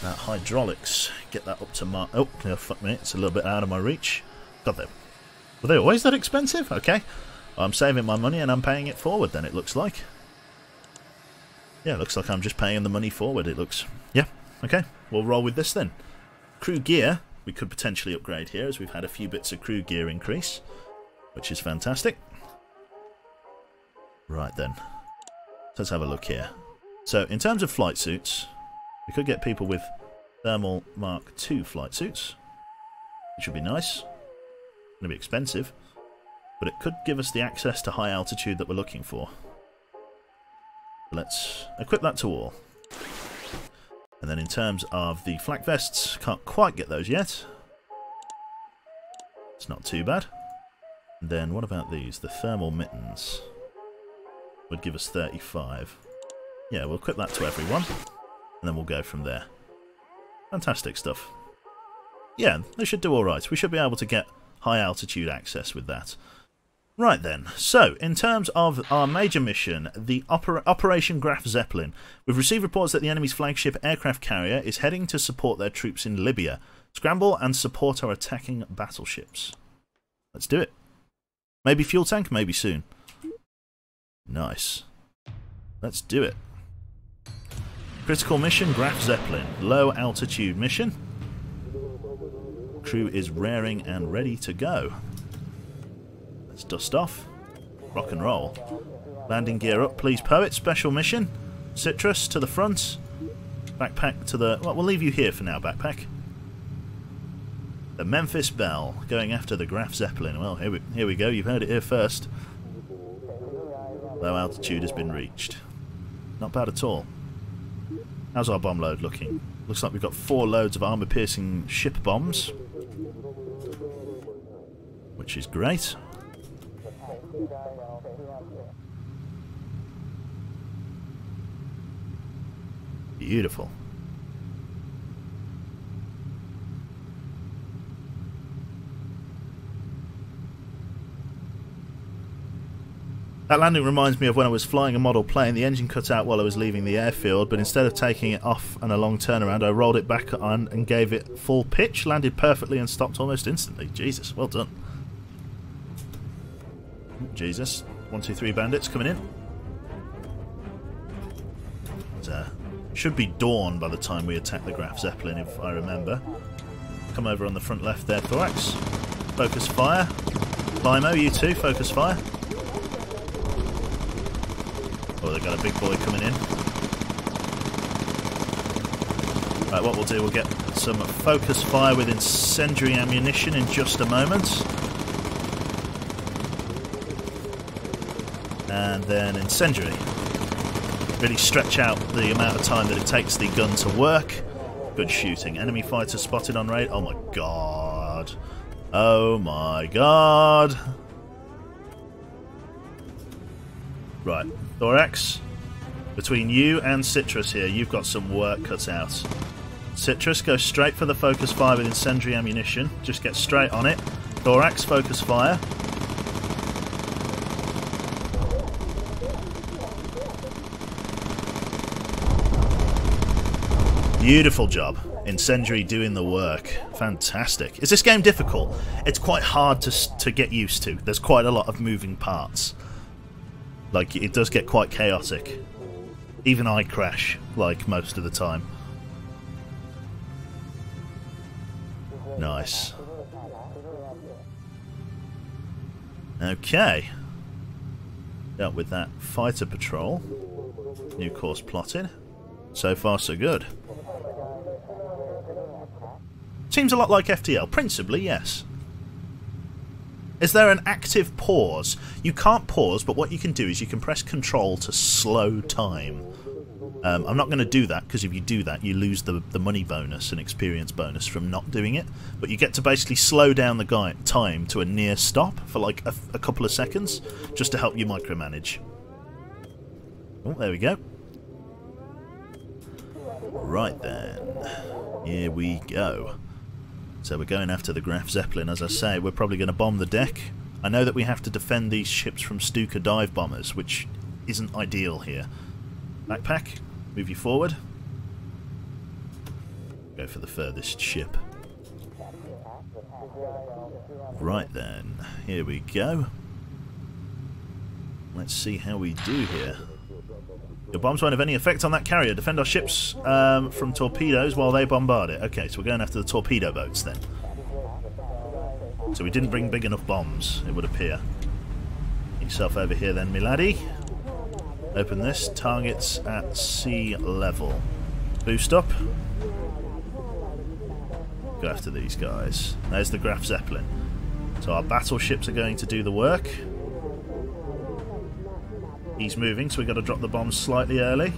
Hydraulics. Get that up to Mark. Oh, no, fuck me. It's a little bit out of my reach. God, were they always that expensive? Okay. Well, I'm saving my money and I'm paying it forward then, it looks like. Yeah, it looks like I'm just paying the money forward, it looks. Yeah, okay. We'll roll with this then. Crew gear. We could potentially upgrade here as we've had a few bits of crew gear increase, which is fantastic. Right then. Let's have a look here. So, in terms of flight suits, we could get people with thermal Mark II flight suits, which would be nice. It's going to be expensive, but it could give us the access to high altitude that we're looking for. Let's equip that to all. And then in terms of the flak vests, can't quite get those yet. It's not too bad. And then what about these? The thermal mittens would give us 35. Yeah, we'll equip that to everyone. And then we'll go from there. Fantastic stuff. Yeah, they should do alright. We should be able to get high altitude access with that. Right then, so in terms of our major mission, the Operation Graf Zeppelin, we've received reports that the enemy's flagship aircraft carrier is heading to support their troops in Libya. Scramble and support our attacking battleships. Let's do it. Maybe fuel tank, maybe soon. Nice. Let's do it. Critical mission, Graf Zeppelin. Low altitude mission. Crew is raring and ready to go. Let's dust off. Rock and roll. Landing gear up, please, poet. Special mission. Citrus to the front. Backpack to the... Well, we'll leave you here for now, backpack. The Memphis Belle going after the Graf Zeppelin. Well, here we go. You've heard it here first. Low altitude has been reached. Not bad at all. How's our bomb load looking? Looks like we've got 4 loads of armor-piercing ship bombs, which is great. Beautiful. That landing reminds me of when I was flying a model plane. The engine cut out while I was leaving the airfield, but instead of taking it off on a long turnaround, I rolled it back on and gave it full pitch, landed perfectly and stopped almost instantly. Jesus, well done. Jesus. 1, 2, 3 bandits coming in. should be dawn by the time we attack the Graf Zeppelin, if I remember. Come over on the front left there, Thorax. Focus fire. Limo, you too, focus fire. Oh, they've got a big boy coming in. Right, what we'll do, we'll get some focus fire with incendiary ammunition in just a moment. And then incendiary. Really stretch out the amount of time that it takes the gun to work. Good shooting. Enemy fighter spotted on raid. Oh my god. Oh my god. Right, Thorax. Between you and Citrus here, you've got some work cut out. Citrus, go straight for the focus fire with incendiary ammunition. Just get straight on it. Thorax, focus fire. Beautiful job. Incendiary doing the work. Fantastic. Is this game difficult? It's quite hard to get used to. There's quite a lot of moving parts. Like, it does get quite chaotic. Even I crash, like, most of the time. Nice. Okay. Dealt with that fighter patrol. New course plotted. So far, so good. Seems a lot like FTL. Principally, yes. Is there an active pause? You can't pause, but what you can do is you can press Control to slow time. I'm not going to do that, because if you do that, you lose the money bonus and experience bonus from not doing it. But you get to basically slow down the time to a near stop for like a couple of seconds, just to help you micromanage. Oh, there we go. Right then. Here we go. So we're going after the Graf Zeppelin. As I say, we're probably going to bomb the deck. I know that we have to defend these ships from Stuka dive bombers, which isn't ideal here. Backpack, move you forward. Go for the furthest ship. Right then, here we go. Let's see how we do here. Your bombs won't have any effect on that carrier. Defend our ships from torpedoes while they bombard it. Okay, so we're going after the torpedo boats then. So we didn't bring big enough bombs, it would appear. Get yourself over here then, me laddie. Open this. Targets at sea level. Boost up. Go after these guys. There's the Graf Zeppelin. So our battleships are going to do the work. He's moving, so we've got to drop the bombs slightly early.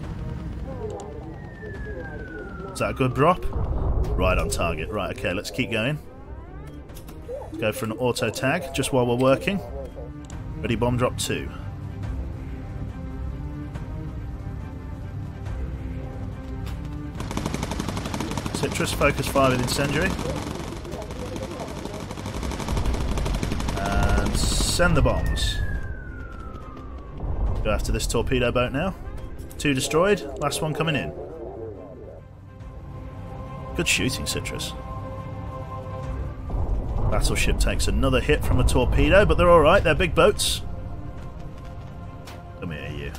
Is that a good drop? Right on target. Right, okay, let's keep going. Let's go for an auto tag just while we're working. Ready, bomb drop 2. Citrus, focus fire with incendiary. And send the bombs. Go after this torpedo boat now. 2 destroyed, last one coming in. Good shooting, Citrus. Battleship takes another hit from a torpedo, but they're alright, they're big boats. Come here, you.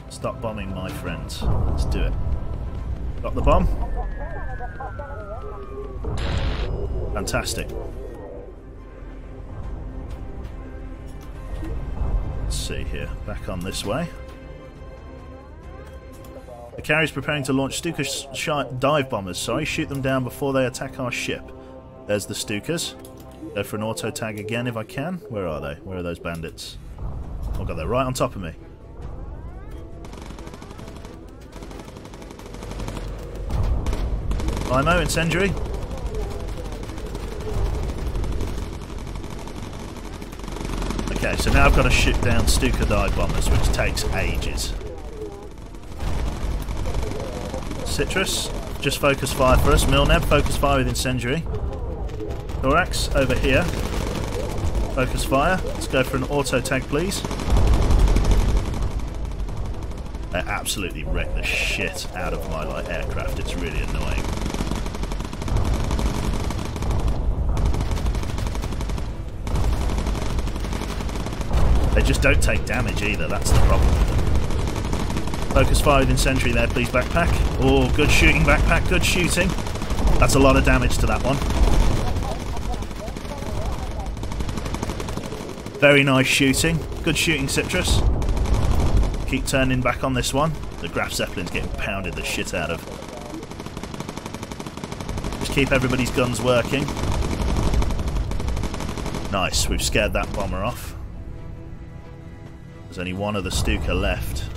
Stop bombing, my friends. Let's do it. Got the bomb. Fantastic. Let's see here. Back on this way. The carrier's preparing to launch Stuka dive bombers. Sorry, shoot them down before they attack our ship. There's the Stukas. Go for an auto tag again if I can. Where are they? Where are those bandits? Oh god, they're right on top of me. Limo, incendiary. Okay, so now I've got to shoot down Stuka dive bombers, which takes ages. Citrus, just focus fire for us. Milneb, focus fire with incendiary. Thorax, over here. Focus fire. Let's go for an auto tag, please. They absolutely wreck the shit out of my light aircraft. It's really annoying. They just don't take damage either, that's the problem with them. Focus fire with Incendiary there, please, backpack. Oh, good shooting, backpack, good shooting. That's a lot of damage to that one. Very nice shooting. Good shooting, Citrus. Keep turning back on this one. The Graf Zeppelin's getting pounded the shit out of. Just keep everybody's guns working. Nice, we've scared that bomber off. There's only one other Stuka left.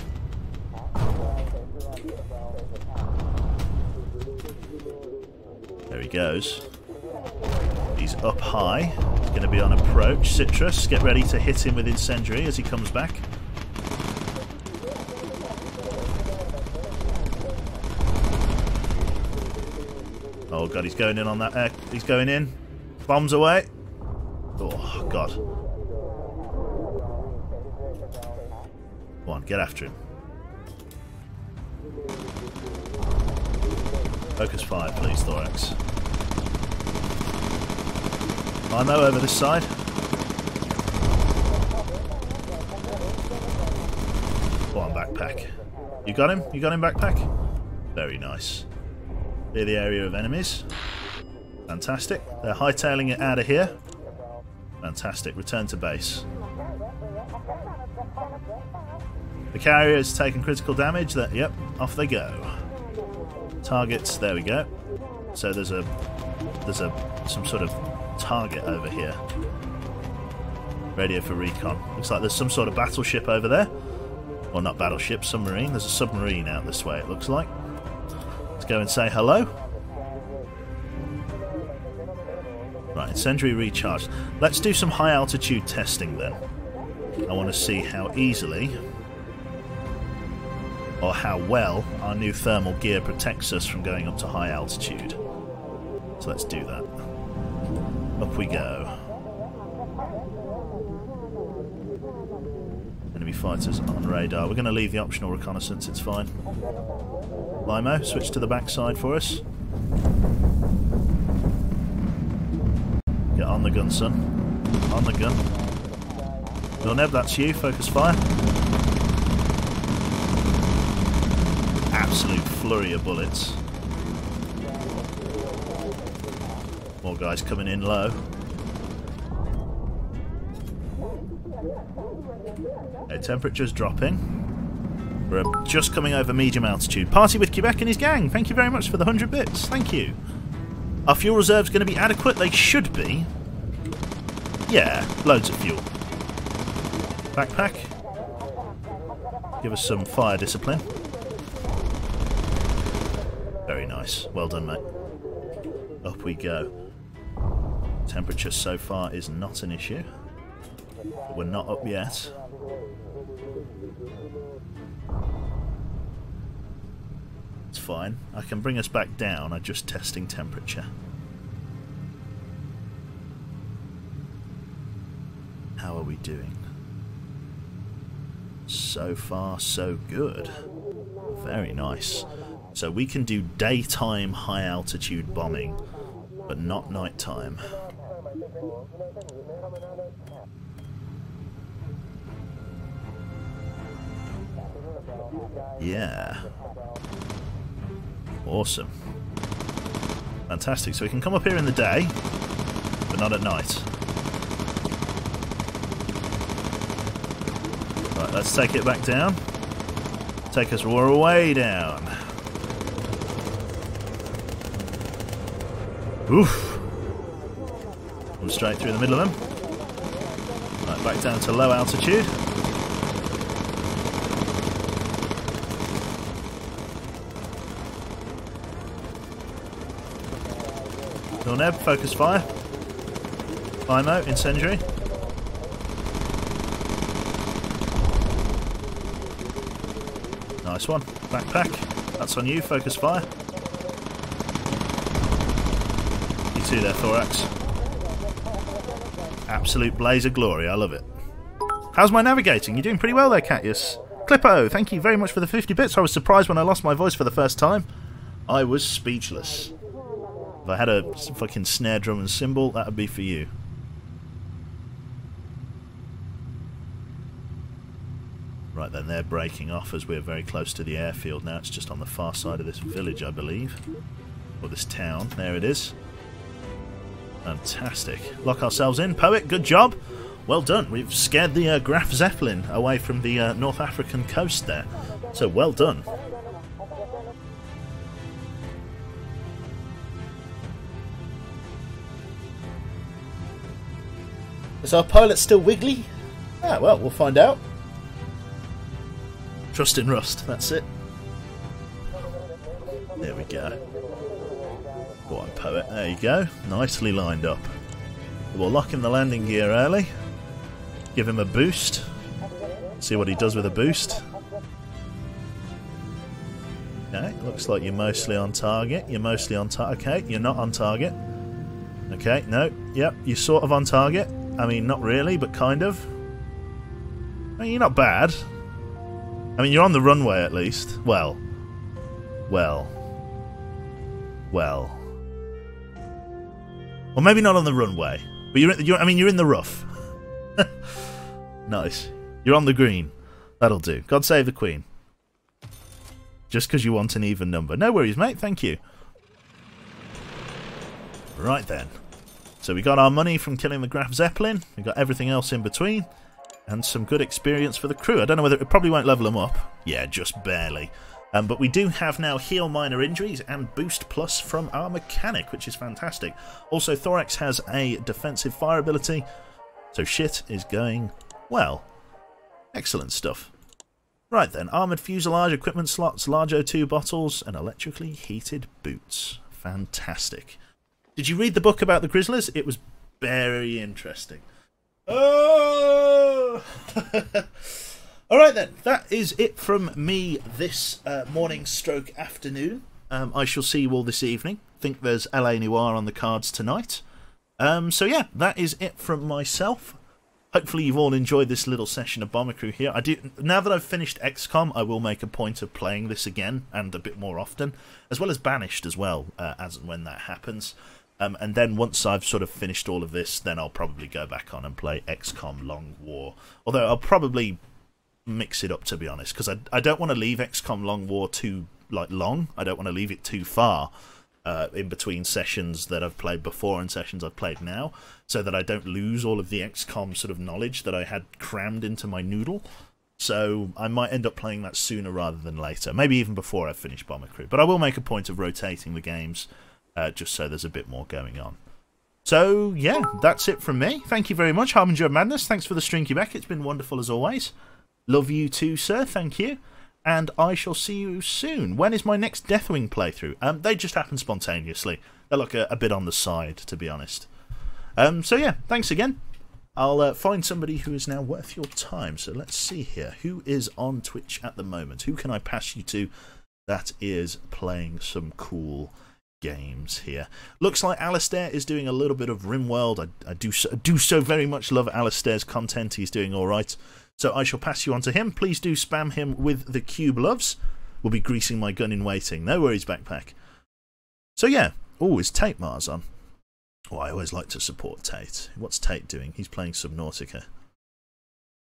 There he goes. He's up high. He's going to be on approach. Citrus, get ready to hit him with Incendiary as he comes back. Oh god, he's going in on that air. He's going in. Bombs away. Oh god. Go on, get after him. Focus fire, please, Thorax. Limo over this side. Go on, backpack. You got him? You got him, backpack? Very nice. Clear the area of enemies. Fantastic. They're hightailing it out of here. Fantastic. Return to base. The carrier has taken critical damage. Yep, off they go. Targets, there we go. So there's some sort of target over here. Radio for recon. Looks like there's some sort of battleship over there. Well, not battleship, submarine. There's a submarine out this way, it looks like. Let's go and say hello. Right, incendiary recharged. Let's do some high altitude testing then. I want to see how easily or how well our new thermal gear protects us from going up to high altitude. So let's do that. Up we go. Enemy fighters on radar. We're going to leave the optional reconnaissance, it's fine. Limo, switch to the backside for us. Get on the gun, son. On the gun. Villeneuve, that's you. Focus fire. Absolute flurry of bullets. More guys coming in low. Okay, temperature's dropping. We're just coming over medium altitude. Party with Quebec and his gang. Thank you very much for the 100 bits. Thank you. Are fuel reserves going to be adequate? They should be. Yeah, loads of fuel. Backpack. Give us some fire discipline. Very nice. Well done, mate. Up we go. Temperature so far is not an issue. But we're not up yet. It's fine. I can bring us back down. I'm just testing temperature. How are we doing? So far, so good. Very nice. So we can do daytime high altitude bombing, but not nighttime. Yeah. Awesome. Fantastic. So we can come up here in the day, but not at night. Right, let's take it back down. Take us way down. Oof. Come straight through the middle of them. Right, back down to low altitude. Villeneuve, focus fire. Limo, incendiary. Nice one. Backpack. That's on you, focus fire. You too there, Thorax. Absolute blaze of glory, I love it. How's my navigating? You're doing pretty well there, Catius. Clippo, thank you very much for the 50 bits. I was surprised when I lost my voice for the first time. I was speechless. If I had a fucking snare drum and cymbal, that would be for you. Right, Right then, they're breaking off as we're very close to the airfield now. It's just on the far side of this village, I believe. Or this town. There it is. Fantastic. Lock ourselves in. Poet, good job. Well done. We've scared the Graf Zeppelin away from the North African coast there. So well done. Is our pilot still wiggly? Ah, well, we'll find out. Trust in Rust, that's it. There we go. Go on, Poet. There you go. Nicely lined up. We'll lock in the landing gear early. Give him a boost. See what he does with a boost. Okay, looks like you're mostly on target. You're mostly on target. Okay, you're not on target. Okay, no. Yep, you're sort of on target. I mean, not really, but kind of. I mean, you're not bad. I mean, you're on the runway at least. Well. Well, maybe not on the runway, but I mean, you're in the rough. Nice. You're on the green. That'll do. God save the Queen. Just because you want an even number. No worries, mate. Thank you. Right then. So we got our money from killing the Graf Zeppelin. We got everything else in between. And some good experience for the crew. I don't know whether it probably won't level them up. Yeah, just barely. But we do have now heal minor injuries and boost plus from our mechanic, which is fantastic. Also, Thorax has a defensive fire ability. So shit is going well. Excellent stuff. Right then, armoured fuselage, equipment slots, large O2 bottles, and electrically heated boots. Fantastic. Did you read the book about the Grizzlies? It was very interesting. Oh! Alright then, that is it from me this morning stroke afternoon. I shall see you all this evening. I think there's LA Noire on the cards tonight. So yeah, that is it from myself. Hopefully you've all enjoyed this little session of Bomber Crew here. Now that I've finished XCOM, I will make a point of playing this again, and a bit more often, as well as Banished as well, as and when that happens. And then once I've sort of finished all of this, then I'll probably go back on and play XCOM Long War. Although I'll probably mix it up, to be honest, because I don't want to leave XCOM Long War too long. I don't want to leave it too far in between sessions that I've played before and sessions I've played now, so that I don't lose all of the XCOM sort of knowledge that I had crammed into my noodle. So I might end up playing that sooner rather than later, maybe even before I finish Bomber Crew. But I will make a point of rotating the games, just so there's a bit more going on. So yeah, that's it from me. Thank you very much, Harbinger of Madness. Thanks for the Strinky back. It's been wonderful as always. Love you too, sir. Thank you. And I shall see you soon. When is my next Deathwing playthrough? They just happen spontaneously. They're like a bit on the side, to be honest. So yeah, thanks again. I'll find somebody who is now worth your time. So let's see here. Who is on Twitch at the moment? Who can I pass you to that is playing some cool games here? Looks like Alistair is doing a little bit of RimWorld. I do so very much love Alistair's content. He's doing alright. So I shall pass you on to him. Please do spam him with the cube loves. We'll be greasing my gun in waiting. No worries, Backpack. So yeah. Oh, is Tate Mars on? Oh, I always like to support Tate. What's Tate doing? He's playing Subnautica.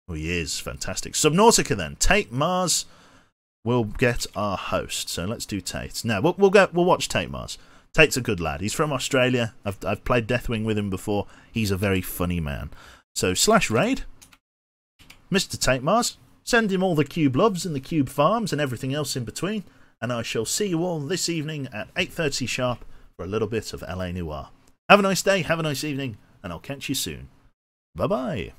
Oh, he is. Fantastic. Subnautica then. Tate Mars will get our host. So let's do Tate. Now, we'll watch Tate Mars. Tate's a good lad. He's from Australia. I've played Deathwing with him before. He's a very funny man. So /raid. Mr. Tate Mars, send him all the cube loves and the cube farms and everything else in between, and I shall see you all this evening at 8:30 sharp for a little bit of LA Noire. Have a nice day, have a nice evening, and I'll catch you soon. Bye-bye.